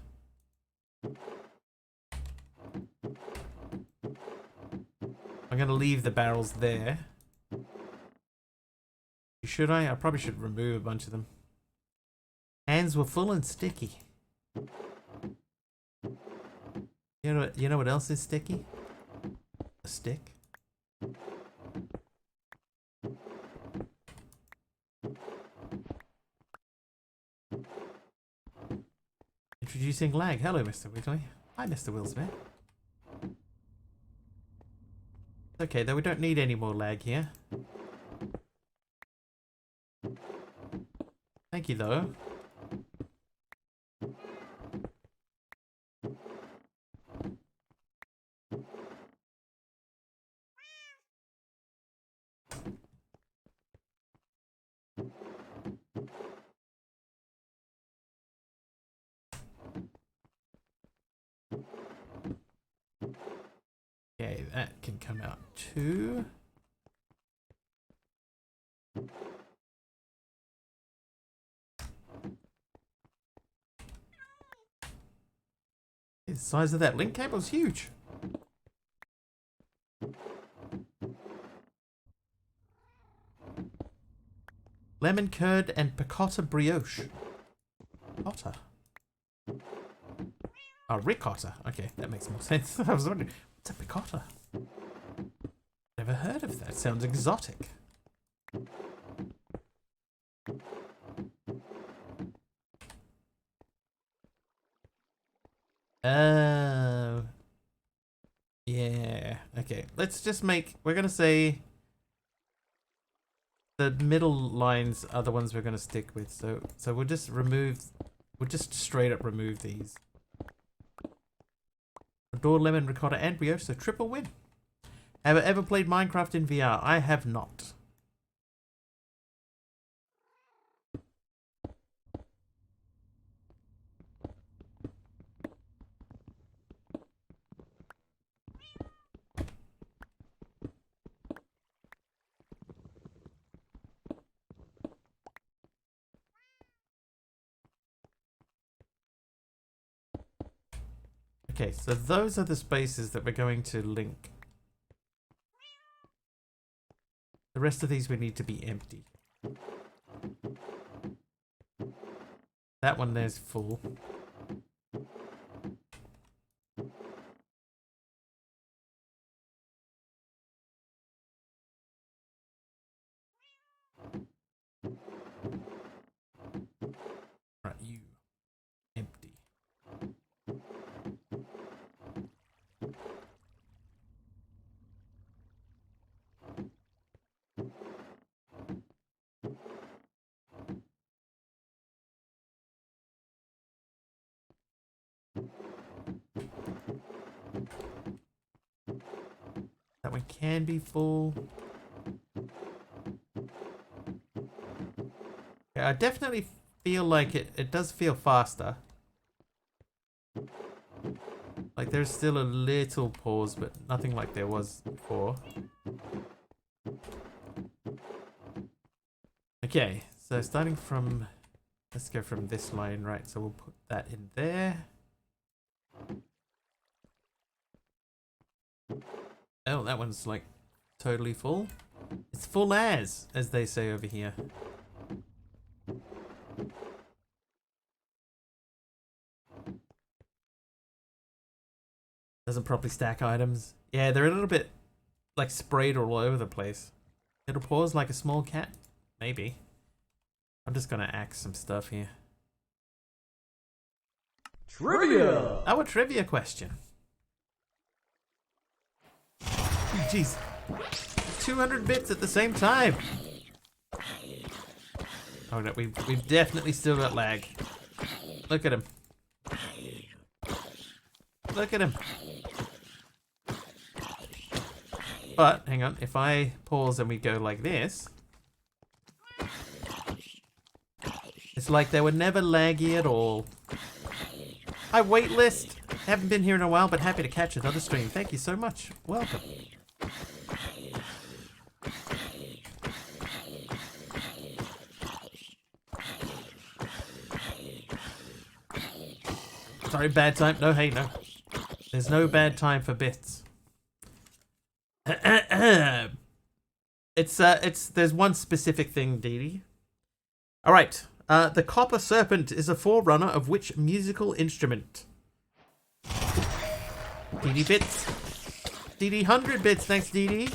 I'm going to leave the barrels there. Should I? I probably should remove a bunch of them. Hands were full and sticky. You know what else is sticky? A stick. Introducing lag. Hello, Mr. Wiggly. Hi, Mr. Willsmith. Okay, though we don't need any more lag here. Thank you, though. Okay, that can come out too. The size of that link cable is huge. Lemon curd and picotta brioche. Picotta? Oh, ricotta. Okay, that makes more sense. I was wondering, what's a picotta? Never heard of that. Sounds exotic. Oh. Yeah. Okay. Let's just make... We're going to say... The middle lines are the ones we're going to stick with. So we'll just remove... We'll just straight up remove these. Adore lemon, ricotta, and brioche, so triple win. Have I ever played Minecraft in VR? I have not. Okay, so those are the spaces that we're going to link. The rest of these we need to be empty. That one there's full. Right, you. Empty. That one can be full. Yeah, I definitely feel like it does feel faster. Like there's still a little pause, but nothing like there was before. Okay, so starting from, let's go from this line, right? So we'll put that in there. Oh, that one's like totally full. It's full as they say over here. Doesn't properly stack items. Yeah, they're a little bit like sprayed all over the place. It'll pause like a small cat. Maybe. I'm just gonna axe some stuff here. Trivia! Oh, a trivia question. Jeez. 200 bits at the same time. Oh no, we've definitely still got lag. Look at him. Look at him. But, hang on, if I pause and we go like this, it's like they were never laggy at all. Hi, waitlist. Haven't been here in a while, but happy to catch another stream. Thank you so much. Welcome. Sorry, bad time. No, hey, no. There's no bad time for bits. There's one specific thing, Dee Dee. All right. The copper serpent is a forerunner of which musical instrument? Dee Dee bits. Dee Dee 100 bits. Thanks, Dee Dee.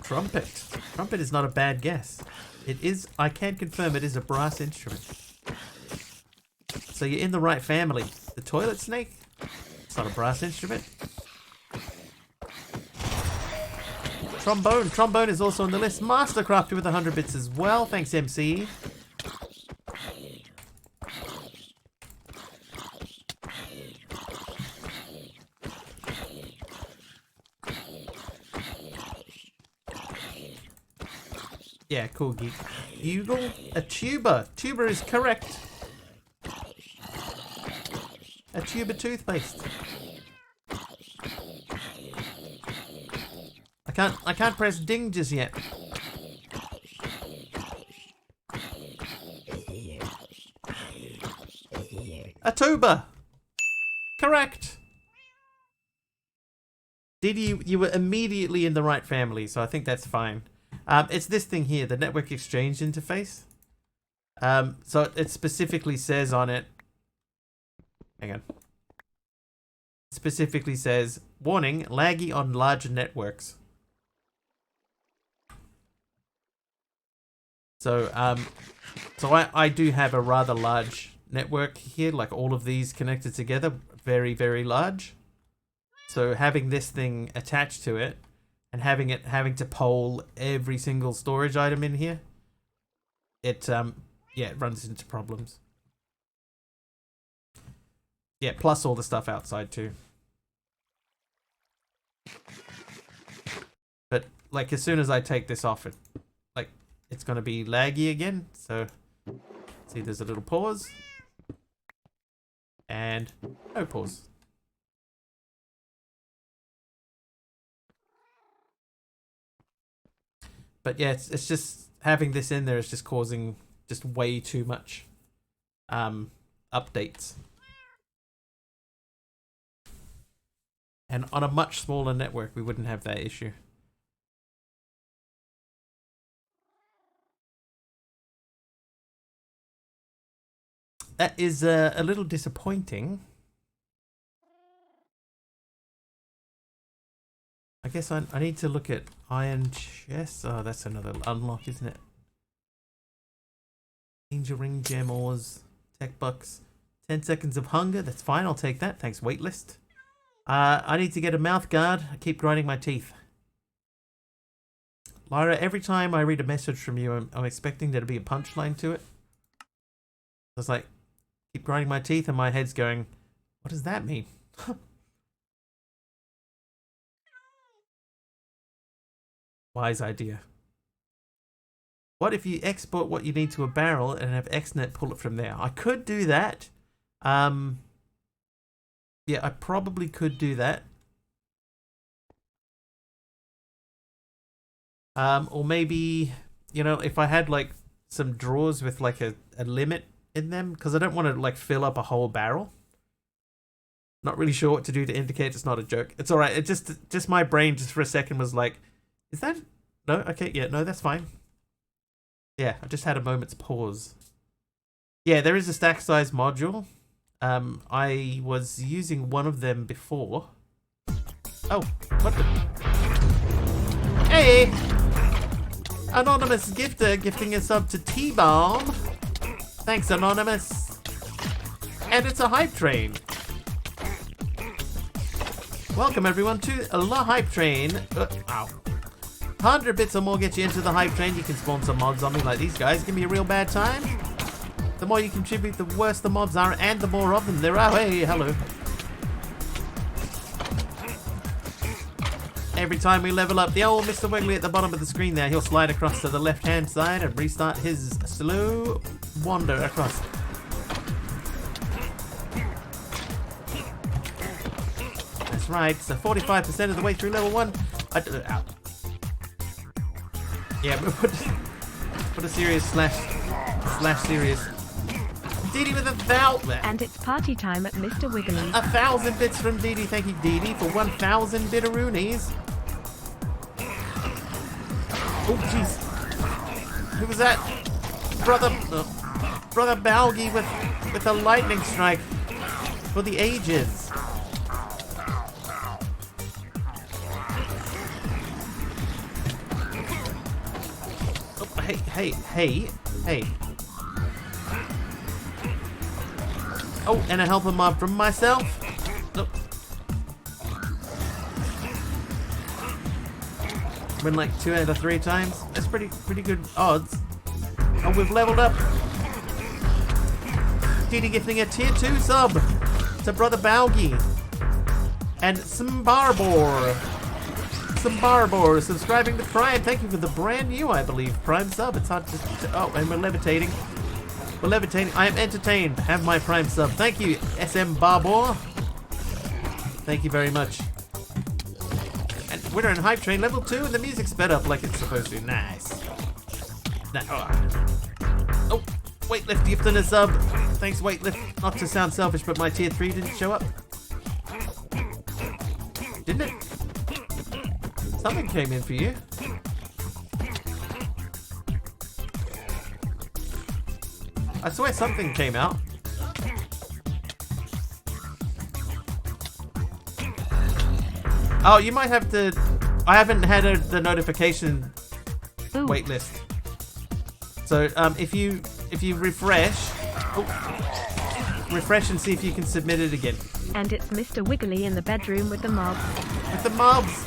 Trumpet. Trumpet is not a bad guess. It is, I can confirm it is a brass instrument. So you're in the right family. The toilet snake? It's not a brass instrument. Trombone. Trombone is also on the list. Mastercrafted with 100 bits as well. Thanks, MC. Yeah, cool, geek. Bugle? A tuba. Tuba is correct. A tube of toothpaste. I can't press ding just yet. A tuba. Correct. Did you were immediately in the right family, so I think that's fine. It's this thing here, the network exchange interface. So it specifically says on it. Hang on. It specifically says, warning, laggy on large networks. So, I do have a rather large network here, like all of these connected together, very, very large. So having this thing attached to it, and having to poll every single storage item in here, it it runs into problems. Yeah, plus all the stuff outside too. But like as soon as I take this off, it's gonna be laggy again. So see, there's a little pause and no pause. But yeah, it's just having this in there is just causing just way too much updates. And on a much smaller network, we wouldn't have that issue. That is a little disappointing. I guess I need to look at iron chest. Oh, that's another unlock, isn't it? Angel ring, gem ores, tech bucks, 10 seconds of hunger. That's fine. I'll take that. Thanks, waitlist. I need to get a mouth guard. I keep grinding my teeth. Lyra, every time I read a message from you, I'm expecting there to be a punchline to it. I was like, keep grinding my teeth, and my head's going, what does that mean? Wise idea. What if you export what you need to a barrel and have XNet pull it from there? I could do that. Yeah, I probably could do that. Or maybe, you know, if I had like some drawers with like a limit in them, because I don't want to like fill up a whole barrel. Not really sure what to do to indicate it's not a joke. It's all right. It just my brain just for a second was like, is that no? Okay, yeah, no, that's fine. Yeah, I just had a moment's pause. Yeah, there is a stack size module. I was using one of them before. Oh, what the? Hey! Anonymous gifter gifting a sub to T-Bomb. Thanks, Anonymous. And it's a hype train. Welcome, everyone, to La Hype Train. Ow. 100 bits or more get you into the hype train. You can spawn some mobs on me like these guys. Give me a real bad time. The more you contribute, the worse the mobs are, and the more of them there are. Hey, hello. Every time we level up, the old Mr. Wiggly at the bottom of the screen there, he'll slide across to the left-hand side and restart his slow wander across. That's right, so 45% of the way through level 1. Ow. Yeah, put a serious slash serious. Dee Dee with 1,000. And it's party time at Mr. Wiggly. 1,000 bits from Dee Dee. Thank you, Dee Dee, for 1,000 bitteroonies. Oh, jeez. Who was that? Brother Balgi with a lightning strike for the ages. Oh, hey. Oh, and a helper mob from myself. Nope. Win like 2 out of 3 times. That's pretty good odds. Oh, we've leveled up. Didi gifting a tier 2 sub to Brother Balgi. And Sambarbor subscribing to Prime. Thank you for the brand new, I believe, Prime sub. It's hard to oh, and we're levitating. We're levitating. I am entertained. Have my Prime sub. Thank you, SM Barbor. Thank you very much. And we're in Hype Train level 2 and the music's sped up like it's supposed to. Nice. Oh, Weightlift gifting a sub. Thanks, Weightlift. Not to sound selfish, but my tier 3 didn't show up. Didn't it? Something came in for you. I swear something came out. Oh, you might have to... I haven't had the notification waitlist. So if you refresh... refresh and see if you can submit it again. And it's Mr. Wiggly in the bedroom with the mobs. With the mobs!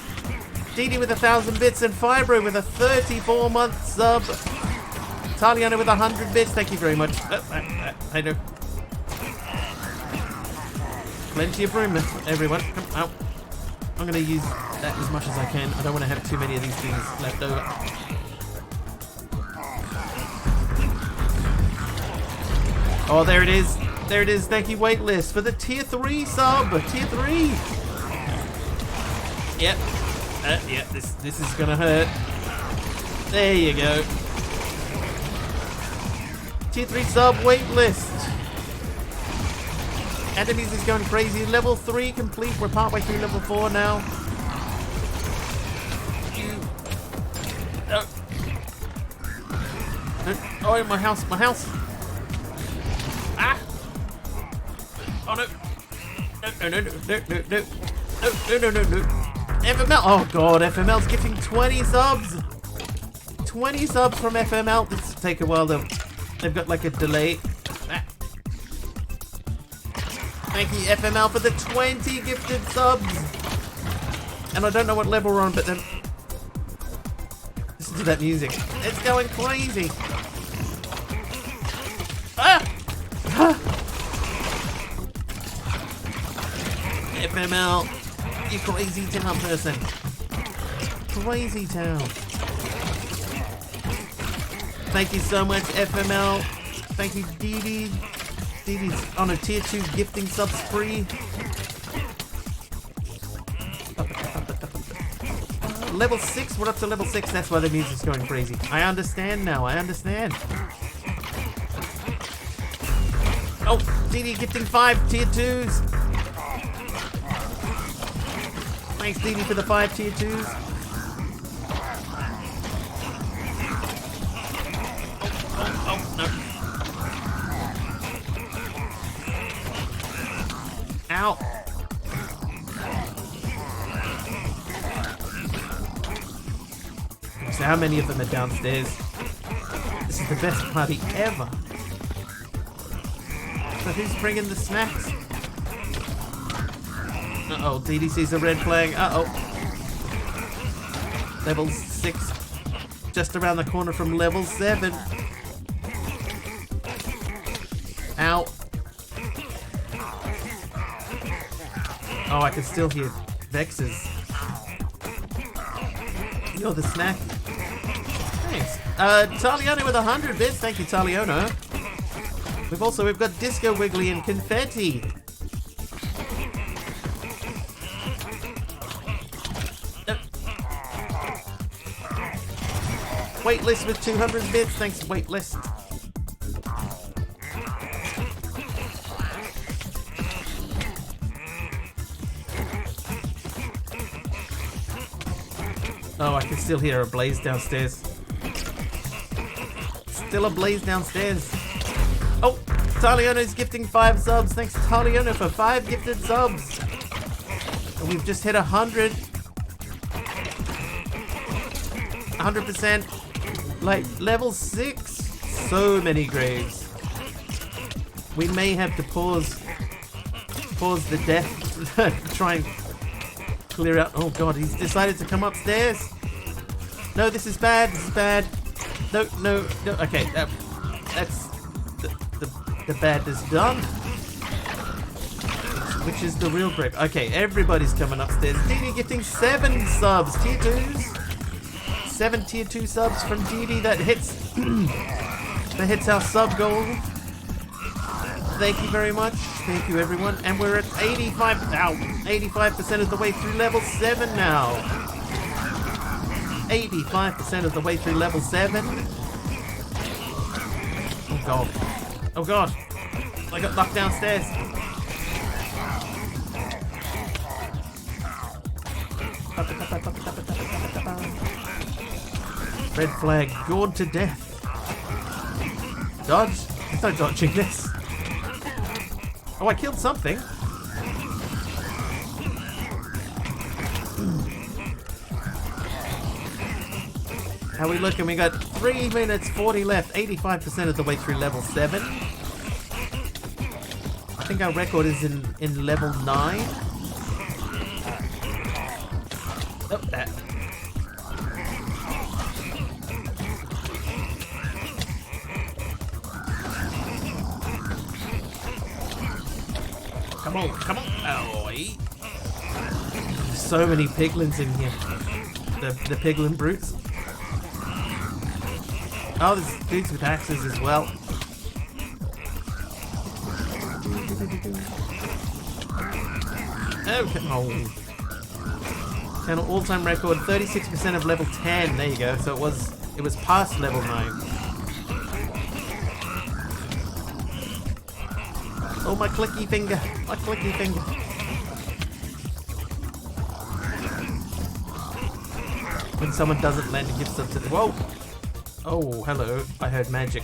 Didi with 1,000 bits and Fibro with a 34-month sub. Taliana with 100 bits, thank you very much. I know. Plenty of room, everyone. Come out. I'm going to use that as much as I can. I don't want to have too many of these things left over. Oh, there it is. There it is. Thank you, Waitlist, for the tier 3 sub. Tier 3. Yep. Yeah, this is going to hurt. There you go. tier 3 sub wait list. Enemies is going crazy. Level 3 complete. We're partway through level 4 now. Oh, my house, my house. Ah! Oh no. No. No. FML. Oh god, FML's getting 20 subs. 20 subs from FML. This will take a while though. They've got like a delay. Ah. Thank you, FML, for the 20 gifted subs. And I don't know what level we're on, but then listen to that music. It's going crazy. Ah! FML, you crazy town person. Crazy town. Thank you so much, FML. Thank you, Dee. Dee's on a tier 2 gifting sub spree. Level 6, we're up to level 6, that's why the music's going crazy. I understand now, I understand. Oh, Dee gifting 5 tier 2s. Thanks, Dee for the 5 tier 2s. Oh, no. Ow. So how many of them are downstairs? This is the best party ever. So who's bringing the snacks? Uh-oh, DD sees a red flag. Uh-oh. Level 6. Just around the corner from level 7. Ow. Oh, I can still hear Vex's. You're the snack. Thanks. Taliano with 100 bits. Thank you, Taliano. We've got Disco Wiggly and Confetti. Waitlist with 200 bits. Thanks, Waitlist. Oh, I can still hear a blaze downstairs. Still a blaze downstairs. Oh, Taliano's gifting 5 subs. Thanks, Taliano, for 5 gifted subs. And we've just hit 100. 100%. Like, level 6. So many graves. We may have to pause the death. Try and clear out. Oh god, he's decided to come upstairs. No, this is bad. This is bad. No. Okay, that's the bad is done. Which is the real grip. Okay, everybody's coming upstairs. Dee gifting 7 subs, tier 2s. 7 tier 2 subs from Dee. That hits our sub goal. Thank you very much. Thank you, everyone. And we're at 85% of the way through level 7 now. 85% of the way through level 7. Oh god. Oh god. I got locked downstairs. Red flag, gored to death. Dodge? There's no dodging this. Oh, I killed something. How are we looking? We got 3 minutes 40 left. 85% of the way through level 7. I think our record is in level 9. Oh, that. Come on. Oh, so many piglins in here. The piglin brutes. Oh, there's dudes with axes as well. Oh. Channel all-time record, 36% of level 10. There you go. So it was past level 9. Oh, my clicky finger. My clicky finger. When someone doesn't land a gift sub to the... Whoa! Oh, hello. I heard magic.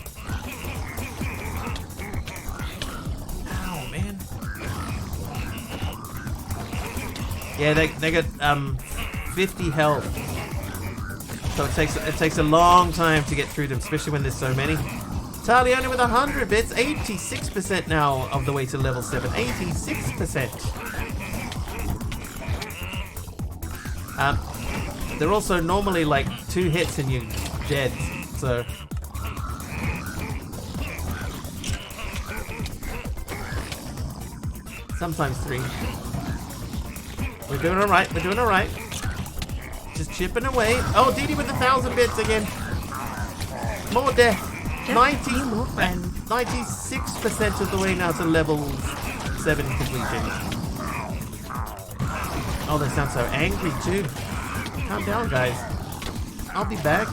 Ow, man. Yeah, they got 50 health. So it takes a long time to get through them, especially when there's so many. Tali only with 100 bits, 86% now of the way to level 7. 86%. They're also normally like 2 hits and you're dead, so... Sometimes 3. We're doing alright, we're doing alright. Just chipping away. Oh, Dee Dee with 1,000 bits again. More death. 96% of the way now to level 7 completion. Oh, they sound so angry too. Calm down, guys. I'll be back.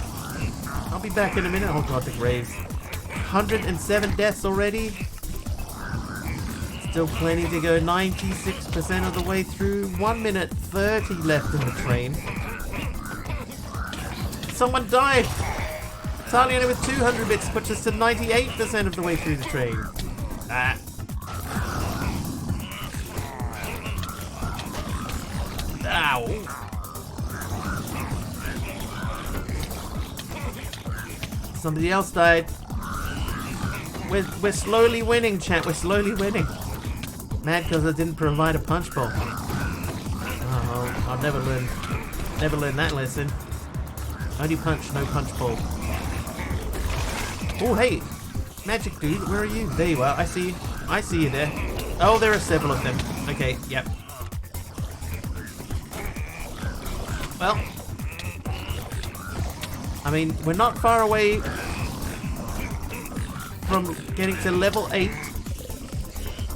I'll be back in a minute. Oh god, the graves. 107 deaths already. Still plenty to go. 96% of the way through. 1 minute 30 left in the train. Someone died! Tali only with 200 bits puts us to 98% of the way through the train. Ah. Ow. Somebody else died. We're slowly winning, chat. We're slowly winning. Mad because I didn't provide a punch bowl. Oh, I'll never learn that lesson. Only punch, no punch bowl. Oh, hey! Magic dude, where are you? There you are, I see you. I see you there. Oh, there are several of them. Okay, yep. Well, I mean, we're not far away from getting to level 8.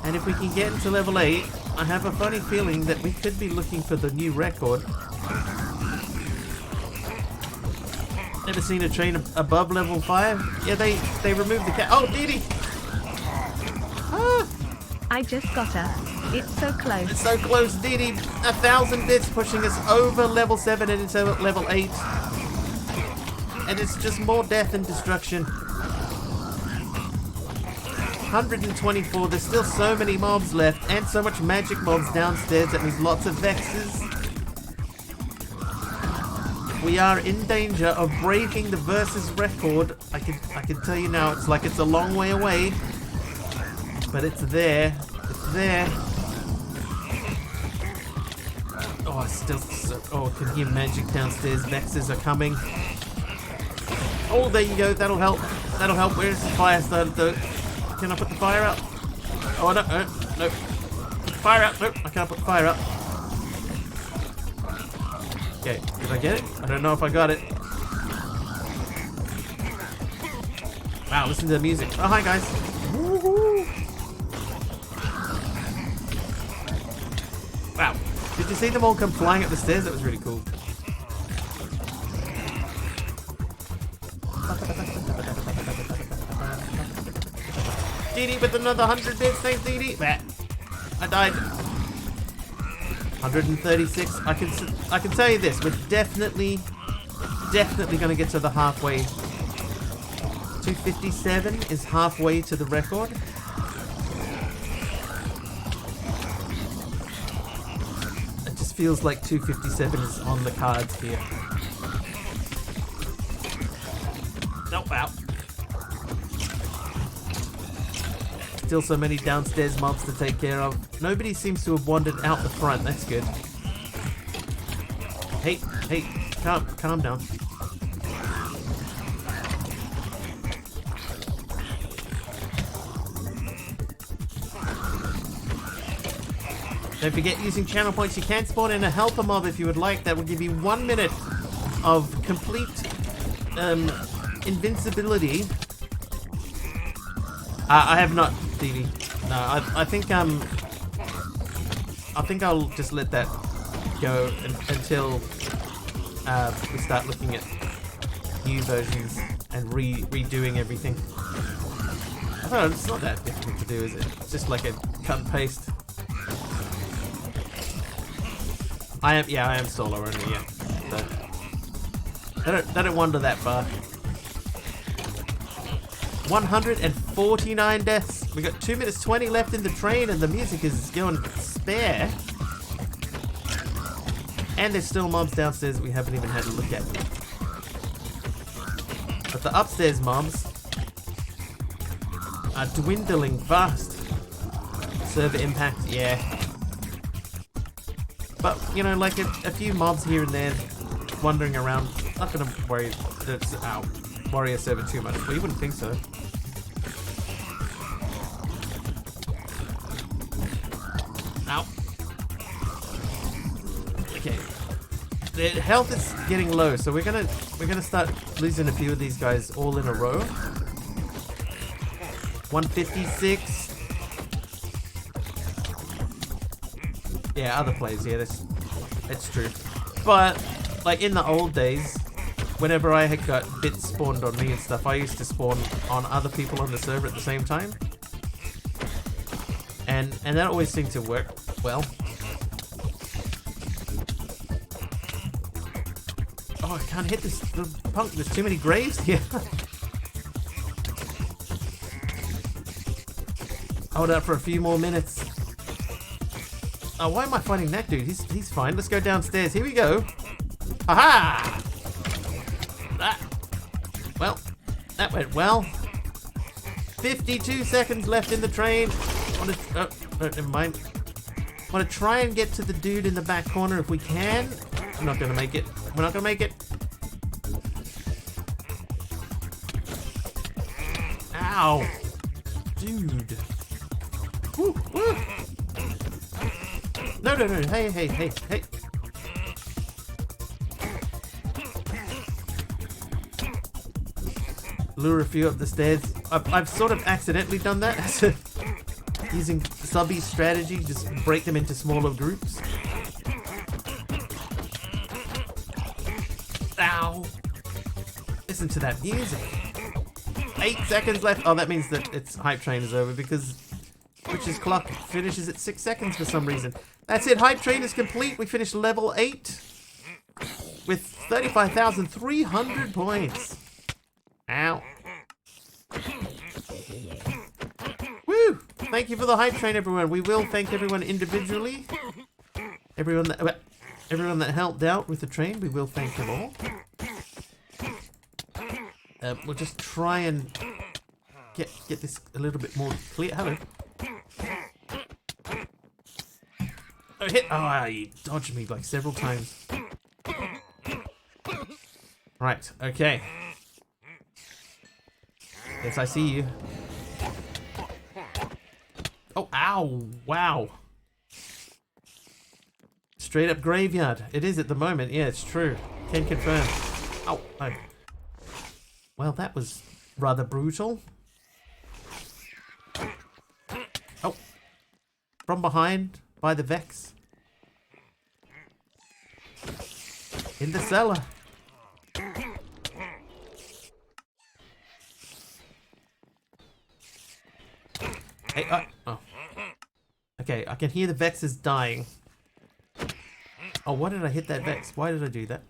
And if we can get into level 8, I have a funny feeling that we could be looking for the new record. Never seen a train above level 5? Yeah, they removed the cat. Oh, Dee Dee! Ah! I just got her. It's so close. It's so close, Dee Dee. 1,000 bits pushing us over level 7 and into level 8. And it's just more death and destruction. 124. There's still so many mobs left and so much magic mobs downstairs. That means lots of vexes. We are in danger of breaking the versus record. I can tell you now, it's like it's a long way away. But it's there. It's there. Oh, I still I can hear magic downstairs. Vexes are coming. Oh, there you go. That'll help. That'll help. Where's the fire started though? Can I put the fire out? Oh, no. No. Fire out. Nope, I can't put the fire out. Okay, did I get it? I don't know if I got it. Wow, listen to the music. Oh, hi guys. Woohoo! Wow. Did you see them all come flying up the stairs? That was really cool. Dee Dee with another 100 bits. Thanks, Dee Dee. I died. 136. I can tell you this. We're definitely going to get to the halfway. 257 is halfway to the record. It just feels like 257 is on the cards here. Nope, out. Still so many downstairs mobs to take care of. Nobody seems to have wandered out the front. That's good. Hey, calm down. Don't forget, using channel points, you can spawn in a helper mob if you would like. That will give you 1 minute of complete invincibility. I have not, Dee Dee. No, I think I'll just let that go until we start looking at new versions and redoing everything. I don't know, it's not that difficult to do, is it? It's just like a cut and paste. I am solo only, yeah. So, they don't wander that far. 149 deaths. We got 2 minutes 20 left in the train, and the music is going spare. And there's still mobs downstairs we haven't even had a look at. But the upstairs mobs are dwindling fast. Server impact, yeah. But, you know, like a few mobs here and there wandering around. Not gonna worry warrior server too much. Well, you wouldn't think so. Ow. Okay. The health is getting low, so we're gonna start losing a few of these guys all in a row. 156. Yeah, other players, yeah, that's true. But like in the old days, whenever I had got bits spawned on me and stuff, I used to spawn on other people on the server at the same time. And that always seemed to work well. Oh, I can't hit this the punk. There's too many graves here. Hold up for a few more minutes. Oh, why am I fighting that dude? He's fine. Let's go downstairs. Here we go. Aha! That went well. 52 seconds left in the train. No, never mind. Want to try and get to the dude in the back corner if we can. I'm not gonna make it. We're not gonna make it. Ow, dude. Woo, woo. No. Hey. Lure a few up the stairs. I've sort of accidentally done that. Using subby strategy, just break them into smaller groups. Ow! Listen to that music. 8 seconds left. Oh, that means that its hype train is over because Twitch's clock finishes at 6 seconds for some reason. That's it. Hype train is complete. We finished level 8 with 35,300 points. Ow. Woo! Thank you for the hype train, everyone. We will thank everyone individually. Everyone that helped out with the train, we will thank them all. We'll just try and get this a little bit more clear. Hello. Oh, hit! Oh, you dodged me like several times. Right. Okay. Yes, I see you. Oh, ow! Wow. Straight up graveyard. It is at the moment. Yeah, it's true. Can confirm. Oh, no. Well, that was rather brutal. Oh. From behind, by the Vex. In the cellar. Hey, oh. Okay, I can hear the Vexes dying. Oh, why did I hit that Vex? Why did I do that?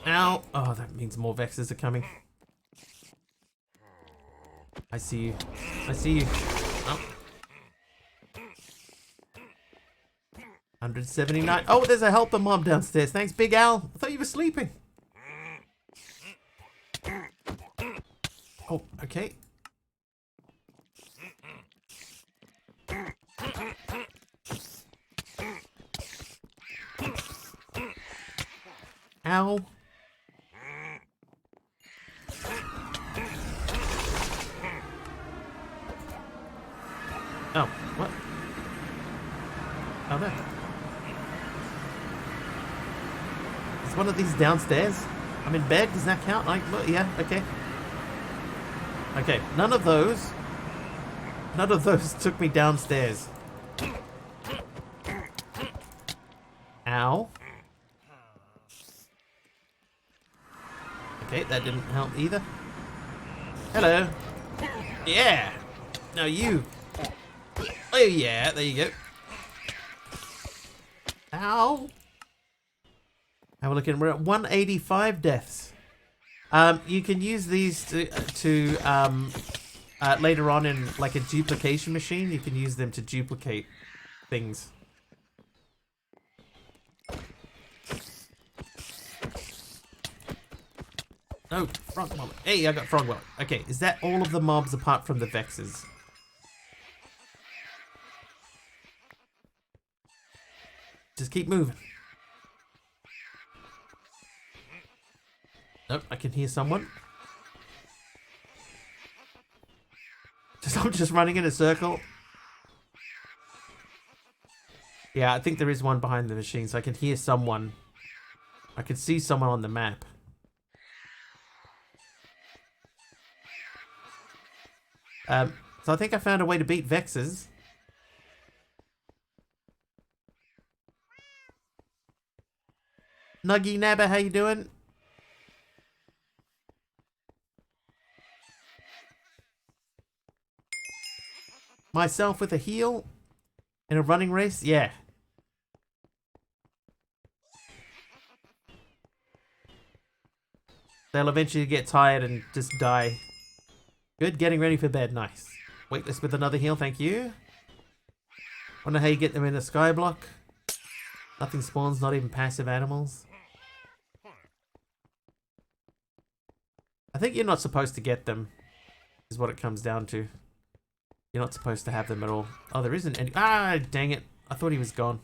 Ow! Oh, that means more Vexes are coming. I see you. I see you. Oh. 179. Oh, there's a helper mob downstairs. Thanks, Big Al. I thought you were sleeping. Oh, okay. Ow. Oh, what? Oh no. Is one of these downstairs? I'm in bed, does that count? Like, look, yeah, okay. Okay, none of those took me downstairs. Ow. Okay, that didn't help either. Hello. Yeah. Now you. Oh yeah, there you go. Ow. Have a look in. We're at 185 deaths. You can use these to later on in like a duplication machine. You can use them to duplicate things. Oh, frog mullet. Hey, I got frog mullet. Okay, is that all of the mobs apart from the Vexes? Just keep moving. Nope, I can hear someone. I'm just running in a circle. Yeah, I think there is one behind the machine, so I can hear someone. I can see someone on the map. So I think I found a way to beat Vexes. Nuggy Nabba, how you doing? Myself with a heal in a running race? Yeah. They'll eventually get tired and just die. Good, getting ready for bed. Nice. Weightless with another heal, thank you. Wonder how you get them in the sky block. Nothing spawns, not even passive animals. I think you're not supposed to get them, is what it comes down to. You're not supposed to have them at all. Oh, there isn't any. Ah, dang it. I thought he was gone.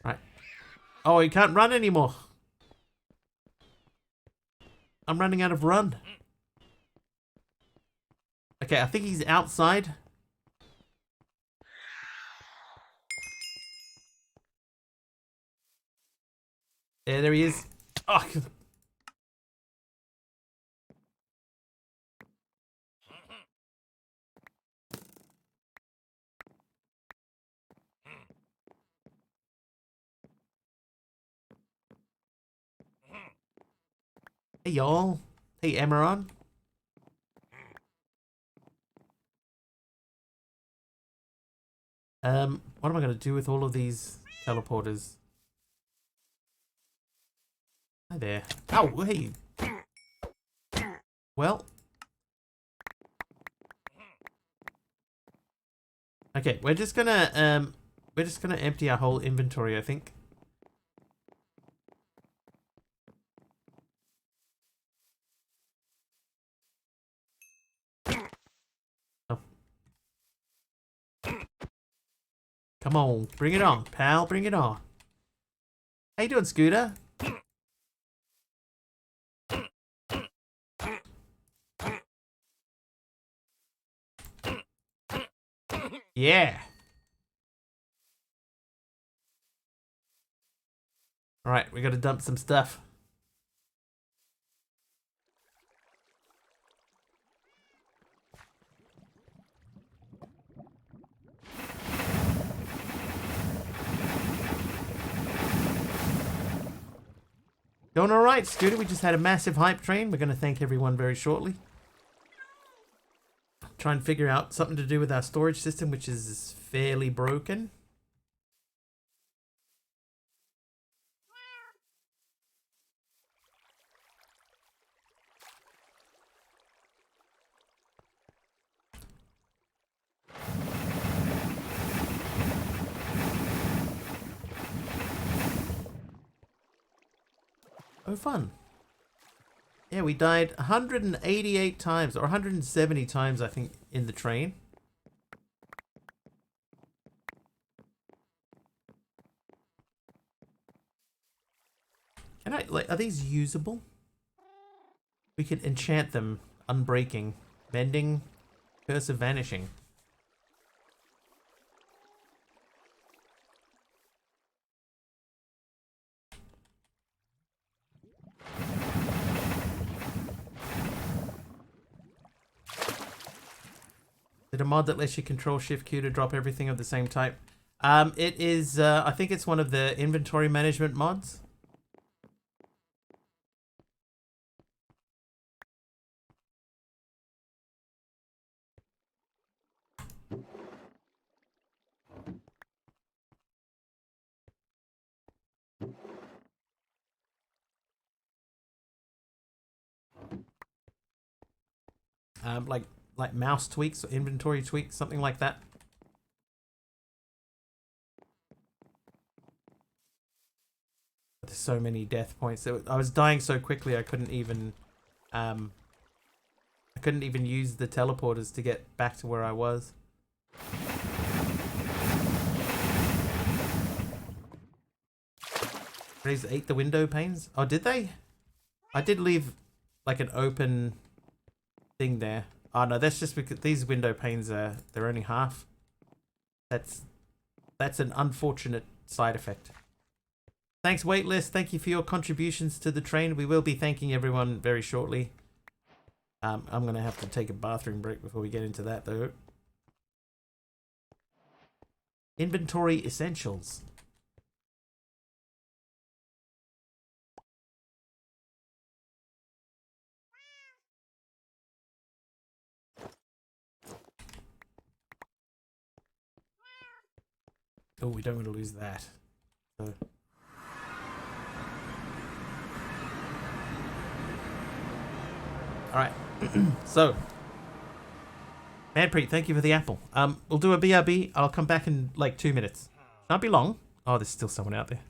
Right. Oh, he can't run anymore. I'm running out of run. Okay, I think he's outside. Yeah, there he is. Oh. Hey, y'all. Hey, Emeron. What am I going to do with all of these teleporters? Hi there. Oh, hey. Well. Okay, we're just gonna empty our whole inventory, I think. Oh. Come on, bring it on, pal, bring it on. How you doing, Scooter? Yeah. Alright, we gotta dump some stuff. Going alright, Scooter. We just had a massive hype train. We're gonna thank everyone very shortly. Try and figure out something to do with our storage system, which is fairly broken. Oh, fun. Yeah, we died 188 times, or 170 times, I think, in the train. Can I, like, are these usable? We could enchant them. Unbreaking. Mending. Curse of Vanishing. Is it a mod that lets you control Shift Q to drop everything of the same type? It is, I think it's one of the inventory management mods. like mouse tweaks or inventory tweaks, something like that. There's so many death points. I was dying so quickly I couldn't even use the teleporters to get back to where I was. Rays ate the window panes? Oh, did they? I did leave like an open thing there. Oh no, that's just because these window panes they're only half. That's an unfortunate side effect. Thanks, Waitlist. Thank you for your contributions to the train. We will be thanking everyone very shortly. I'm going to have to take a bathroom break before we get into that, though. Inventory essentials. Oh, we don't want to lose that. So. All right. So, Manpreet, thank you for the apple. We'll do a BRB. I'll come back in like 2 minutes. Not be long. Oh, there's still someone out there.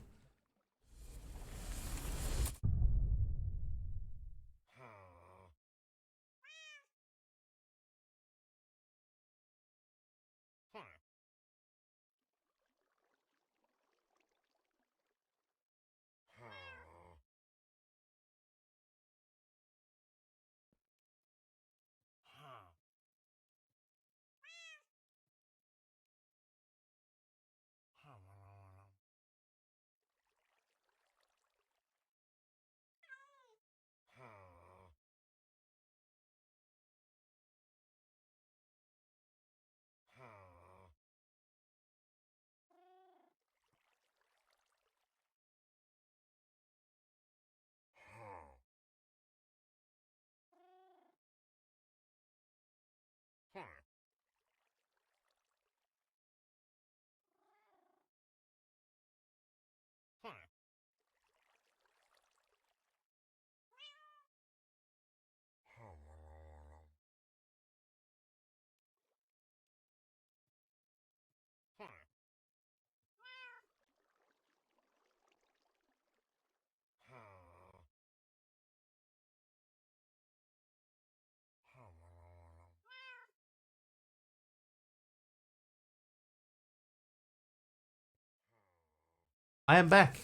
I am back.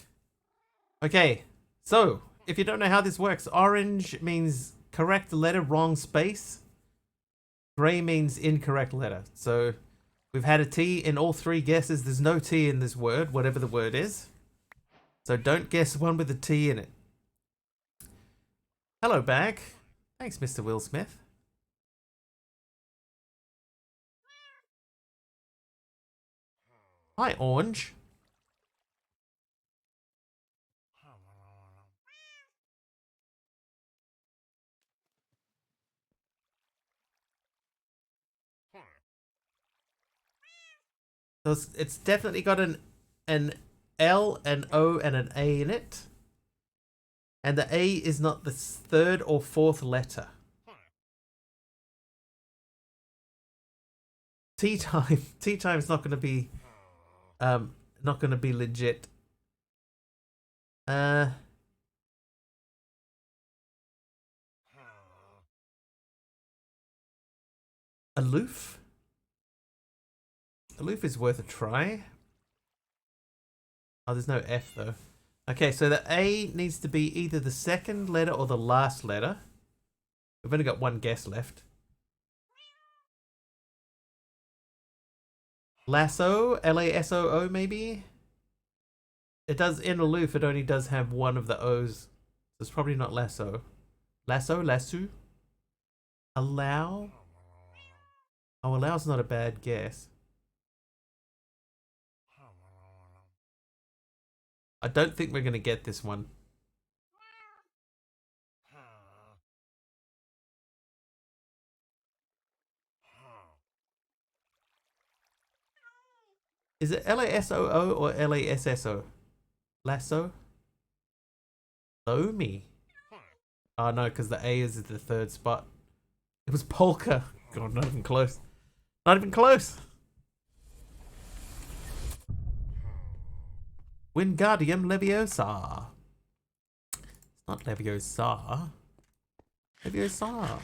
Okay, so if you don't know how this works, orange means correct letter, wrong space. Gray means incorrect letter. So we've had a T in all 3 guesses. There's no T in this word, whatever the word is. So don't guess one with a T in it. Hello, back. Thanks, Mr. Will Smith. Hi, orange. So it's definitely got an L, an O, and an A in it. And the A is not the 3rd or 4th letter. Tea time. Tea time is not going to be legit. Aloof. Aloof is worth a try. Oh, there's no F though. Okay, so the A needs to be either the 2nd letter or the last letter. We've only got 1 guess left. Lasso, L-A-S-O-O maybe? It does, in aloof, it only does have 1 of the O's. So it's probably not lasso. Lasso, lasso? Allow? Oh, allow's not a bad guess. I don't think we're going to get this one. Is it L-A-S-O-O or L-A-S-S-O? Lasso? Lomi? Oh no, because the A is at the 3rd spot. It was Polka. God, not even close. Not even close. Wingardium Leviosa. It's not Leviosa. Leviosa.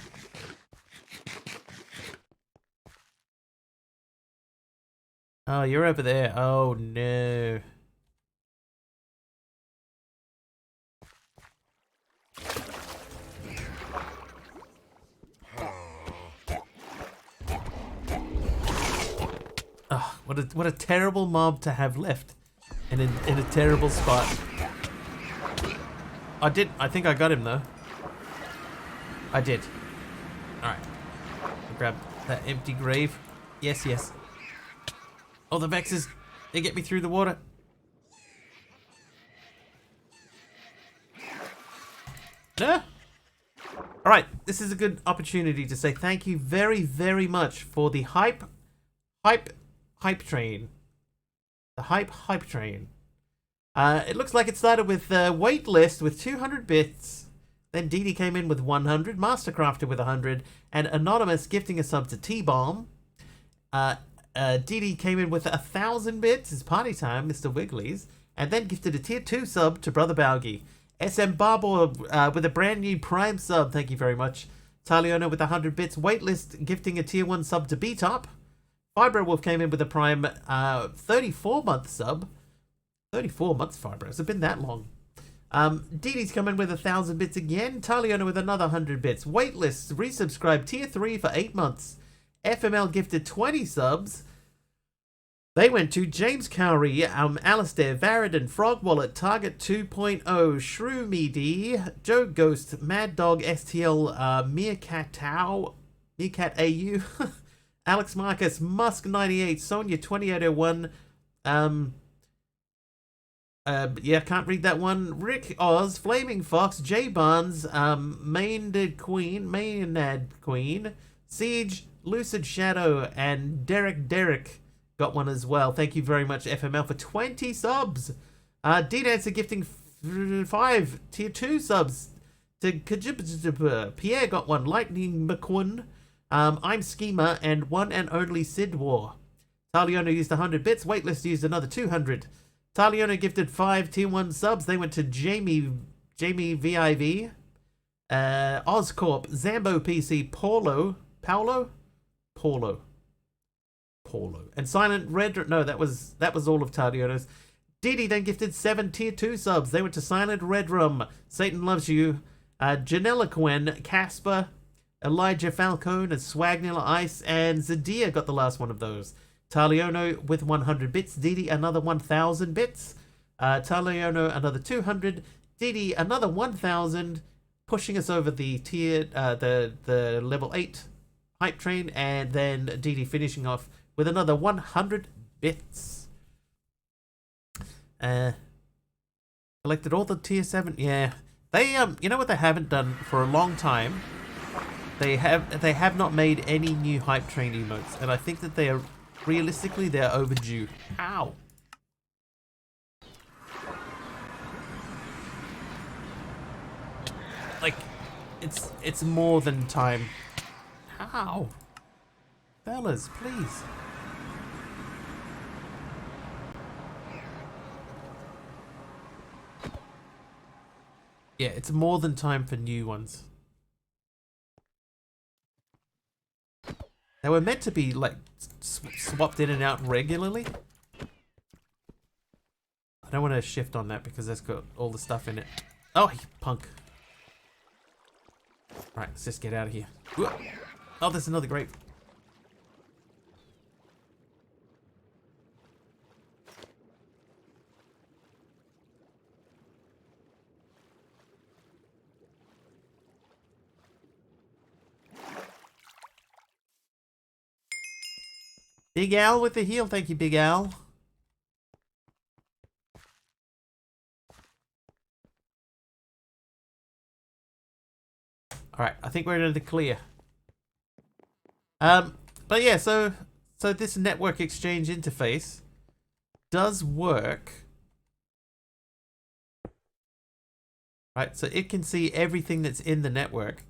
Oh, you're over there. Oh, no. Oh, what a terrible mob to have left in a terrible spot. I think I got him, though. I did. Alright. Grab that empty grave. Yes, yes. Oh, the Vexes. They get me through the water. No? Alright, this is a good opportunity to say thank you very, very much for the hype train. The hype train. It looks like it started with wait list with 200 bits. Then Dee Dee came in with 100, Mastercrafter with 100, and Anonymous gifting a sub to T-Bomb. Dee Dee came in with 1,000 bits. It's party time, Mr. Wiggly's. And then gifted a tier 2 sub to Brother Baugi. SM Barbo with a brand new Prime sub. Thank you very much. Taliona with 100 bits. Waitlist gifting a tier 1 sub to B-Top. Fibro Wolf came in with a Prime 34-month sub. 34 months, Fibro. Has it been that long? Dee Dee's come in with 1,000 bits again. Taliona with another 100 bits. Waitlist resubscribed tier 3 for 8 months. FML gifted 20 subs. They went to James Cowrie, Alistair, Varadin, Frog Wallet, Target 2.0, Shrew Meaty, Joe Ghost, Mad Dog, STL, Meerkat Tau, Meerkat AU, Alex Marcus, Musk 98, Sonia 2801, yeah, can't read that one. Rick Oz, Flaming Fox, J Barnes, Maynard Queen, Siege, Lucid Shadow, and Derek got one as well. Thank you very much, FML, for 20 subs. D-Dancer gifting 5 tier 2 subs to Pierre got one. Lightning McQueen, I'm Schema, and one and only Sid War. Taliona used 100 bits. Waitlist used another 200. Taliona gifted 5 tier 1 subs. They went to Jamie VIV, Oscorp, Zambo PC, Paulo, and Silent Red. No, that was all of Taliona's. Dee Dee then gifted 7 tier 2 subs. They went to Silent Red Rum, Satan Loves You, Janella Quen, Casper, Elijah Falcone, and Swagnilla Ice, and Zadia got the last one of those. Taliono with 100 bits. Dee Dee another 1,000 bits. Taliono another 200. Dee Dee another 1,000, pushing us over the tier, the level 8 hype train, and then Dee Dee finishing off with another 100 bits. Collected all the tier 7. Yeah, they you know what they haven't done for a long time? They have not made any new hype train emotes, and I think that they are realistically they're overdue. Ow. Like, it's more than time. Ow. Fellas, please. Yeah, it's more than time for new ones. They were meant to be, like, swapped in and out regularly. I don't want to shift on that because that's got all the stuff in it. Oh, you punk. Alright, let's just get out of here. Oh, there's another grape. Big Al with the heal. Thank you, Big Al. Alright, I think we're in the clear. But yeah, so this network exchange interface does work. Right, so it can see everything that's in the network.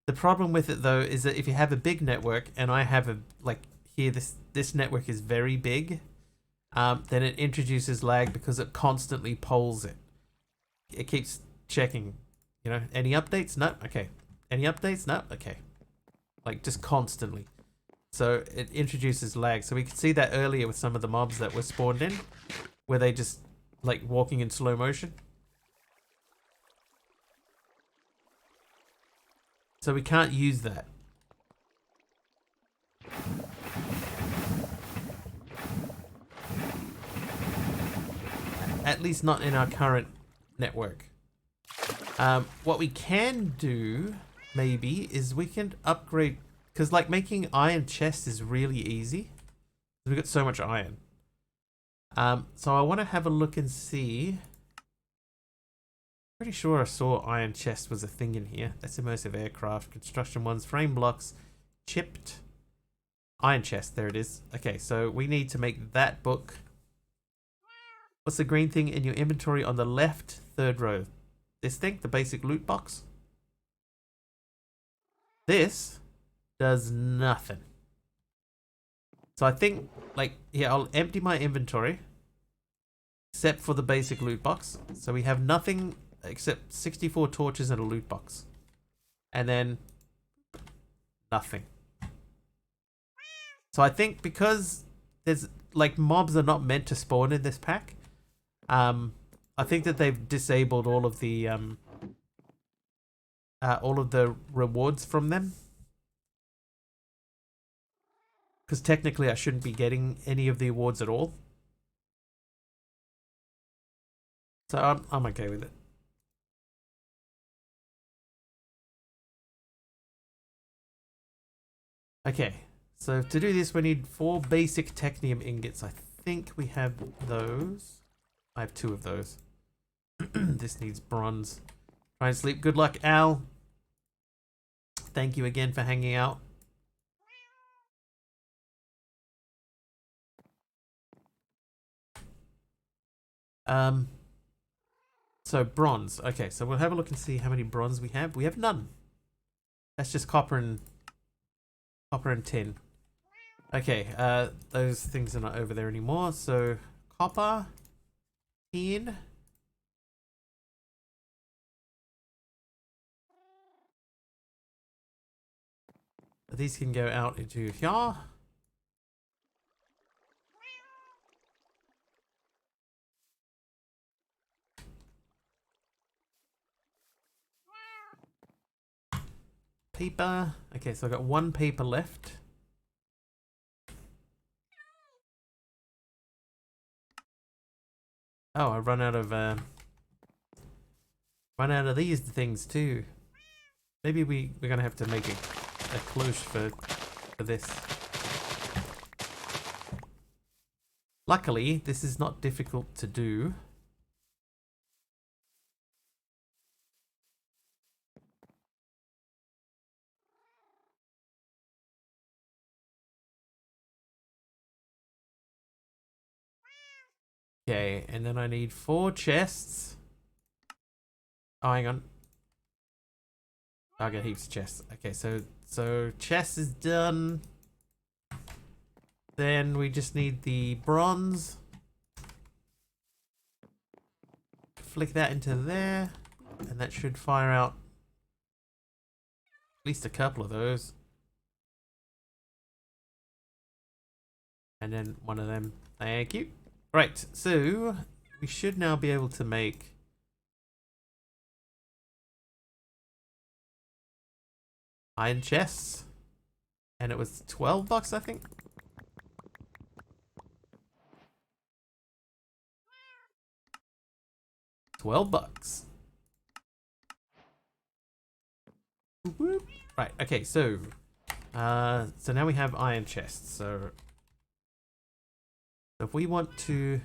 The problem with it though is that if you have a big network, and I have a like here, this network is very big, then it introduces lag because it constantly polls it. It keeps checking, you know, any updates? No, okay. Any updates? No, okay. Like just constantly. So it introduces lag. So we could see that earlier with some of the mobs that were spawned in, where they just like walking in slow motion. So we can't use that. At least not in our current network. What we can do, maybe, is we can upgrade, because like making iron chests is really easy. We've got so much iron. So I want to have a look and see. Pretty sure I saw iron chest was a thing in here. That's immersive aircraft, construction ones, frame blocks, chipped. Iron chest, there it is. Okay, so we need to make that book. What's the green thing in your inventory on the left, third row? This thing, the basic loot box. This does nothing. So I think, like, yeah, I'll empty my inventory. Except for the basic loot box. So we have nothing except 64 torches and a loot box. And then nothing. So I think because there's like mobs are not meant to spawn in this pack, I think that they've disabled all of the rewards from them. Because technically I shouldn't be getting any of the awards at all. So I'm okay with it. Okay, so to do this we need 4 basic technium ingots. I think we have those. I have 2 of those. This needs bronze. Try and sleep. Good luck, Al. Thank you again for hanging out. So bronze. Okay, so we'll have a look and see how many bronze we have. We have none. That's just copper and tin. Okay, those things are not over there anymore. So copper, tin. These can go out into here. Paper. Okay, so I've got 1 paper left. Oh, I run out of these things too. Maybe we're gonna have to make a cloche for this. Luckily, this is not difficult to do. Okay, and then I need 4 chests. Oh, hang on. I'll get heaps of chests. Okay, so chest is done. Then we just need the bronze. Flick that into there, and that should fire out at least a couple of those. And then one of them. Thank you. Right, so we should now be able to make iron chests. And it was 12 bucks, I think. $12. Right, okay, so now we have iron chests. So if we want to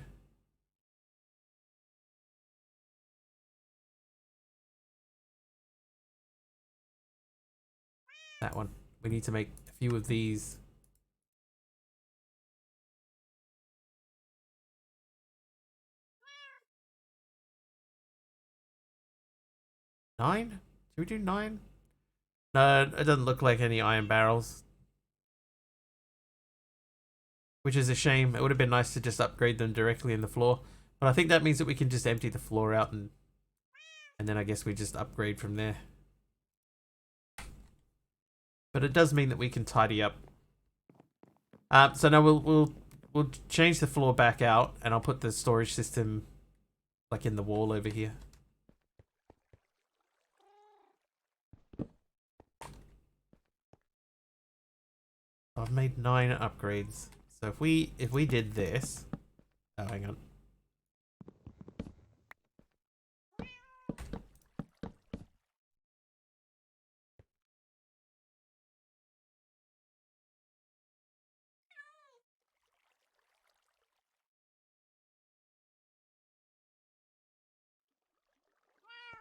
that one, we need to make a few of these. Nine? Should we do 9? No, it doesn't look like any iron barrels. Which is a shame. It would have been nice to just upgrade them directly in the floor. But I think that means that we can just empty the floor out and then I guess we just upgrade from there. But it does mean that we can tidy up. So now we'll change the floor back out and I'll put the storage system like in the wall over here. I've made 9 upgrades. So if we did this, oh hang on.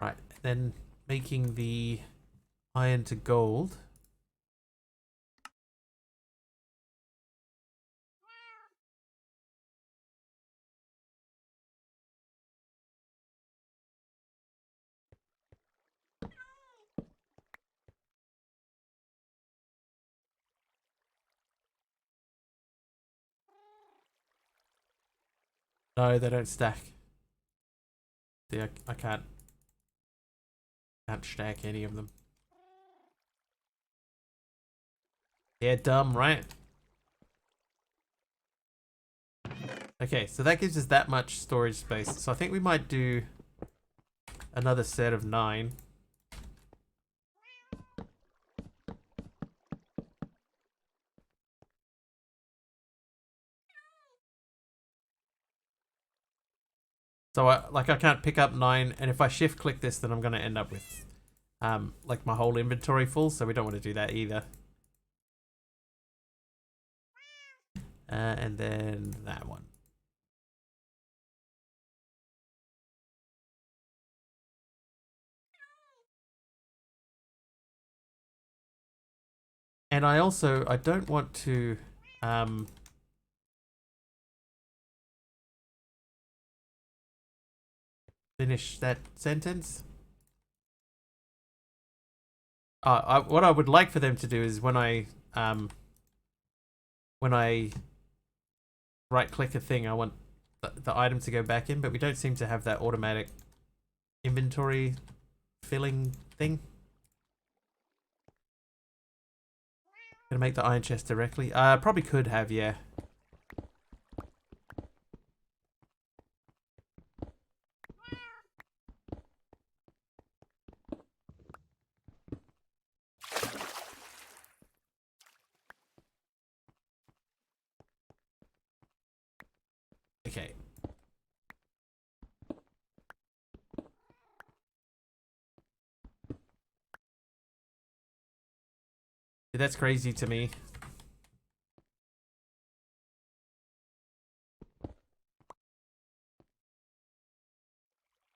Right, then making the iron to gold. No, they don't stack. See, I can't stack any of them. Yeah, dumb, right? Okay, so that gives us that much storage space. So I think we might do another set of 9. So I can't pick up 9, and if I shift click this, then I'm gonna end up with like my whole inventory full. So we don't want to do that either. And then that one. And I don't want to finish that sentence. What I would like for them to do is when I right click a thing, I want the item to go back in, but we don't seem to have that automatic inventory filling thing. Gonna make the iron chest directly. Probably could have, yeah. Okay. That's crazy to me.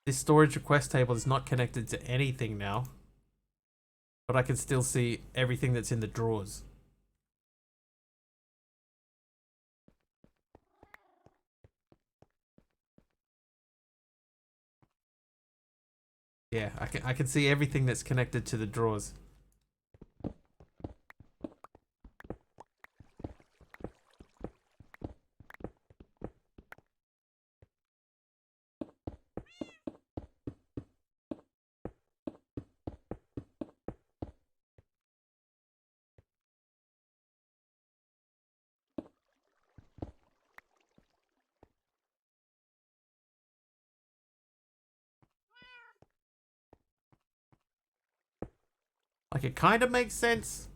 This storage request table is not connected to anything now, but I can still see everything that's in the drawers. Yeah, I can see everything that's connected to the drawers. Like, it kind of makes sense,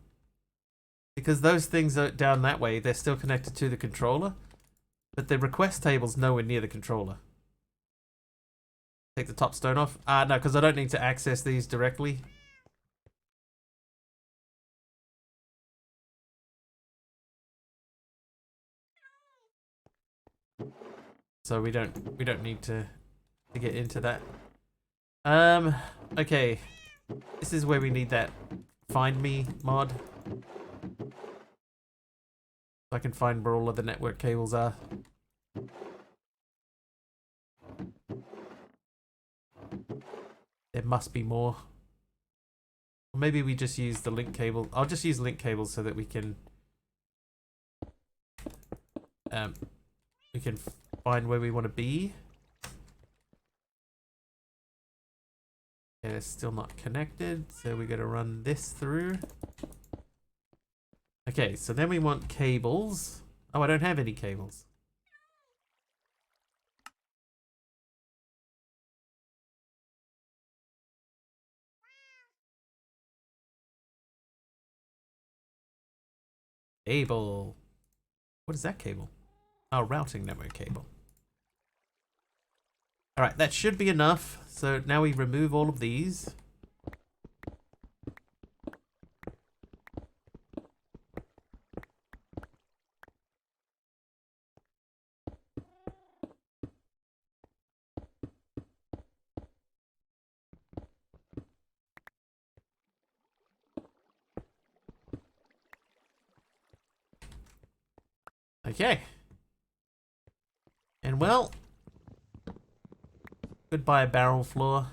because those things are down that way, they're still connected to the controller, but the request table's nowhere near the controller. Take the top stone off. No, because I don't need to access these directly. So we don't need to get into that. Okay. This is where we need that find me mod. So I can find where all of the network cables are. There must be more. Or maybe we just use the link cable. I'll just use link cables so that we can um, find where we want to be. Okay, it's still not connected, so we got to run this through. Okay, so then we want cables. Oh, I don't have any cables. Cable. What is that cable? Oh, routing network cable. Alright, that should be enough. So now we remove all of these. Okay. And well, goodbye barrel floor.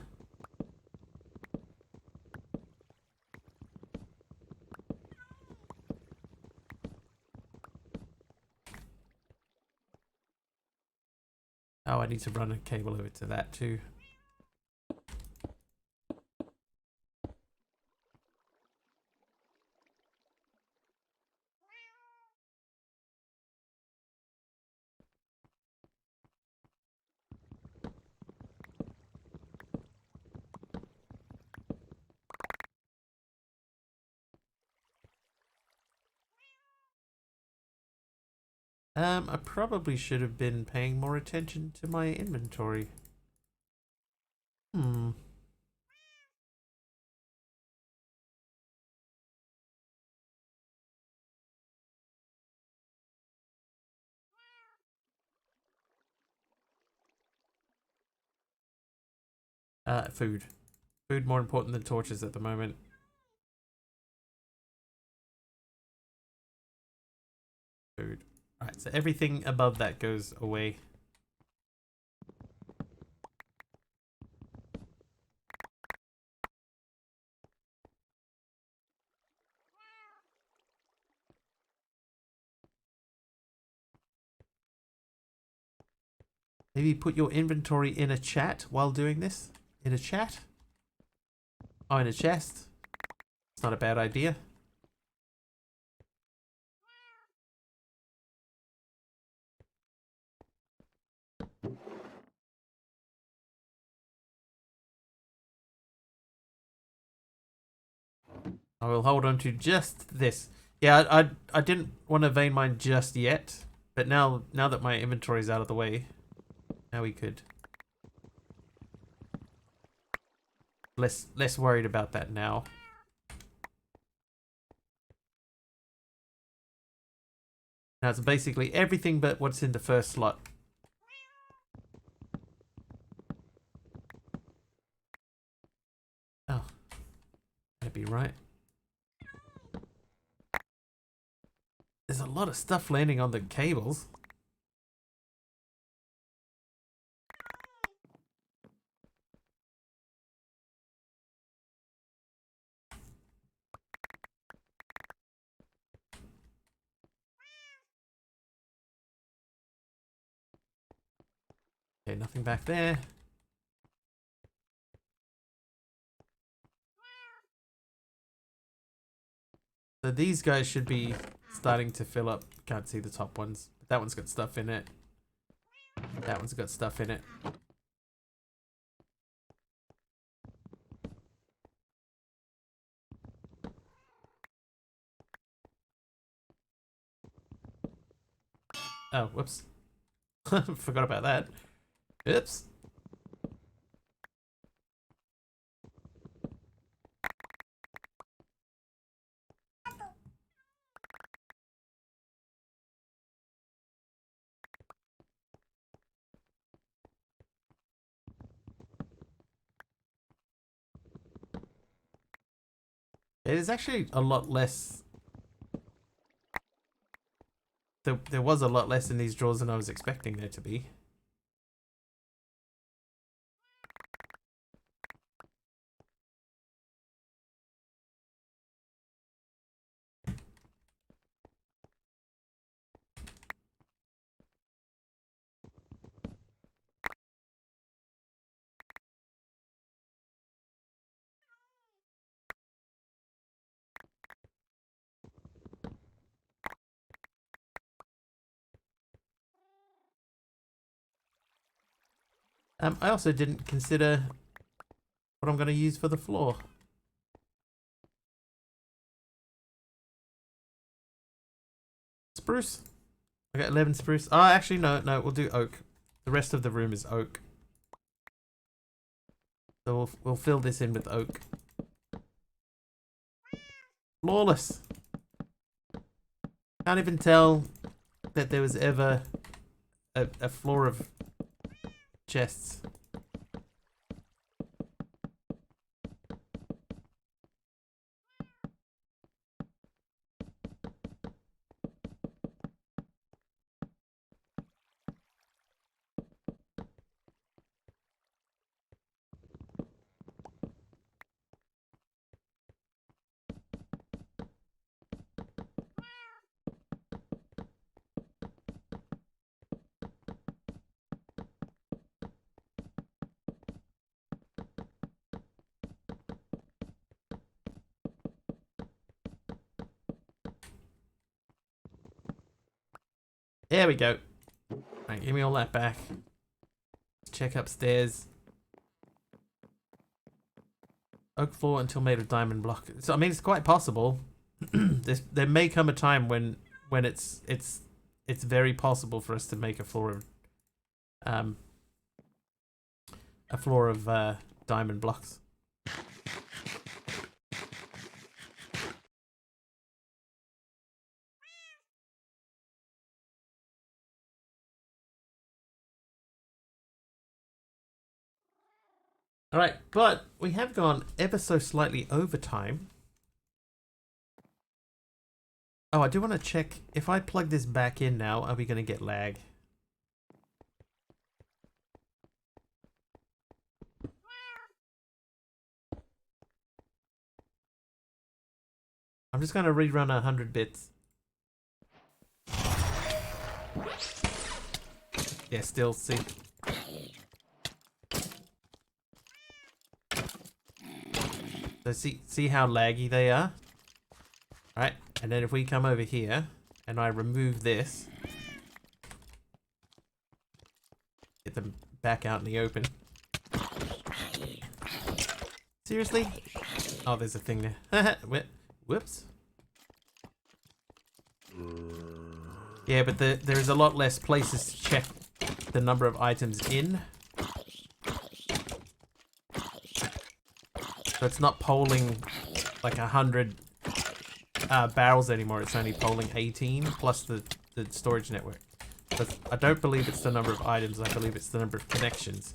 Oh, I need to run a cable over to that too. I probably should have been paying more attention to my inventory. Hmm. Food. Food more important than torches at the moment. Food. Alright, so everything above that goes away. Maybe put your inventory in a chat while doing this? In a chat? Oh, in a chest? It's not a bad idea. I will hold on to just this. Yeah, I didn't want to vein mine just yet, but now that my inventory is out of the way, now we could less worried about that now. Now it's basically everything but what's in the first slot. Oh, that'd be right. There's a lot of stuff landing on the cables. Okay, nothing back there. So these guys should be starting to fill up. Can't see the top ones. But that one's got stuff in it. That one's got stuff in it. Oh, whoops. Forgot about that. Oops. It is actually a lot less. There was a lot less in these drawers than I was expecting there to be. I also didn't consider what I'm going to use for the floor. Spruce. I got 11 spruce. Oh, actually, no, we'll do oak. The rest of the room is oak. So we'll fill this in with oak. Flawless. Can't even tell that there was ever a floor of chests. There we go. Right, give me all that back. Check upstairs. Oak floor until made of diamond block. So I mean, it's quite possible. There may come a time when it's very possible for us to make a floor of diamond blocks. Alright, but we have gone ever so slightly over time. Oh, I do want to check, if I plug this back in now, are we going to get lag? I'm just going to rerun 100 bits. Yeah, still see. So see how laggy they are? Alright, and then if we come over here and I remove this, get them back out in the open. Seriously? Oh, there's a thing there. Whoops. Yeah, but there's a lot less places to check the number of items in. So it's not polling like 100 barrels anymore. It's only polling 18 plus the storage network. But I don't believe it's the number of items. I believe it's the number of connections.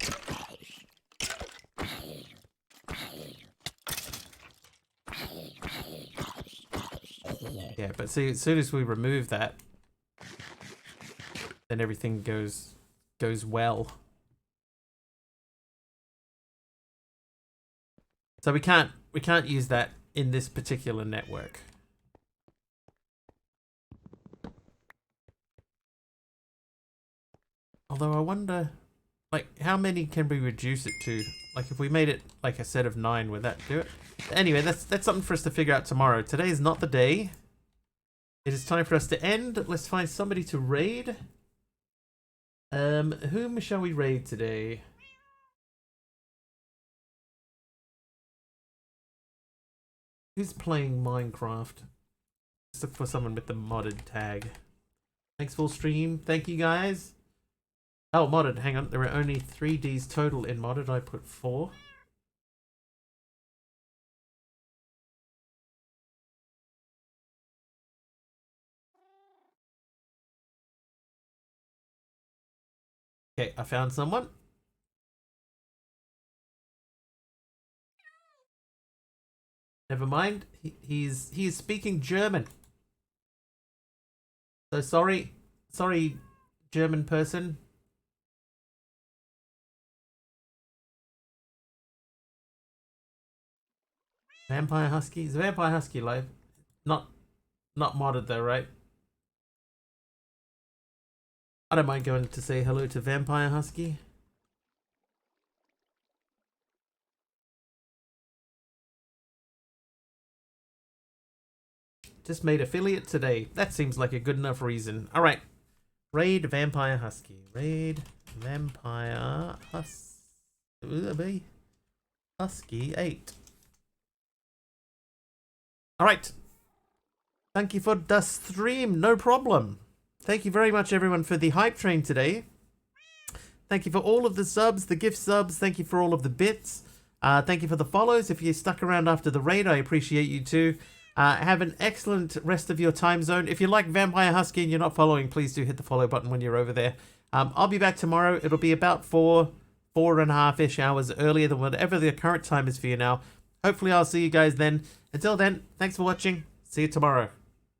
Yeah, but see, as soon as we remove that, then everything goes well. So we can't use that in this particular network. Although I wonder, like, how many can we reduce it to? Like, if we made it like a set of 9, would that do it? Anyway, that's something for us to figure out tomorrow. Today is not the day. It is time for us to end. Let's find somebody to raid. Whom shall we raid today? Who's playing Minecraft? Let's look for someone with the modded tag. Thanks full stream. Thank you guys. Oh, modded. Hang on. There are only 3Ds total in modded. I put 4. Okay, I found someone. Never mind. He is speaking German. So sorry, German person. Vampire Husky? Is Vampire Husky live? Not modded though, right? I don't mind going to say hello to Vampire Husky. Just made affiliate today. That seems like a good enough reason. Alright. Raid Vampire Husky. Raid Vampire Husky. Husky 8. Alright. Thank you for the stream. No problem. Thank you very much, everyone, for the hype train today. Thank you for all of the subs, the gift subs. Thank you for all of the bits. Thank you for the follows. If you stuck around after the raid, I appreciate you too. Have an excellent rest of your time zone. If you like Vampire Husky and you're not following, please do hit the follow button when you're over there. I'll be back tomorrow. It'll be about 4.5-ish hours earlier than whatever the current time is for you now. Hopefully I'll see you guys then. Until then, thanks for watching. See you tomorrow.